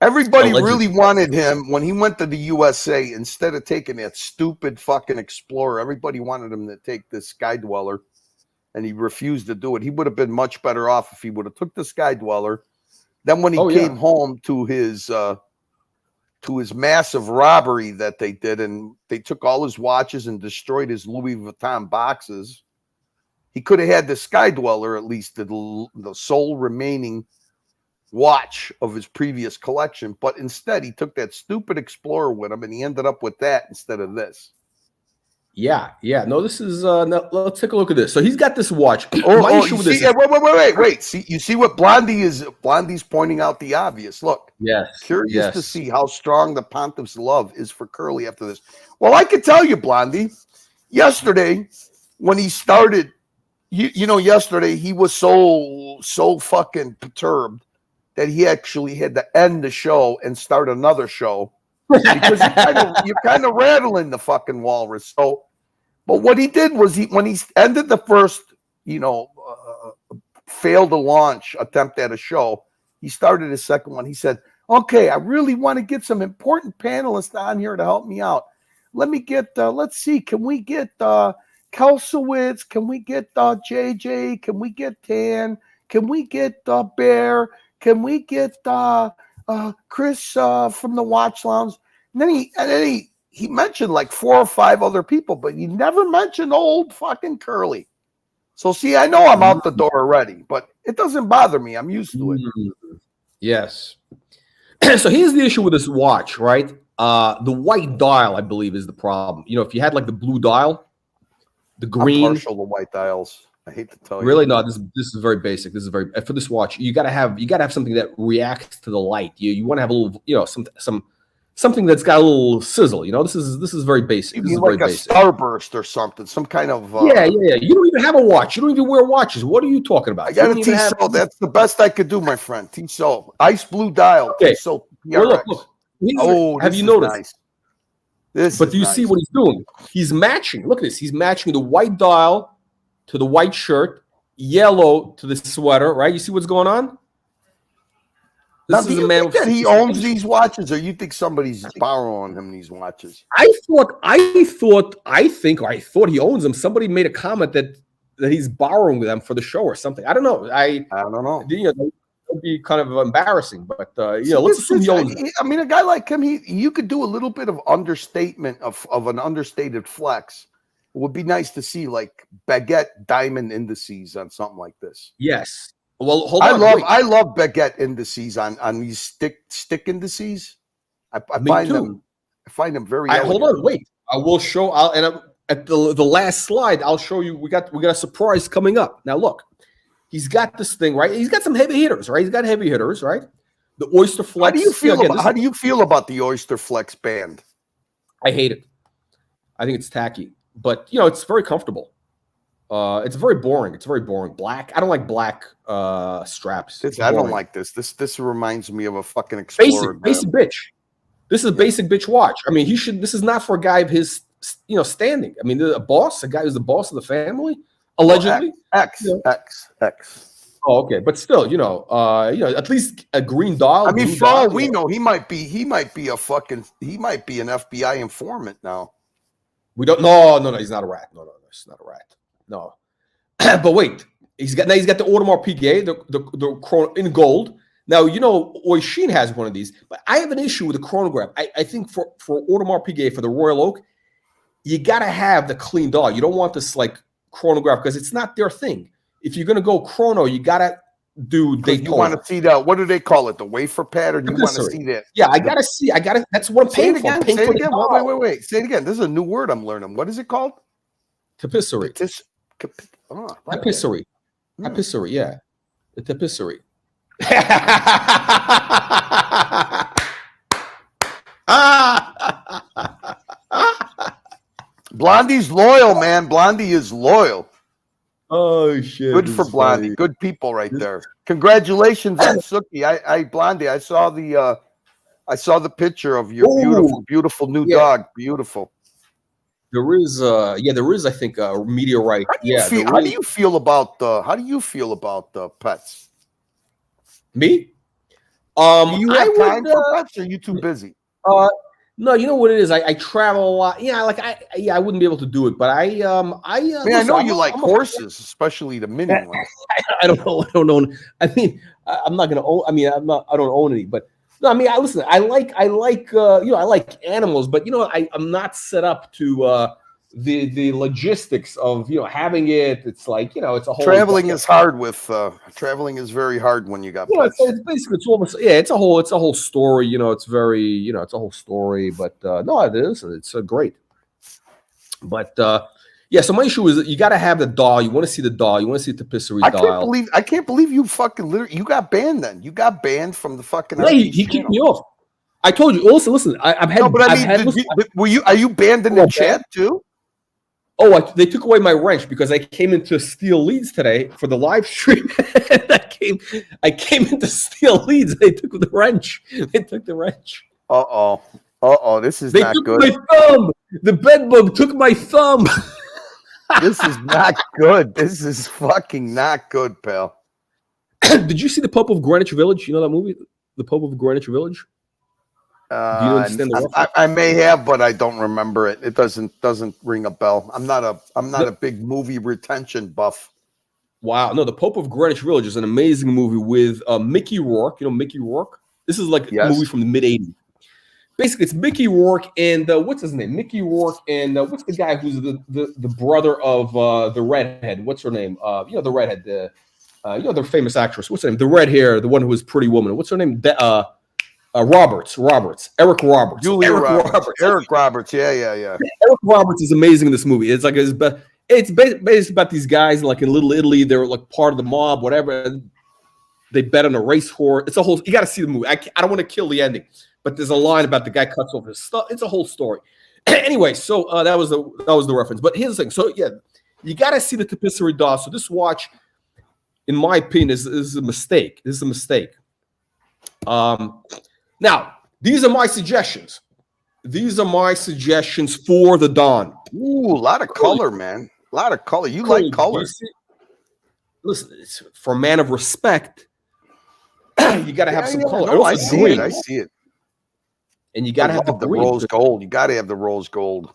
Everybody really wanted him when he went to the USA. Instead of taking that stupid fucking Explorer, everybody wanted him to take this Sky Dweller, and he refused to do it. He would have been much better off if he would have took the Sky Dweller. Then when he came home to his massive robbery that they did, and they took all his watches and destroyed his Louis Vuitton boxes, he could have had the Sky Dweller, at least the sole remaining watch of his previous collection. But instead, he took that stupid Explorer with him, and he ended up with that instead of this. Yeah. No, this is. Let's take a look at this. So he's got this watch. Wait. See, you see what Blondie's pointing out the obvious. Look. Yes. Curious to see how strong the Pontiff's love is for Curly after this. Well, I could tell you, Blondie. Yesterday, when he started, yesterday he was so fucking perturbed that he actually had to end the show and start another show. Because you're kind of rattling the fucking walrus. So, but what he did was when he ended the first, failed to launch attempt at a show, he started his second one. He said, "Okay, I really want to get some important panelists on here to help me out. Let me get, let's see, can we get Kelsowitz? Can we get JJ? Can we get Tan? Can we get Bear? Can we get Chris from the Watch Lounge?" And then he mentioned like 4 or 5 other people, but he never mentioned old fucking Curly. So see, I know I'm out the door already, but it doesn't bother me. I'm used to it. Yes. So here's the issue with this watch, right? The white dial, I believe, is the problem. If you had like the blue dial, the green. I'm partial to white dials. I hate to tell you. Really, no. This is very basic. This is very for this watch. You gotta have something that reacts to the light. You want to have a little, something that's got a little sizzle. This is very basic. This is like very a starburst or something. Some kind of yeah. You don't even have a watch. You don't even wear watches. What are you talking about? I got a Tissot. That's the best I could do, my friend. Tissot, ice blue dial. Okay. Tissot. Well, look. Have you noticed? Nice. Do you see what he's doing? He's matching. Look at this. He's matching the white dial to the white shirt, yellow to the sweater, right? You see what's going on? This is a man that he owns these watches, or you think somebody's borrowing him these watches? I thought he owns them. Somebody made a comment that he's borrowing them for the show or something. I don't know. I don't know. You know, it would be kind of embarrassing, but you know, let's assume he owns them. I mean, a guy like him, you could do a little bit of understatement of an understated flex. It would be nice to see like baguette diamond indices on something like this. Yes. Well, hold on. I love baguette indices on these stick indices. I find them very. Hold on, wait. I will show. At the last slide, I'll show you. We got a surprise coming up. Now look, he's got this thing right. He's got some heavy hitters, right? He's got heavy hitters, right? The Oyster Flex. How do you feel about the Oyster Flex band? I hate it. I think it's tacky, but you know it's very comfortable. It's very boring. It's very boring. Black. I don't like black straps. I don't like this. This reminds me of a fucking Explorer. Basic bitch. This is a basic bitch watch. I mean, this is not for a guy of his, you know, standing. I mean, a guy who's the boss of the family, allegedly. X. Oh, okay, but still, you know, at least a green dial. I mean, for all we know, he might be an FBI informant now. We don't. No, he's not a rat. No, he's not a rat. No, but wait, he's got the Audemars Piguet, the in gold. Now you know Oisin has one of these, but I have an issue with the chronograph. I think for Audemars Piguet for the Royal Oak, you gotta have the clean dial. You don't want this like chronograph because it's not their thing. If you're gonna go chrono, you gotta do Daytona. You want to see that? What do they call it? The wafer pattern. You want to see that? Yeah, I gotta see. That's what I'm paying for. Say it again. Wait. Say it again. This is a new word I'm learning. What is it called? Tapisserie. Tapisserie. Tapisserie, yeah. The tapisserie. Blondie's loyal, man. Blondie is loyal. Oh shit. Good for Blondie. Funny. Good people right there. Congratulations on Suki. Blondie, I saw the picture of your beautiful new dog. Beautiful. There is, I think, a meteorite. How do you feel about the pets? Me? Do you have time for pets? Or are you too busy? No, you know what it is. I travel a lot. Yeah, I wouldn't be able to do it, but I know you like horses, especially the mini ones. I don't know. I mean, I'm not gonna own. I mean, I don't own any, but. No, I mean, listen. I like animals, but you know, I'm not set up to the logistics of having it. It's like it's a whole traveling is hard. Traveling is very hard when you got. Pets. It's basically it's a whole story. It's very it's a whole story. But no, it is. It's great. But so my issue is that you got to have the dial. You want to see the dial. You want to see the tapisserie dial. I can't believe you fucking literally. You got banned then. You got banned from the fucking. Yeah, he kicked me off. I told you. Also, listen. I've had. No, but Are you banned in the chat too? Oh, they took away my wrench because I came into steel leads today for the live stream. I came into steel leads. They took the wrench. They took the wrench. This is not good. They took my thumb. The bed bug took my thumb. This is not good. This is fucking not good, pal. Did you see The Pope of Greenwich Village? You know that movie, The Pope of Greenwich Village? Do you understand I may have, but I don't remember it. It doesn't ring a bell. I'm not a big movie retention buff. Wow, no, The Pope of Greenwich Village is an amazing movie with Mickey Rourke. You know Mickey Rourke? This is like a movie from the mid-'80s. Basically, it's Mickey Rourke and what's his name? Mickey Rourke and what's the guy who's the brother of the redhead? What's her name? The redhead, the famous actress. What's her name? The red hair, the one who was Pretty Woman. What's her name? Roberts. Eric Roberts. Eric Roberts. Yeah. Eric Roberts is amazing in this movie. It's like it's basically about these guys like in Little Italy. They're like part of the mob, whatever. They bet on a race horse. It's a whole. You got to see the movie. I don't want to kill the ending. But there's a line about the guy cuts off his stuff. It's a whole story. Anyway, so that was the reference. But here's the thing. So yeah, you got to see the tapisserie dial. So this watch, in my opinion, is a mistake. This is a mistake. Now these are my suggestions. These are my suggestions for the Dawn. Ooh, a lot of color, man. A lot of color. You like color. Listen, for a man of respect, you got to have some color. No, I see it. I see it. And you got to have the rose gold. You got to have the rose gold.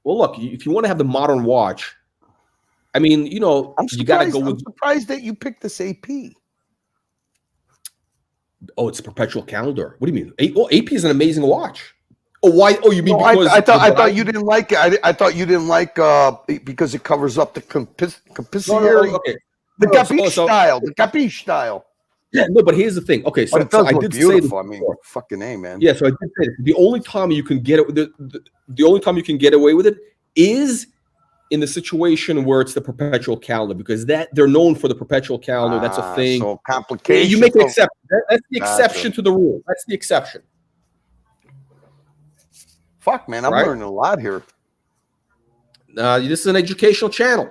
Well, look, if you want to have the modern watch, I mean, you know, you got to go with. I'm surprised that you picked this AP. Oh, it's a perpetual calendar. What do you mean? AP is an amazing watch. Oh, why? Oh, you mean because I thought you didn't like it. I thought you didn't like because it covers up the compissary. No, okay. The capiche style. The capiche style. Yeah, no, but here's the thing. Okay, so, it does look beautiful. Say I mean, fucking A, man. Yeah, so I did say this. The only time you can get it, the only time you can get away with it is in the situation where it's the perpetual calendar, because they're known for the perpetual calendar. That's a thing. So complication. You make an exception. That's the exception to the rule. That's the exception. Fuck, man, I'm learning a lot here. This is an educational channel.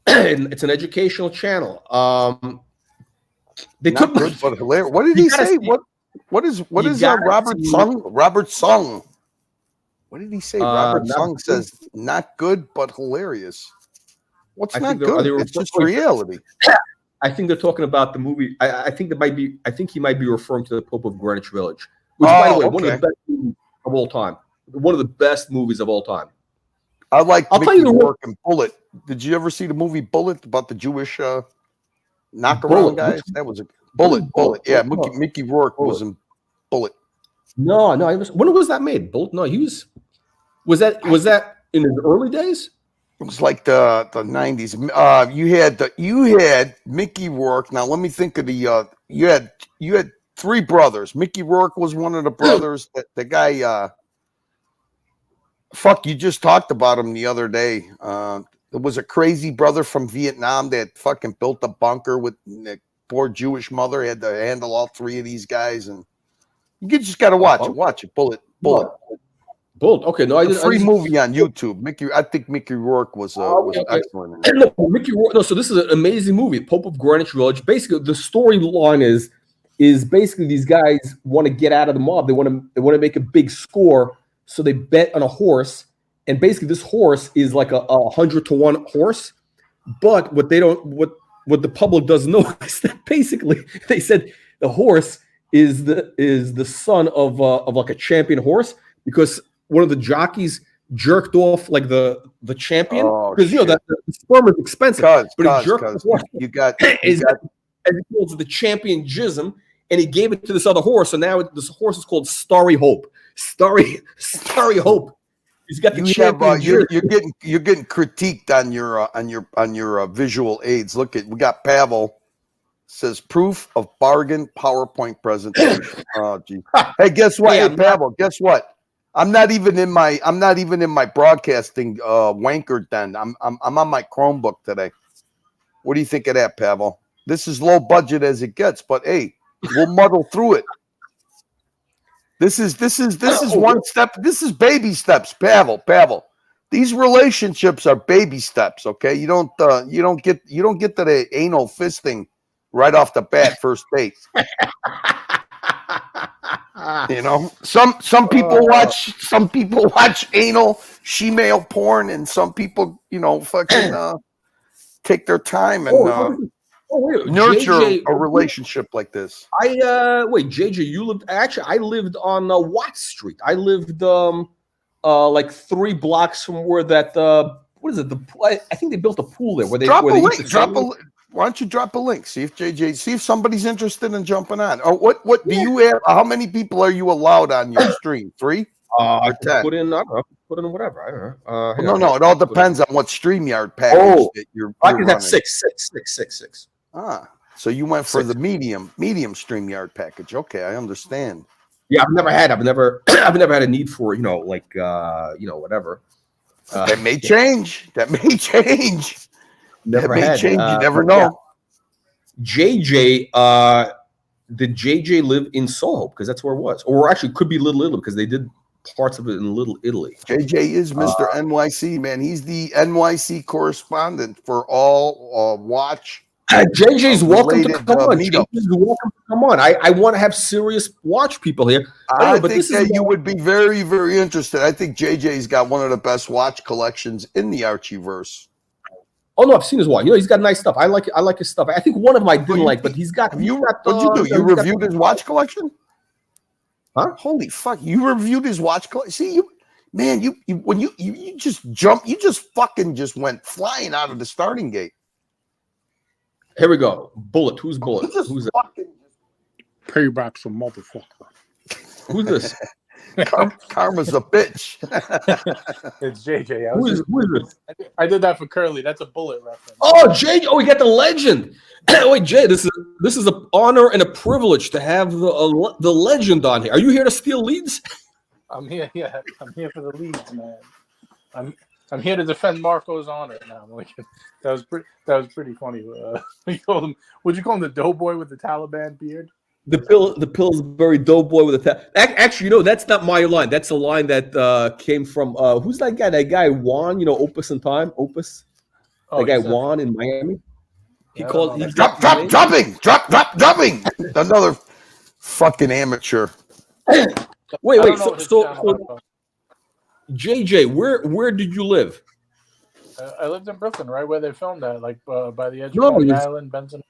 It's an educational channel. They Not good, but hilarious. What did he say? What is Robert Sung? Robert Sung. What did he say? Robert Sung says not good but hilarious. What's not good? It's just reality. I think they're talking about the movie. I think he might be referring to the Pope of Greenwich Village, which, by the way, one of the best movies of all time. One of the best movies of all time. I like Mickey Rourke and Bullet. Did you ever see the movie Bullet about the Jewish knockaround guys? That was a Bullet. Yeah, Mickey Rourke was in Bullet. No. When was that made? Bullet? No, was that in his early days? It was like the 90s. You had Mickey Rourke. Now let me think of the you had three brothers. Mickey Rourke was one of the brothers. The guy you just talked about him the other day. There was a crazy brother from Vietnam that fucking built a bunker with the poor Jewish mother. He had to handle all three of these guys, and you just got to watch it. Watch it. Bullet. Okay, no, free movie on YouTube. I think Mickey Rourke was excellent. No, Mickey Rourke. No, so this is an amazing movie, Pope of Greenwich Village. Basically, the storyline is basically these guys want to get out of the mob. They want to make a big score, so they bet on a horse. And basically, this horse is like a 100-to-1 horse. But what the public doesn't know is that basically they said the horse is the son of like a champion horse, because one of the jockeys jerked off like the champion, because that the sperm is expensive. But he jerked off. You got as he calls it, the champion jism, and he gave it to this other horse. So now this horse is called Starry Hope. Starry Hope. He's got the champion. You're getting critiqued on your visual aids. Look we got Pavel says proof of bargain PowerPoint presentation. Oh gee. Hey, guess what? Hey, Pavel, guess what? I'm not even in my broadcasting wanker den. I'm on my Chromebook today. What do you think of that, Pavel? This is low budget as it gets, but hey, we'll muddle through it. This is one step. This is baby steps, Pavel. These relationships are baby steps. Okay, you don't get to the anal fisting right off the bat, first date. You know, some people watch anal she-male porn, and some people, fucking take their time and nurture a relationship like this. JJ, you lived. Actually, I lived on Watt Street. I lived like 3 blocks from where that what is it? I think they built a pool there. Where they drop a link. Why don't you drop a link? See if somebody's interested in jumping on. Or what do you have? How many people are you allowed on your stream? 3? I can put in whatever. I don't know. No. It all depends on what StreamYard package that you're I can have 6. So you went for the medium StreamYard package. Okay, I understand. Yeah, I've never had a need for whatever. That may change. Never had. Change. You never know. JJ, did JJ live in Soho? Because that's where it was, or actually could be Little Italy, because they did parts of it in Little Italy. JJ is Mr. NYC, man. He's the NYC correspondent for all watch JJ's welcome to come on. JJ's welcome to come on. I want to have serious watch people here. I think that you would be very, very interested. I think JJ's got one of the best watch collections in the Archieverse. Oh no, I've seen his watch. You got nice stuff. I like his stuff. I think one of them I didn't like, but he's got. What'd you do? You reviewed his watch collection? Huh? Holy fuck! You reviewed his watch collection. See, when you just jumped, you just fucking just went flying out of the starting gate. Here we go. Bullet. Who's Bullet? Who's that? Payback's a motherfucker. Who's this? Karma's a bitch. It's JJ. Who is this? I did that for Curly. That's a Bullet reference. Oh, JJ. Oh, we got the legend. Wait, Jay, this is an honor and a privilege to have the legend on here. Are you here to steal leads? I'm here. Yeah, I'm here for the leads, man. I'm here to defend Marco's honor now. That was pretty funny. We called him. Would you call him the doughboy with the Taliban beard? The Pillsbury doughboy with a actually, that's not my line. That's a line that came from who's that guy? That guy Juan, Opus in Time, Opus. That guy Juan in Miami. He called dropping. Another fucking amateur. Wait. So JJ, where did you live? I lived in Brooklyn, right where they filmed that, like by the edge of Long Island, Benson.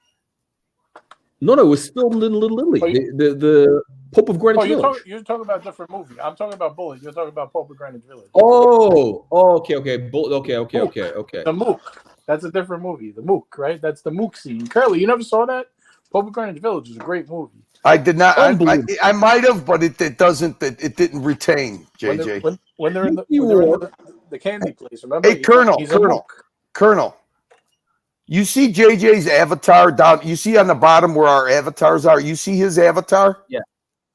No, it was filmed in Little Italy. The Pope of Greenwich Village. You're talking about a different movie. I'm talking about Bullet. You're talking about Pope of Greenwich Village. Oh, okay. Okay. The Mook. That's a different movie. The Mook, right? That's the Mook scene. Curly, you never saw that? Pope of Greenwich Village is a great movie. I did not. I might have, but it didn't retain, JJ. When they're in the candy place, remember? Hey, Colonel. You see JJ's avatar down? You see on the bottom where our avatars are? You see his avatar?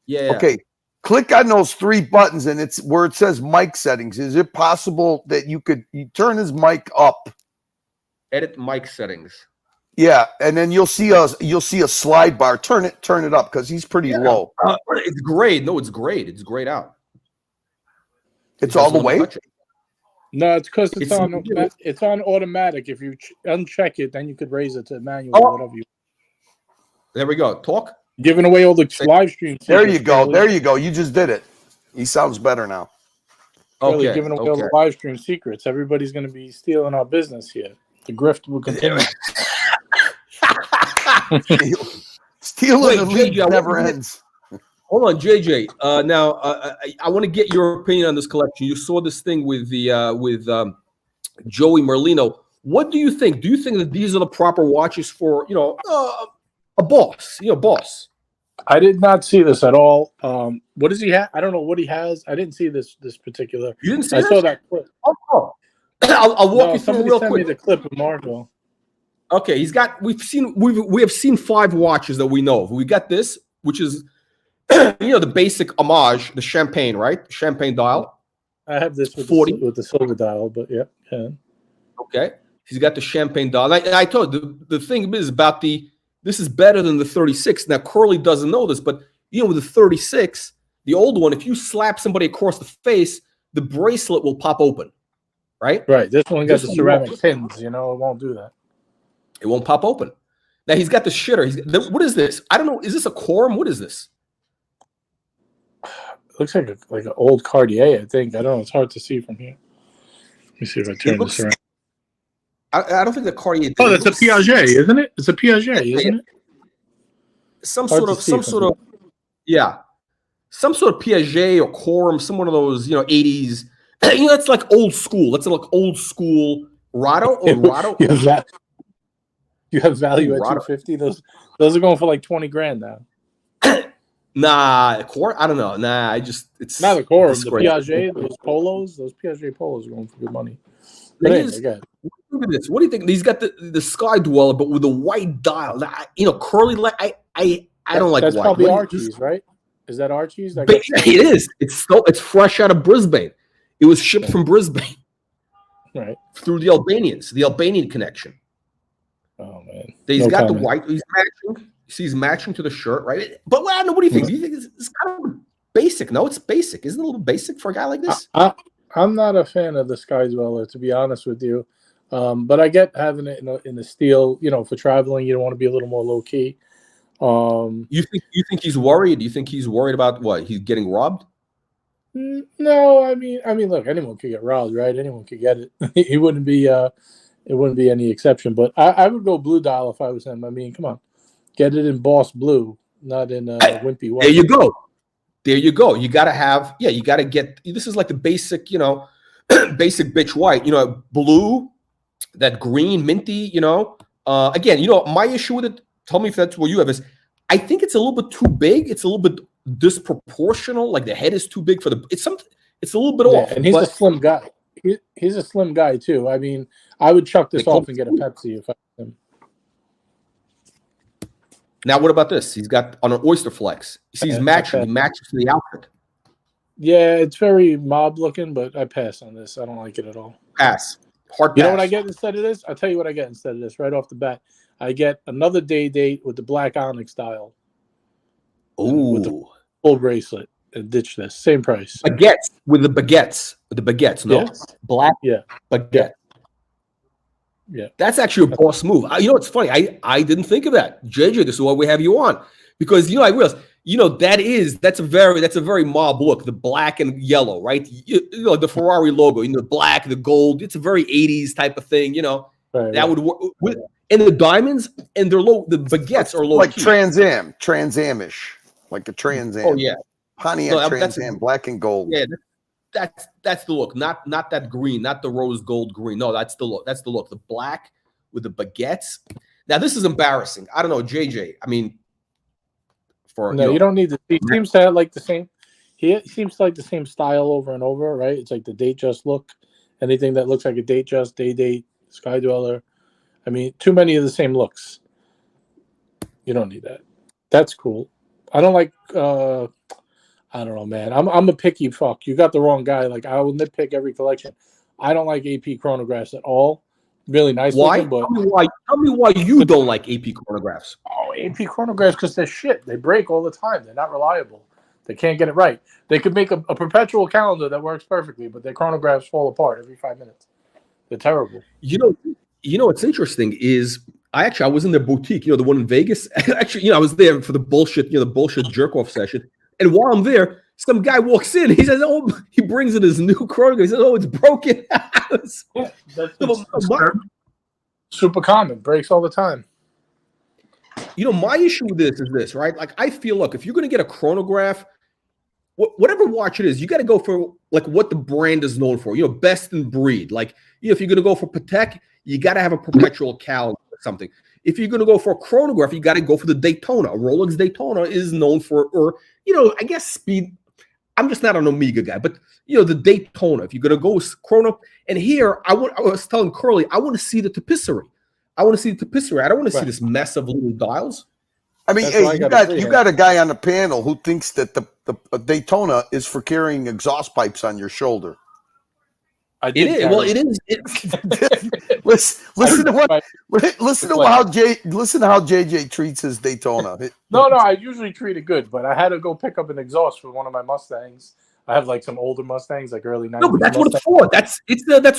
Yeah. Okay. Click on those 3 buttons, and it's where it says mic settings. Is it possible that you turn his mic up? Edit mic settings. Yeah, and then you'll see a slide bar. Turn it up because he's pretty low. It's great. No, it's great. It's grayed out. It's all the way. No, it's because it's on automatic. If you uncheck it, then you could raise it to manual or whatever you. There we go. Talk. Giving away all the live streams. There you go. You just did it. He sounds better now. Okay. Giving away all the live stream secrets. Everybody's going to be stealing our business here. The grift will continue. Stealing the lead never ends. Hold on, JJ. Now, I want to get your opinion on this collection. You saw this thing with Joey Merlino. What do you think? Do you think that these are the proper watches for a boss? Boss. I did not see this at all. What does he have? I don't know what he has. I didn't see this particular. You didn't see? I saw that clip. Oh. I'll walk you through real quick. Me the clip of Marco. Okay, we have seen 5 watches that we know of. We got this, which is the basic homage, the champagne, right? Champagne dial. I have this with 40 with the silver dial, but yeah. Okay, he's got the champagne dial. I told you, the thing is about this is better than the 36. Now Curly doesn't know this, but with the 36, the old one, if you slap somebody across the face, the bracelet will pop open. Right. This one got the ceramic pins. It won't do that. It won't pop open. Now he's got the shitter. What is this? I don't know. Is this a quorum? What is this? It looks like an old Cartier. I think. I don't know. It's hard to see from here. Let me see if I turn this around. I don't think the Cartier. Oh, that's a Piaget, isn't it? It's a Piaget, isn't it? Some sort of Piaget or quorum. Some one of those 80s. That's like old school. That's like old school Rado or Rado. You have value at $250. Those are going for like $20,000 now. Nah, I don't know. Nah, it's not the core. The Piaget, those Piaget polos are going for good money. Look at this. What do you think? He's got the Sky Dweller, but with a white dial. Curly. I don't like. That's white. Probably Archie's, right? Is that Archie's? It is. It's fresh out of Brisbane. It was shipped from Brisbane, right? Through the Albanians, the Albanian connection. Oh man, he's got the white. He's matching. He's matching to the shirt, right? But what do you think? Do you think it's kind of basic? No, it's basic. Isn't it a little basic for a guy like this? I'm not a fan of the Sky Dweller, to be honest with you. But I get having it in the steel. You know, for traveling, you don't want to be a little more low key. You think he's worried? Do you think he's worried about what? He's getting robbed? No, I mean, look, anyone could get robbed, right? Anyone could get it. It wouldn't be any exception. But I would go blue dial if I was him. I mean, come on, get it in boss blue, not in wimpy white. There you go. There you go. You got to have, you got to get, this is like the basic, basic bitch white, blue, that green, minty, again, my issue with it, tell me if that's what you have, is I think it's a little bit too big. It's a little bit disproportional. Like the head is too big for it's a little bit off. And he's a slim guy. He's a slim guy too. I mean, I would chuck this off and get a Pepsi if I was him. Now, what about this? He's got on an Oyster Flex. You see, he's matching. He matches to the outfit. Yeah, it's very mob looking, but I pass on this. I don't like it at all. Pass. Hard pass. You know what I get instead of this? I'll tell you what I get instead of this right off the bat. I get another day date with the black onyx dial. Ooh. With the full bracelet. And ditch this. Same price. Baguettes. With the baguettes. No. Yes. Black baguette. Yeah. That's actually a boss move. It's funny. I didn't think of that. JJ, this is why we have you on. Because, I realized, that's a very mob look, the black and yellow, right? The Ferrari logo, the black, the gold. It's a very 80s type of thing, that would work. And the diamonds and they're low, the baguettes are low. Like Trans-Am-ish. Like a Trans Am. Oh, yeah. Pontiac Trans Am, black and gold. Yeah, that's the look. Not that green, not the rose gold green. No, that's the look. That's the look. The black with the baguettes. Now this is embarrassing. I don't know, JJ. I mean, you don't need to. He seems to have like the same. He seems to like the same style over and over, right? It's like the date just look. Anything that looks like a date just, day date, Sky Dweller. I mean, too many of the same looks. You don't need that. That's cool. I don't like. I don't know, man. I'm a picky fuck. You got the wrong guy. Like I will nitpick every collection. I don't like AP chronographs at all. Really nice. Why? Looking, but tell me why you don't like AP chronographs. Oh, AP chronographs because they're shit. They break all the time. They're not reliable. They can't get it right. They could make a perpetual calendar that works perfectly, but their chronographs fall apart every 5 minutes. They're terrible. What's interesting is I was in their boutique. The one in Vegas. Actually, I was there for the bullshit. The bullshit jerk off session. And while I'm there, some guy walks in. He says, "Oh," he brings in his new chronograph. He says, "Oh, it's broken." That's super common. Breaks all the time. My issue with this is this, right? Like, I feel, look, if you're going to get a chronograph, whatever watch it is, you got to go for like what the brand is known for. Best in breed. Like, if you're going to go for Patek, you got to have a perpetual calendar or something. If you're going to go for a chronograph, you got to go for the Daytona. A Rolex Daytona is known for, or I guess speed. I'm just not an Omega guy, but the Daytona. If you're going to go with chrono, and here I was telling Curly, I want to see the tapisserie. I want to see the tapisserie. I don't want to see this mess of little dials. I mean, hey, you got a guy on the panel who thinks that the Daytona is for carrying exhaust pipes on your shoulder. It is. Well, it is. Listen to how JJ treats his Daytona. No, I usually treat it good, but I had to go pick up an exhaust for one of my Mustangs. I have like some older Mustangs, like early 90s. No, but that's what it's for. That's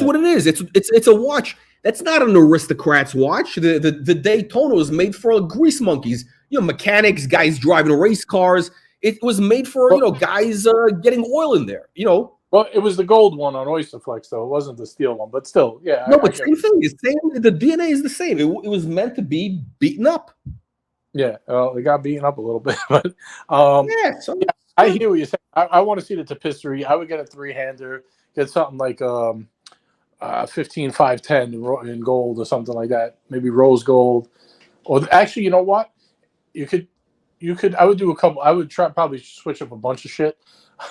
what it is. It's a watch. That's not an aristocrat's watch. The Daytona was made for grease monkeys. Mechanics, guys driving race cars. It was made for guys getting oil in there. Well, it was the gold one on Oyster Flex, though. It wasn't the steel one, but still, yeah. No, but same thing. The DNA is the same. It was meant to be beaten up. Yeah, well, it got beaten up a little bit, but yeah, I hear what you're saying. I want to see the tapisserie. I would get a 3-hander, get something like 15-5-10 in gold or something like that. Maybe rose gold, or actually, you know what? You could. I would do a couple. I would probably switch up a bunch of shit.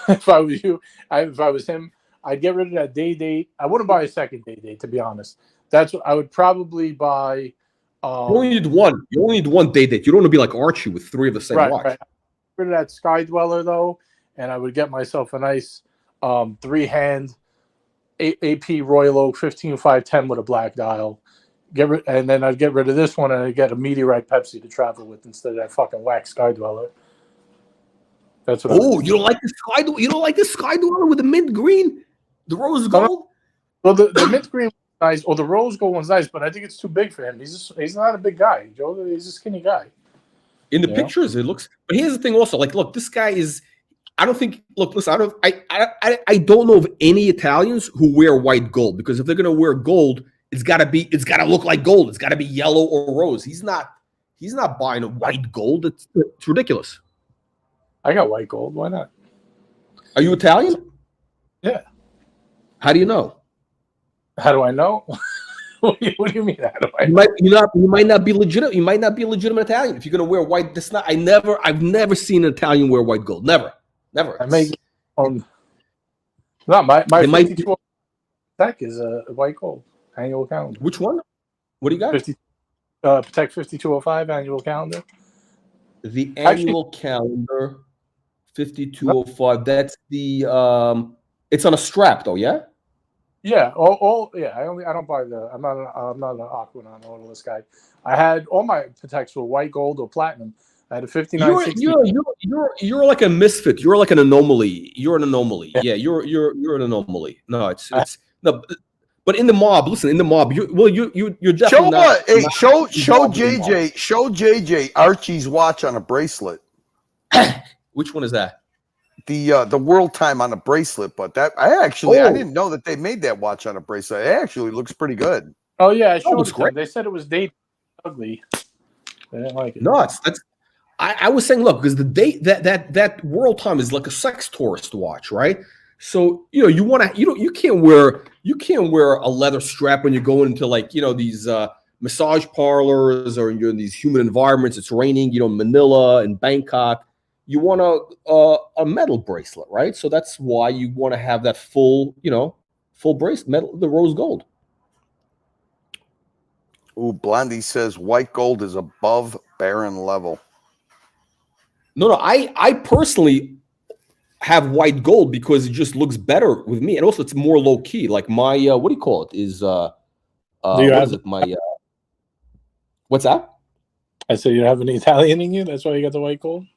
If I was you, if I was him, I'd get rid of that day date. I wouldn't buy a second day date, to be honest. That's what I would probably buy. You only need one. You only need one day date. You don't want to be like Archie with 3 of the same watch. Right. Get rid of that Sky Dweller though, and I would get myself a nice 3-hand AP Royal Oak 15-5-10 with a black dial. And then I'd get rid of this one and I'd get a Meteorite Pepsi to travel with instead of that fucking wax Sky Dweller. That's what. Oh, you don't like the Sky? You don't like the Sky Dweller with the mint green, the rose gold? Well, the mint green nice. Or the rose gold one's nice, but I think it's too big for him. He's not a big guy, Joe. He's a skinny guy. In the pictures, it looks. But here's the thing, also, like, look, this guy is. I don't think. Look, listen. I don't know of any Italians who wear white gold, because if they're gonna wear gold, it's gotta look like gold. It's gotta be yellow or rose. He's not buying a white gold. It's ridiculous. I got white gold. Why not? Are you Italian? Yeah. How do you know? How do I know? What do you mean? How do I know? You might not be legitimate. You might not be a legitimate Italian if you're going to wear white. I've never seen an Italian wear white gold. Never. I make no. My 52 Patek is a white gold annual calendar. Which one? What do you got? Patek 5205 annual calendar. The annual calendar 5205. That's the it's on a strap though, yeah? Yeah, I don't buy I'm not an Aquanon Nautilus guy. I had all my Pateks were white gold or platinum. I had a 5960. You're like a misfit. You're like an anomaly. You're an anomaly. Yeah, you're an anomaly. No, it's no. But in the mob, listen. In the mob, you're definitely show JJ Archie's watch on a bracelet. Which one is that? The world time on a bracelet, but that I didn't know that they made that watch on a bracelet. It actually looks pretty good. Oh yeah, I showed it to them. They said it was dated ugly. They didn't like it. No, I was saying, look, because the date that world time is like a sex tourist watch, right? So you want to you can't wear a leather strap when you're going into like these massage parlors or you're in these humid environments. It's raining, Manila and Bangkok. You want a metal bracelet, right? So that's why you want to have that full bracelet, metal, the rose gold. Ooh, Blondie says white gold is above Baron level. No, I personally have white gold because it just looks better with me, and also it's more low key. Like my what do you call it? Is what's that? I said you have an Italian in you. That's why you got the white gold.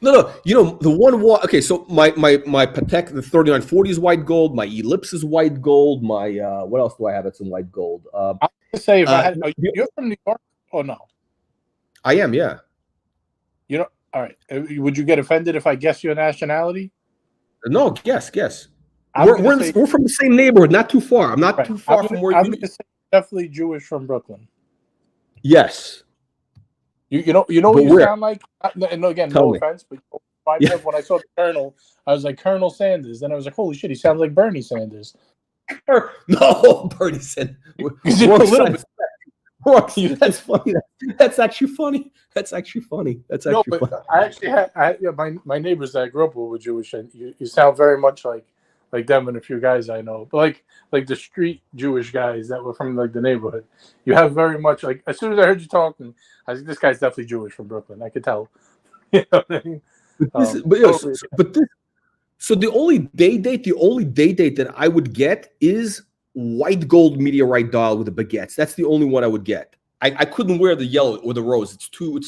No, the one. Okay, so my Patek, the 3940 is white gold. My Ellipse is white gold. My what else do I have that's in white gold? I was gonna say, you're from New York or no? I am, yeah. All right. Would you get offended if I guess your nationality? No, guess. We're from the same neighborhood, not too far. I'm not too far from where I'm going to say definitely Jewish from Brooklyn. Yes. You know what you sound like? And again, no offense, but when I saw the Colonel, I was like, Colonel Sanders. Then I was like, holy shit, he sounds like Bernie Sanders. No, Bernie Sanders. That's funny. That's actually funny. Funny. I actually had my neighbors that I grew up with were Jewish, and you sound very much like them and a few guys I know. But like the street Jewish guys that were from like the neighborhood, you have very much like. As soon as I heard you talking, I was like, this guy's definitely Jewish from Brooklyn. I could tell. You know what I mean? So the only day date that I would get is white gold meteorite dial with the baguettes. That's the only one I would get. I couldn't wear the yellow or the rose. It's too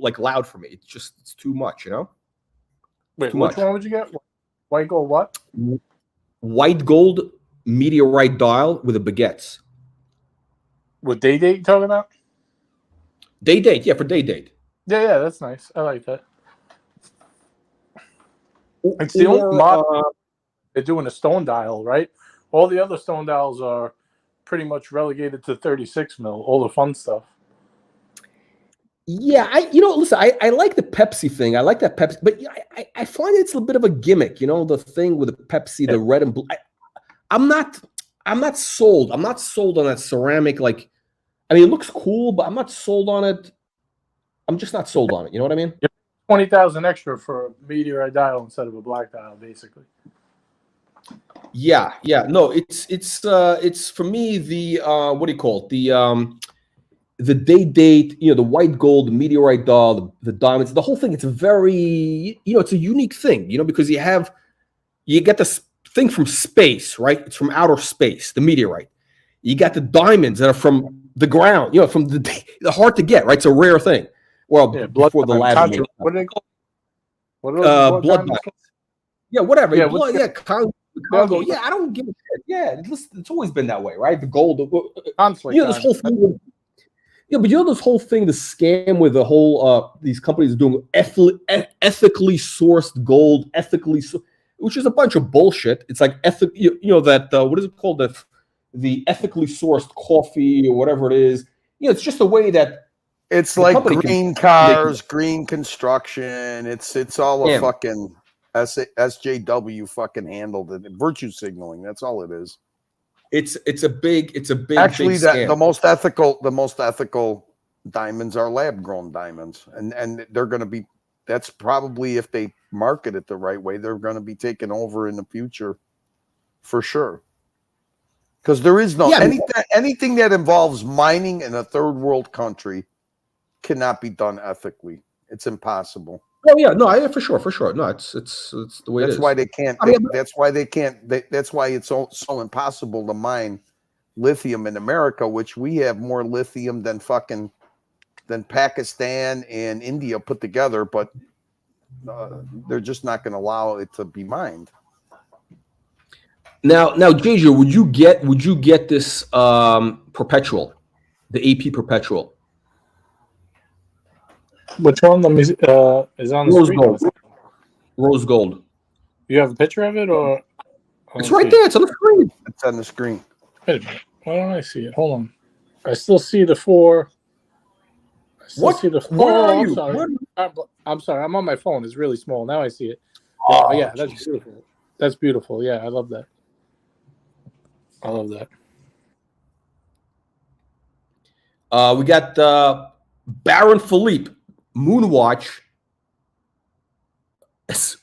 like loud for me. It's too much, Wait, which one would you get? White gold what? White gold meteorite dial with the baguettes. What day date you talking about? Day date, yeah, for day date. Yeah, that's nice. I like that. It's the only model they're doing a stone dial, right? All the other stone dials are pretty much relegated to 36 mil, all the fun stuff. Yeah, listen, I like the Pepsi thing. I like that Pepsi, but I find it's a bit of a gimmick, the thing with the Pepsi, the red and blue. I'm not sold. I'm not sold on that ceramic. Like, I mean, it looks cool, but I'm not sold on it. I'm just not sold on it. You know what I mean? 20,000 extra for a meteorite dial instead of a black dial, basically. Yeah. No, it's for me the what do you call it? The day date, the white gold, the meteorite dial, the diamonds, the whole thing. It's a very, it's a unique thing, because you get this thing from space, right? It's from outer space, the meteorite. You got the diamonds that are from the ground, from the hard to get, right? It's a rare thing. Well, before the lab. What do they call? Blood diamonds. Yeah, whatever. the cargo. Yeah, I don't give a shit. Yeah, it's always been that way, right? The gold. Conflict. This whole thing. Yeah, but this whole thing, the scam with the whole these companies doing ethically sourced gold, which is a bunch of bullshit. It's like that what is it called, the ethically sourced coffee or whatever it is. It's just a way that it's like green cars, green construction. It's all a fucking SJW fucking handled it. Virtue signaling. That's all it is. It's a big actually big the most ethical diamonds are lab grown diamonds, and they're going to be, that's probably, if they market it the right way, they're going to be taken over in the future for sure, because there is no anything that involves mining in a third world country cannot be done ethically. It's impossible. Oh yeah, no, for sure. No, it's the way it is. That's why they can't. That's why they can't. That's why it's so impossible to mine lithium in America, which we have more lithium than Pakistan and India put together. But they're just not going to allow it to be mined. Now, JJ, would you get this Perpetual, the AP Perpetual? Which one? Let me. Is on the screen? Gold. Rose gold. You have a picture of it, or it's right there. It's on the screen. It's on the screen. Wait a minute. Why don't I see it? Hold on. I still see the four. Where are you? I'm sorry. I'm on my phone. It's really small. Now I see it. Yeah, that's beautiful. That's beautiful. Yeah, I love that. We got Baron Philippe Moonwatch.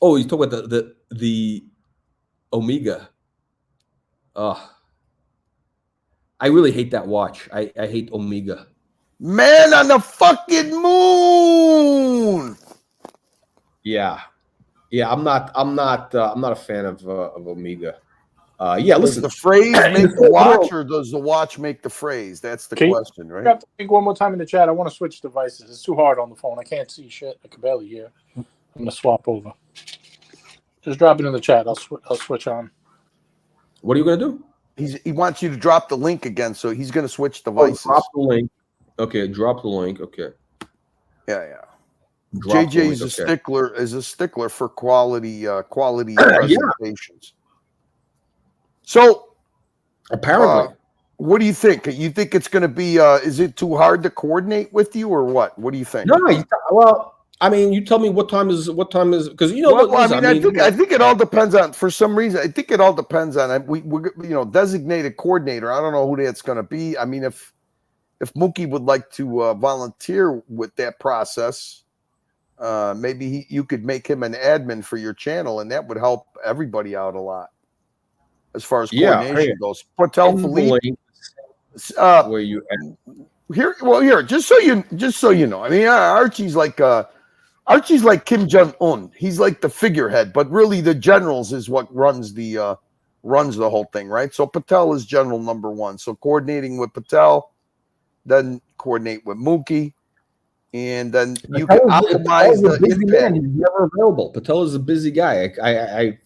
Oh, you talk about the Omega. I really hate that watch. I hate Omega. Man on the fucking moon. Yeah. I'm not a fan of Omega. Listen. Does the phrase make the watch, or does the watch make the phrase? That's the question, right? You have to think one more time in the chat. I want to switch devices. It's too hard on the phone. I can't see shit. I can barely hear. I'm gonna swap over. Just drop it in the chat. I'll switch on. What are you gonna do? He wants you to drop the link again, so he's gonna switch devices. Drop the link. Okay, drop the link. Okay. Yeah. JJ is a stickler for quality presentations. So apparently, what do you think? You think it's going to be? Is it too hard to coordinate with you, or what? What do you think? No. You tell me what time is because I think it all depends on. For some reason, I think it all depends on we designated coordinator. I don't know who that's going to be. I mean, if Mookie would like to volunteer with that process, maybe you could make him an admin for your channel, and that would help everybody out a lot. As far as coordination goes, Patek Philippe, where you here, just so you know, I mean, Archie's like Kim Jong-un. He's like the figurehead, but really the generals is what runs the whole thing, right? So Patel is general number one. So coordinating with Patel, then coordinate with Mookie, and then you can optimize the impact. He's never available. Patel is a busy guy. I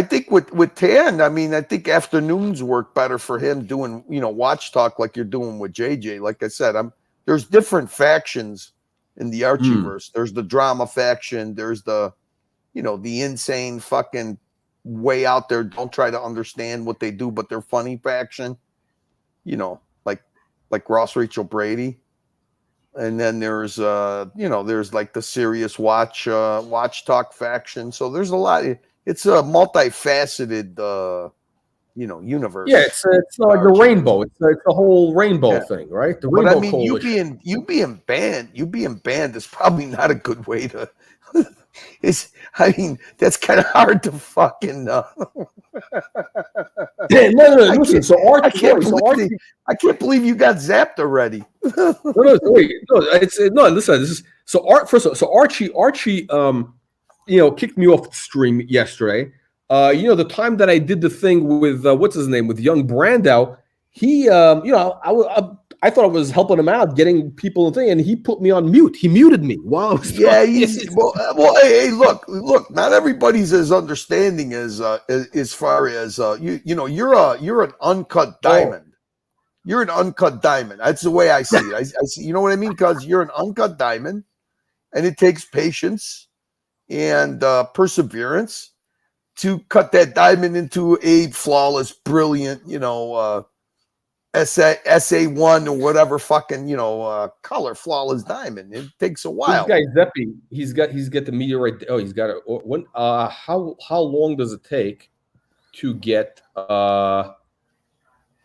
think with Tan, I mean, I think afternoons work better for him doing, watch talk like you're doing with JJ. Like I said, there's different factions in the Archieverse. There's the drama faction. There's the, the insane fucking way out there. Don't try to understand what they do, but they're funny faction. Like Ross Rachel Brady. And then there's there's like the serious watch talk faction. So there's a lot. It's a multifaceted universe. Yeah, it's like the rainbow. It's the whole rainbow thing, right? The rainbow coalition. you being banned is probably not a good way to. That's kind of hard to fucking. No. Listen. So Archie, I can't believe you got zapped already. Listen. This is so. Archie, kicked me off the stream yesterday. The time that I did the thing with what's his name with young Brandau, he, I I thought I was helping him out, getting people and thing, and he put me on mute. He muted me. Wow. Yeah, well. Hey, look. Not everybody's as understanding as far as you're an uncut diamond. You're an uncut diamond. That's the way I see it. I see, you know what I mean? Because you're an uncut diamond, and it takes patience and perseverance to cut that diamond into a flawless, brilliant, SA1 or whatever fucking, color flawless diamond. It takes a while. This guy Zeppy, he's got the meteorite. Oh, he's got it. How long does it take to get?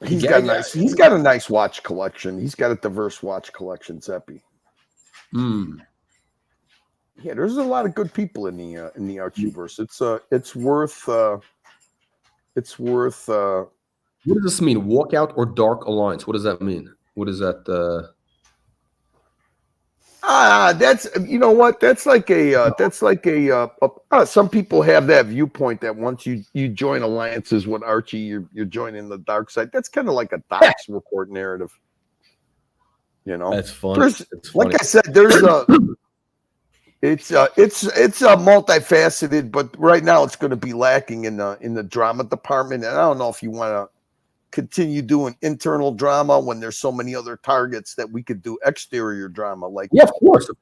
He's got a nice watch collection. He's got a diverse watch collection, Zeppy. Yeah, there's a lot of good people in the Archieverse. It's worth. What does this mean? Walkout or dark alliance? What does that mean? What is that? That's That's like a. Some people have that viewpoint that once you join alliances with Archie, you're joining the dark side. That's kind of like a Docs report narrative. That's fun. Like I said, there's a. It's multifaceted, but right now it's going to be lacking in the drama department, and I don't know if you want to continue doing internal drama when there's so many other targets that we could do exterior drama. Like, yeah, of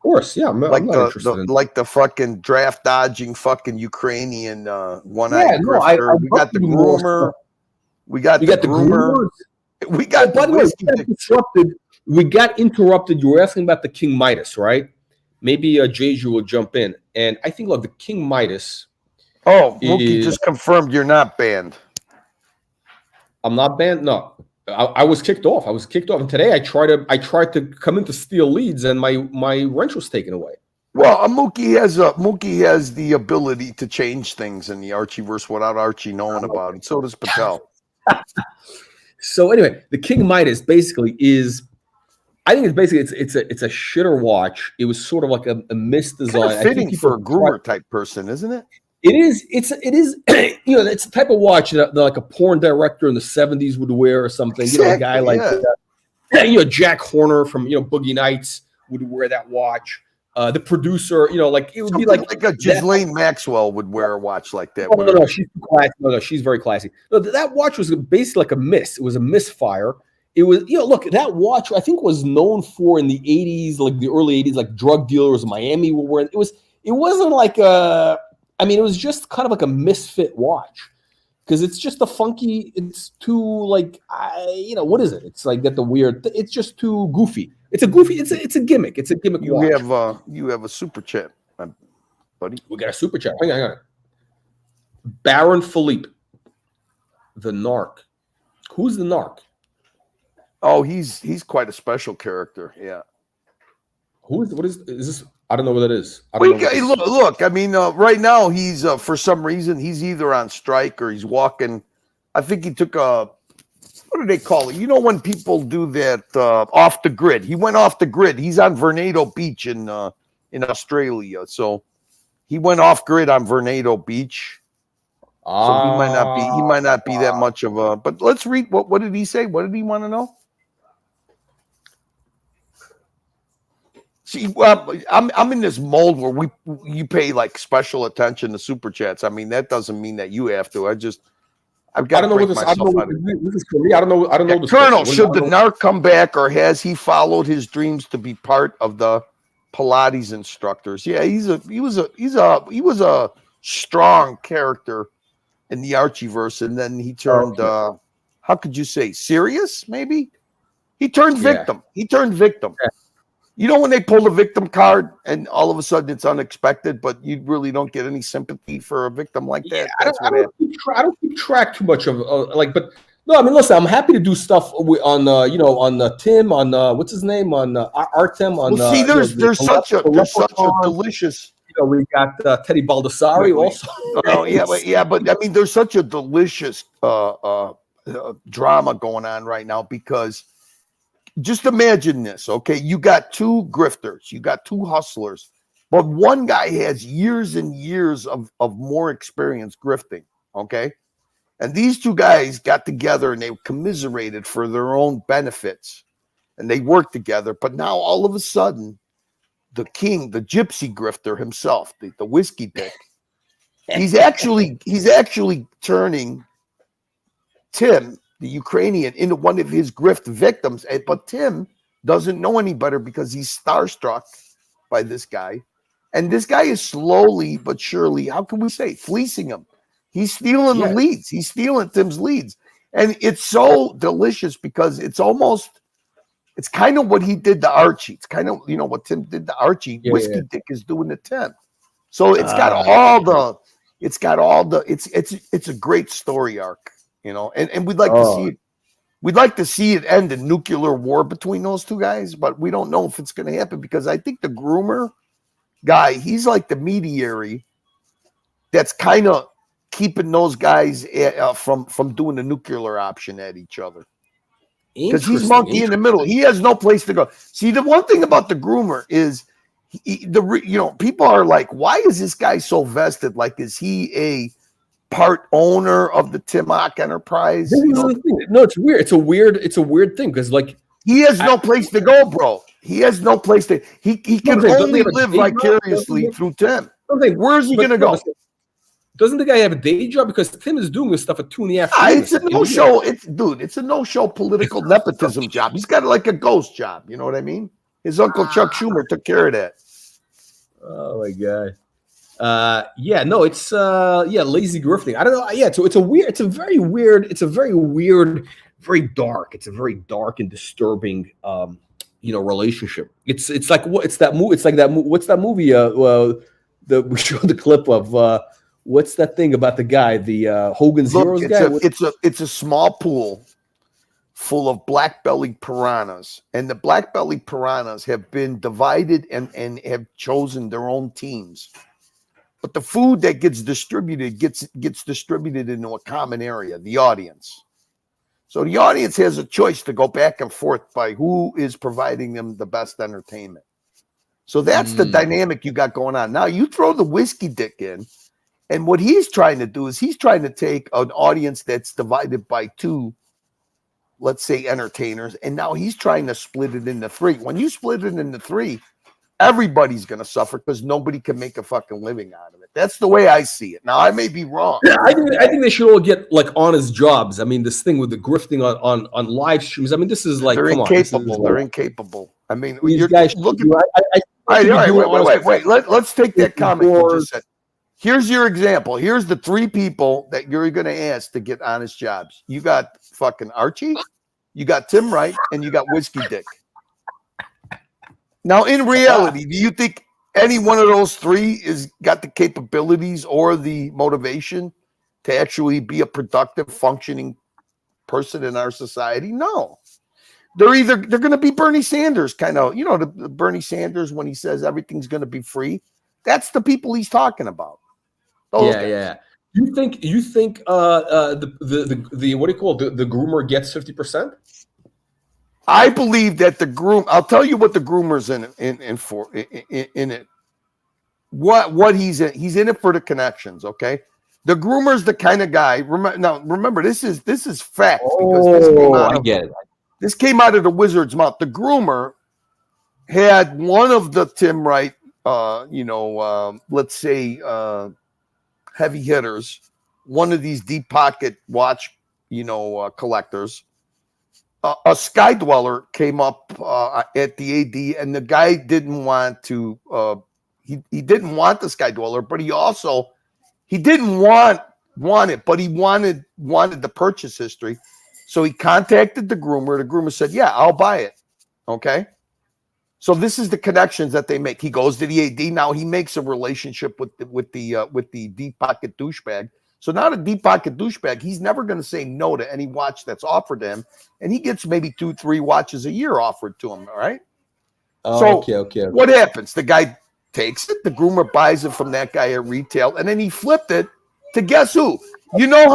course, yeah. I'm not interested like the fucking draft dodging fucking Ukrainian one-eyed grifter. We got the groomer. We got the groomer. We got. By the way, we got interrupted. You were asking about the King Midas, right? Maybe Jeju will jump in. And I think, the King Midas. Oh, Mookie just confirmed you're not banned. I'm not banned? No. I was kicked off. And today I tried to come in to steal leads, and my wrench was taken away. Well, Mookie has the ability to change things in the Archieverse without Archie knowing about it. So does Patel. So anyway, the King Midas basically is. I think it's a shitter watch. It was sort of like a misdesign. Kind of fitting for a groomer type person, isn't it? It is. It's it's the type of watch that like a porn director in the 70s would wear or something. Exactly, a guy like Jack Horner from Boogie Nights would wear that watch. The producer, it would be like a Ghislaine Maxwell would wear a watch like that. No, she's classy. No, she's very classy. No, that watch was basically like a miss. It was a misfire. It was, look, that watch I think was known for in the 80s, like the early 80s, like drug dealers in Miami were wearing. It wasn't like it was just kind of like a misfit watch because it's just a funky. It's too what is it? It's like got the weird. It's just too goofy. It's a goofy. It's a gimmick. It's a gimmick. You have a super chat, buddy. We got a super chat. Hang on. Baron Philippe, the Narc. Who's the Narc? Oh, he's quite a special character. Yeah. What is this? I don't know what that is. Look. I mean, right now he's for some reason he's either on strike or he's walking. I think he took what do they call it? When people do that off the grid. He went off the grid. He's on Vernado Beach in Australia. So he went off grid on Vernado Beach. So he might not be that much of a. But let's read what did he say? What did he want to know? See, I'm in this mold where you pay like special attention to super chats. I mean, that doesn't mean that you have to. I've got. I don't know what this. I don't know. This is for me. I don't know. Yeah, Colonel, should the Narc come back, or has he followed his dreams to be part of the Pilates instructors? Yeah, he was a strong character in the Archieverse, and then he turned. How could you say serious? Maybe he turned victim. He turned victim. Yeah. When they pull the victim card and all of a sudden it's unexpected, but you really don't get any sympathy for a victim like that. I don't keep track too much of but no, I mean, listen, I'm happy to do stuff on Tim, on what's his name, on Artem. On there's such a delicious. We got Teddy Baldassari also. But I mean, there's such a delicious drama going on right now because. Just imagine this, okay? You got two grifters, you got two hustlers, but one guy has years and years of more experience grifting, okay? And these two guys got together and they commiserated for their own benefits. and they work together. But now all of a sudden, the king, the gypsy grifter himself, the whiskey dick, he's actually turning Tim, the Ukrainian, into one of his grift victims. But Tim doesn't know any better because he's starstruck by this guy. And this guy is slowly but surely, how can we say, fleecing him. He's stealing the leads. He's stealing Tim's leads. And it's so delicious because it's kind of what he did to Archie. It's kind of, what Tim did to Archie. Whiskey Dick is doing to Tim. So it's it's a great story arc, and we'd like to see it. We'd like to see it end in nuclear war between those two guys, but we don't know if it's going to happen because I think the groomer guy, he's like the mediator that's kind of keeping those guys from doing the nuclear option at each other. Because he's monkey in the middle. He has no place to go. See, the one thing about the groomer is, people are like, why is this guy so vested? Like, is he a part owner of the Timok enterprise? No, it's weird. It's a weird thing because, like, he has no place to go, bro. He has no place to. He can only live vicariously through Tim. Where's he gonna go? Doesn't the guy have a day job? Because Tim is doing this stuff at 2 in the afternoon. It's a no-show. It's a no-show political nepotism job. He's got like a ghost job. You know what I mean? His uncle Chuck Schumer took care of that. Oh my god. It's lazy grifting. I don't know. Yeah, so it's a very weird, very dark. It's a very dark and disturbing relationship. It's like what? It's that movie. It's like that. What's that movie? We showed the clip of. What's that thing about the guy, the Hogan's Heroes guy? It's a small pool full of black-bellied piranhas, and the black-bellied piranhas have been divided and have chosen their own teams. But the food that gets distributed gets distributed into a common area, the audience. So the audience has a choice to go back and forth by who is providing them the best entertainment. So that's the dynamic you got going on. Now you throw the whiskey dick in. And what he's trying to do is he's trying to take an audience that's divided by two, let's say, entertainers, and now he's trying to split it into three. When you split it into three, everybody's going to suffer because nobody can make a fucking living out of it. That's the way I see it. Now, I may be wrong. Yeah, I think they should all get like honest jobs. I mean, this thing with the grifting on live streams. I mean, this is like they're incapable. They're incapable. I mean, you're guys looking. All right, wait. Let's take that comment you just said. Here's your example. Here's the three people that you're going to ask to get honest jobs. You got fucking Archie, you got Tim Wright, and you got Whiskey Dick. Now, in reality, do you think any one of those three is got the capabilities or the motivation to actually be a productive, functioning person in our society? No. They're going to be Bernie Sanders, kind of, the Bernie Sanders when he says everything's going to be free. That's the people he's talking about. Yeah. You think the what do you call it? The groomer gets 50%? I believe that the groom. I'll tell you what the groomer's in it. What he's in. He's in it for the connections. Okay, the groomer's the kind of guy. Remember, this is fact because this came out of the wizard's mouth. The groomer had one of the Tim Wright, let's say. Heavy hitters, one of these deep pocket watch, collectors. A Sky Dweller came up at the AD, and the guy didn't want to. He didn't want the Sky Dweller, but he didn't want it, but he wanted the purchase history. So he contacted the groomer. The groomer said, "Yeah, I'll buy it." Okay. So this is the connections that they make. He goes to the AD. Now he makes a relationship with the deep pocket douchebag. So now the deep pocket douchebag, he's never going to say no to any watch that's offered to him, and he gets maybe 2-3 watches a year offered to him. All right. Okay. What happens? The guy takes it. The groomer buys it from that guy at retail, and then he flipped it to guess who? You know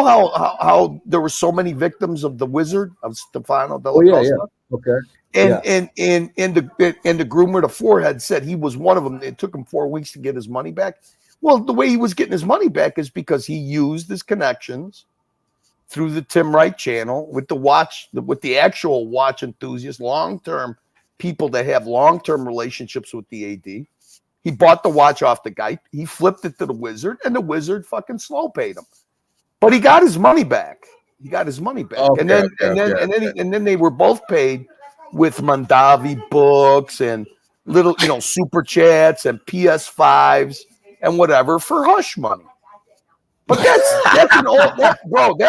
how there were so many victims of the wizard of Stefano Della Costa? Okay. And the groomer, the forehead, said he was one of them. It took him 4 weeks to get his money back. Well, the way he was getting his money back is because he used his connections through the Tim Wright channel with the actual watch enthusiasts, long-term people that have long-term relationships with the AD. He bought the watch off the guy. He flipped it to the wizard, and the wizard fucking slow paid him. But he got his money back. And then they were both paid with Mondavi books and little, super chats and PS5s and whatever for hush money. But that's an old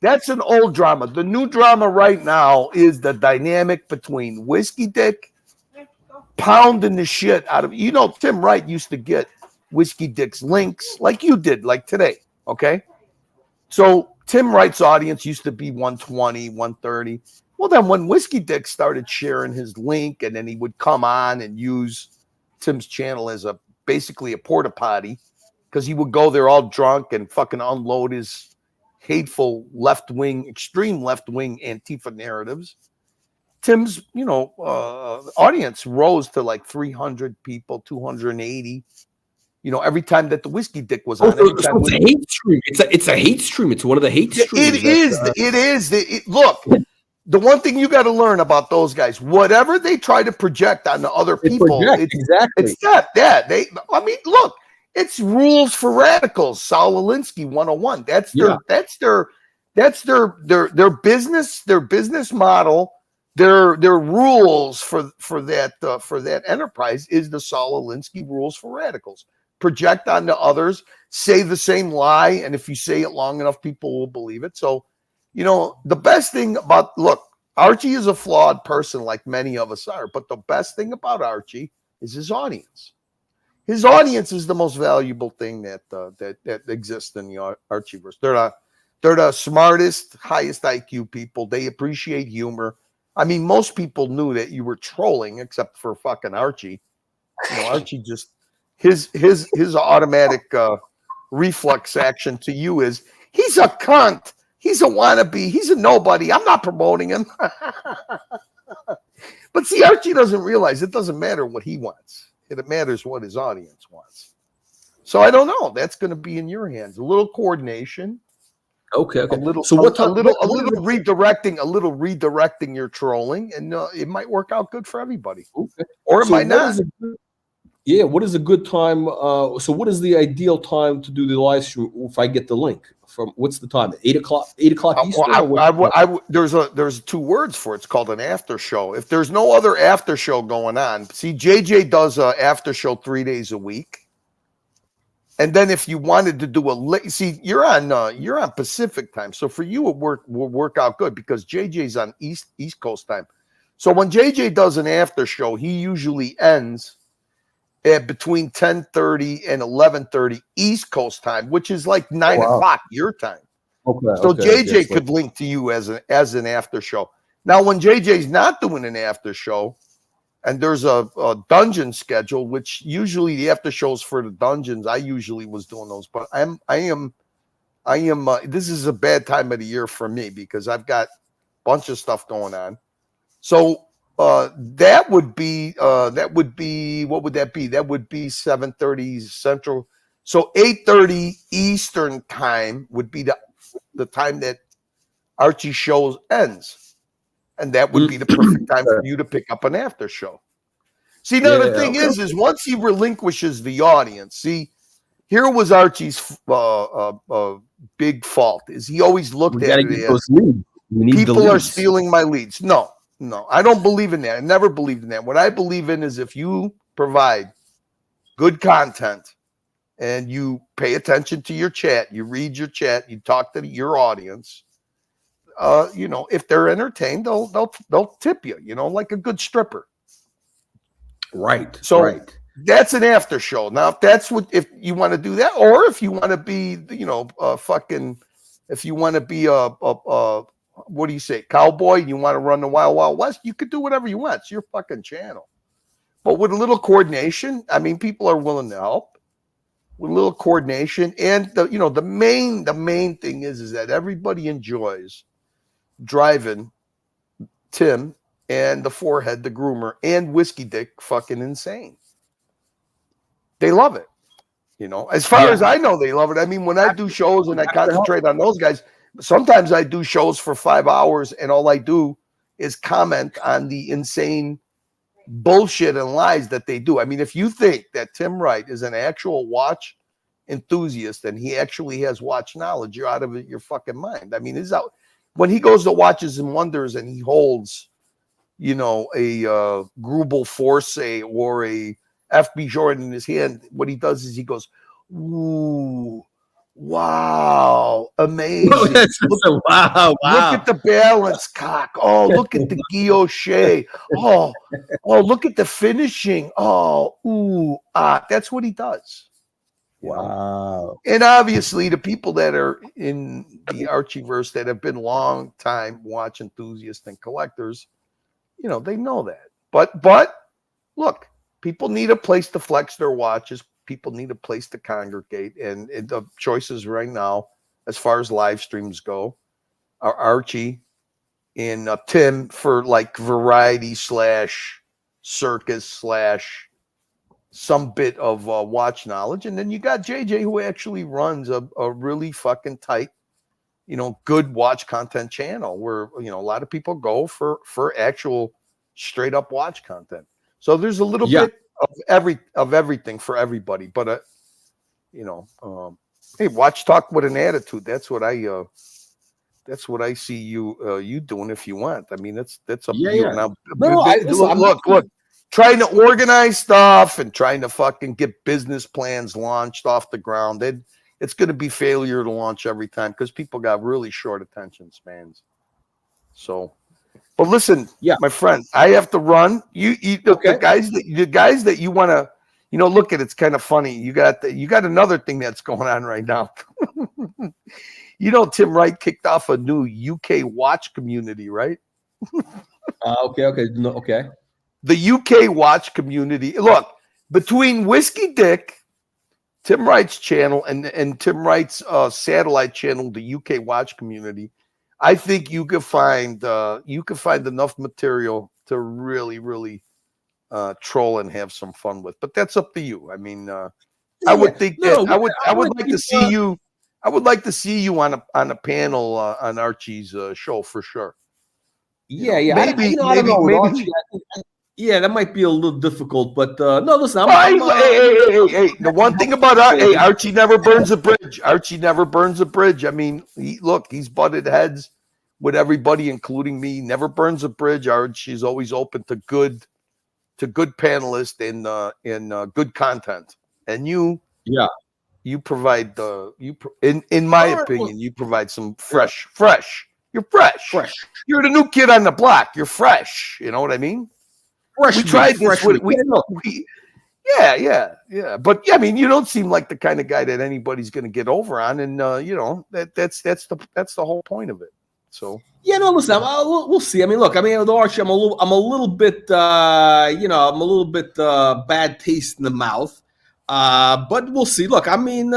that's an old drama. The new drama right now is the dynamic between Whiskey Dick pounding the shit out of Tim Wright used to get Whiskey Dick's links like you did, like today. Okay. So Tim Wright's audience used to be 120, 130. Well, then when Whiskey Dick started sharing his link, and then he would come on and use Tim's channel as basically a porta potty, because he would go there all drunk and fucking unload his hateful extreme left-wing Antifa narratives. Tim's, audience rose to like 300 people, 280. Every time that the Whiskey Dick was on. So it's a hate stream. It's a hate stream. It's one of the hate streams. It is. Look, the one thing you got to learn about those guys, whatever they try to project on the other people, it's not that. Look, it's rules for radicals. Saul Alinsky 101. That's their business model. Their rules for that enterprise is the Saul Alinsky rules for radicals. Project onto others, say the same lie, and if you say it long enough, people will believe it. So, the best thing Archie is a flawed person like many of us are, but the best thing about Archie is his audience. His audience is the most valuable thing that exists in the Archieverse. They're the smartest, highest IQ people. They appreciate humor. I mean, most people knew that you were trolling, except for fucking Archie. Archie just his automatic reflex action to you is he's a cunt. He's a wannabe. He's a nobody. I'm not promoting him. But see, Archie doesn't realize it doesn't matter what he wants. It matters what his audience wants. So I don't know. That's going to be in your hands. A little coordination. Okay. A little redirecting your trolling, and it might work out good for everybody. Okay. Or it might not. What is a good time? So what is the ideal time to do the live stream if I get the link? What's the time? 8 o'clock? 8 o'clock Eastern? There's two words for it. It's called an after show. If there's no other after show going on, see, JJ does an after show 3 days a week. And then if you wanted to do you're on Pacific time. So for you, it will work out good because JJ's on East Coast time. So when JJ does an after show, he usually ends at between 10:30 and 11:30 East Coast time, which is like 9 o'clock your time. Okay. So JJ could link to you as an after show. Now, when JJ's not doing an after show, and there's a dungeon schedule, which usually the after shows for the dungeons, I usually was doing those, but I am. This is a bad time of the year for me because I've got a bunch of stuff going on. So that would be what would that be? That would be 7:30 Central. So 8:30 Eastern time would be the time that Archie shows ends. And that would be the perfect time for you to pick up an after show. See, now the thing is once he relinquishes the audience, see, here was Archie's big fault, is he always looked at it as people are stealing my leads. No, I don't believe in that. I never believed in that. What I believe in is if you provide good content and you pay attention to your chat, you read your chat, you talk to your audience, if they're entertained, they'll tip you, like a good stripper. Right. So that's an after show. Now, if you want to do that, or if you want to be, if you want to be what do you say, cowboy, and you want to run the Wild Wild West, you could do whatever you want. It's your fucking channel. But with a little coordination, I mean, people are willing to help. With a little coordination, and the main thing is that everybody enjoys driving Tim and the forehead, the groomer, and Whiskey Dick fucking insane. They love it. As far as I know, they love it. I mean, when I do shows and I concentrate on those guys, sometimes I do shows for 5 hours and all I do is comment on the insane bullshit and lies that they do. I mean, if you think that Tim Wright is an actual watch enthusiast and he actually has watch knowledge, you're out of your fucking mind. I mean, when he goes to Watches and Wonders and he holds, a Grubel Force or a FB Jordan in his hand, what he does is he goes, ooh, wow, amazing. Wow. Look at the balance, cock. Oh, look at the guilloche. Oh, look at the finishing. Oh, ooh, that's what he does. Wow. And obviously the people that are in the Archieverse that have been long time watch enthusiasts and collectors, they know that. But look, people need a place to flex their watches. People need a place to congregate, and the choices right now, as far as live streams go, are Archie and Tim for like variety / circus / some bit of watch knowledge, and then you got JJ who actually runs a really fucking tight, good watch content channel where a lot of people go for actual straight up watch content. So there's a little bit of everything for everybody, but hey, watch talk with an attitude. That's what I see you doing if you want. I mean, that's up to you. Now, look, trying to organize stuff and trying to fucking get business plans launched off the ground. It's going to be failure to launch every time because people got really short attention spans. So. But listen, my friend, I have to run. The guys that you want to, look at. It's kind of funny. You got another thing that's going on right now. Tim Wright kicked off a new UK watch community, right? Okay. No, okay. The UK watch community. Look, between Whiskey Dick, Tim Wright's channel, and Tim Wright's satellite channel, the UK watch community. I think you could find enough material to really, really troll and have some fun with. But that's up to you. I mean, I would think that I would like to see you. I would like to see you on a panel on Archie's show for sure. Maybe. Yeah, that might be a little difficult, but no, listen. Hey! The one thing about Archie never burns a bridge. Archie never burns a bridge. I mean, he's butted heads with everybody, including me. Never burns a bridge. Archie's always open to good panelists and good content. And you provide in my opinion, you provide some fresh. You're fresh. You're the new kid on the block. You're fresh. You know what I mean? We tried this. Yeah. But I mean, you don't seem like the kind of guy that anybody's going to get over on, and that's the whole point of it. So no, listen, we'll see. I mean, look, with Archie, I'm a little bit, bad taste in the mouth, but we'll see. Look, I mean,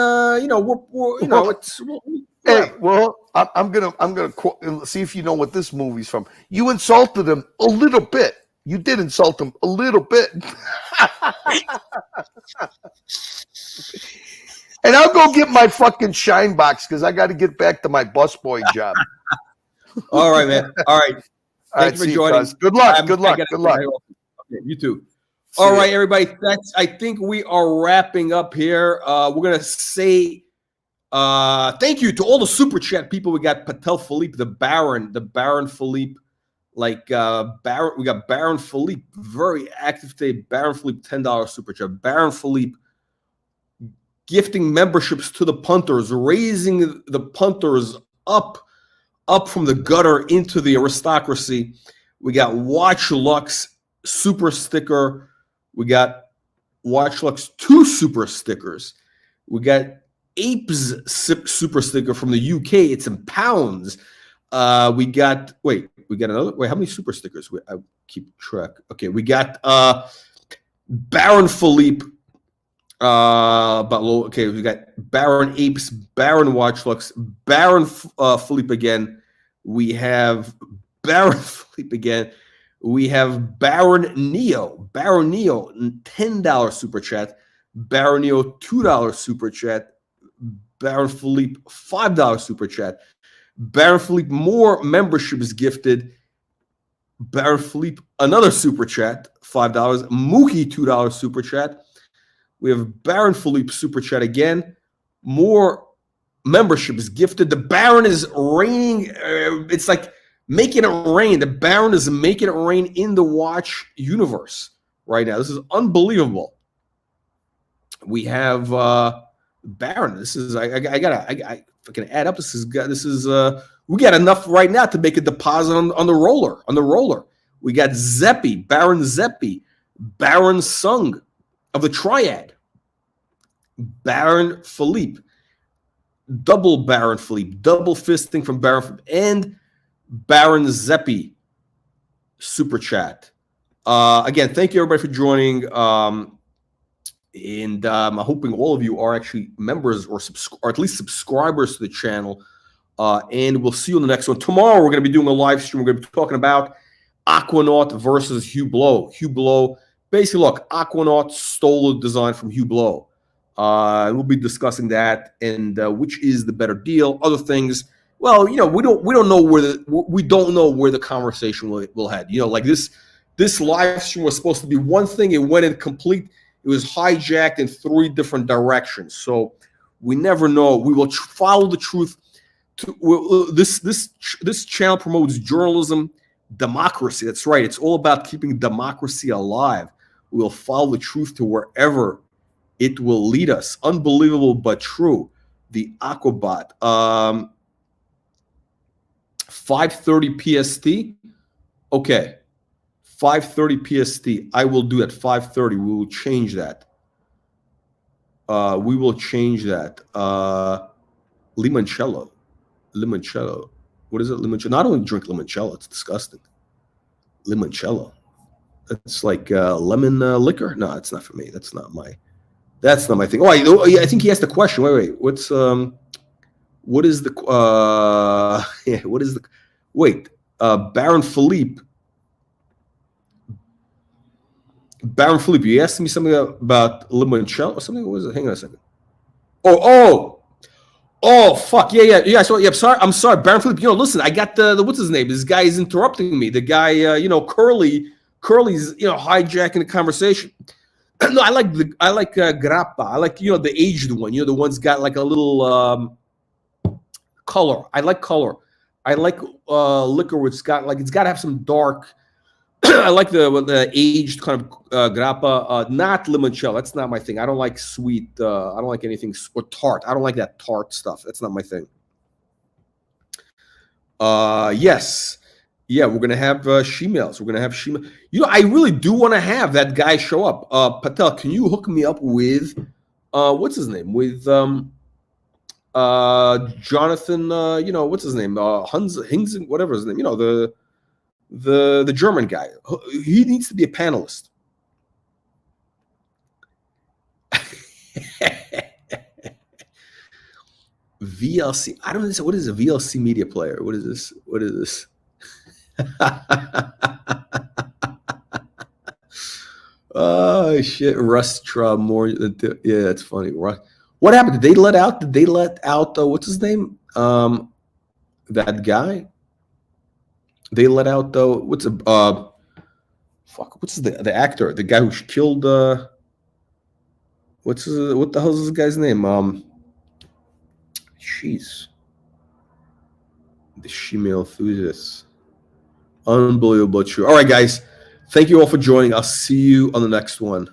Hey, well, I'm gonna see if you know what this movie's from. You insulted him a little bit. You did insult him a little bit. And I'll go get my fucking shine box because I got to get back to my busboy job. All right, man. All right. Thanks for joining. Good luck. Good luck. Okay, you too. All right, everybody. I think we are wrapping up here. We're going to say thank you to all the super chat people. We got Patel Philippe, the Baron Philippe. We got Baron Philippe, very active today. Baron Philippe, $10 super chat. Baron Philippe gifting memberships to the punters, raising the punters up from the gutter into the aristocracy. We got Watch Lux super sticker. We got Watch Lux 2 super stickers. We got Apes super sticker from the UK. It's in pounds. We got another. Wait, how many super stickers? I keep track. Okay, we got Baron Philippe. We got Baron Apes, Baron Watchlux, Baron Philippe again. We have Baron Philippe again. We have Baron Neo, $10 super chat. Baron Neo, $2 super chat. Baron Philippe, $5 super chat. Baron Philippe, more memberships gifted. Baron Philippe, another super chat, $5. Mookie, $2 super chat. We have Baron Philippe super chat again. More memberships gifted. The Baron is raining. It's like making it rain. The Baron is making it rain in the watch universe right now. This is unbelievable. We have Baron. This is I can add up. This is we got enough right now to make a deposit on the roller. We got Zeppi, Baron Zeppi, Baron Sung of the Triad, Baron Philippe, double Baron Philippe, double fisting from Baron Philippe, and Baron Zeppi super chat. Again, thank you everybody for joining. And I'm hoping all of you are actually members or at least subscribers to the channel. And we'll see you on the next one. Tomorrow, we're going to be doing a live stream. We're going to be talking about Aquanaut versus Hublot. Hublot, basically, look, Aquanaut stole the design from Hublot. We'll be discussing that and which is the better deal. Other things, well, you know, we don't know where the conversation will head. You know, like this live stream was supposed to be one thing. It went in complete. It was hijacked in 3 different directions. So we never know. We will follow the truth. This channel promotes journalism, democracy. That's right. It's all about keeping democracy alive. We will follow the truth to wherever it will lead us. Unbelievable but true. The Aquabot. 5:30 PST. Okay. 5:30 PST. I will do at 5:30. We will change that. Limoncello. What is it? Limoncello. No, I don't drink limoncello. It's disgusting. Limoncello. It's like lemon liquor. No, it's not for me. That's not my thing. Oh, I think he asked the question. Wait. What is the Baron Philippe. Baron Philippe, you asked me something about limoncello or something. What was it? Hang on a second. Oh, fuck. Yeah. So, I'm sorry, Baron Philippe. You know, listen, I got the what's his name? This guy is interrupting me. The guy, Curly's, hijacking the conversation. No, I like grappa. I like, the aged one. The one's got like a little color. I like color. I like liquor where it's got to have some dark. I like the aged kind of grappa, not limoncello. That's not my thing. I don't like sweet. I don't like anything or tart. I don't like that tart stuff. That's not my thing. Yes. Yeah, we're going to have shemales. We're going to have shemales. I really do want to have that guy show up. Patel, can you hook me up with, what's his name? With Jonathan, what's his name? Hings, whatever his name. The German guy. He needs to be a panelist. VLC. I don't know. What is a VLC media player? What is this? Oh shit, Rustra more. Yeah, that's funny. What happened? Did they let out? What's his name? That guy. They let out what's the actor? The guy who killed what the hell is this guy's name? Jeez. The shemale enthusiast. Unbelievable true. All right, guys. Thank you all for joining. I'll see you on the next one.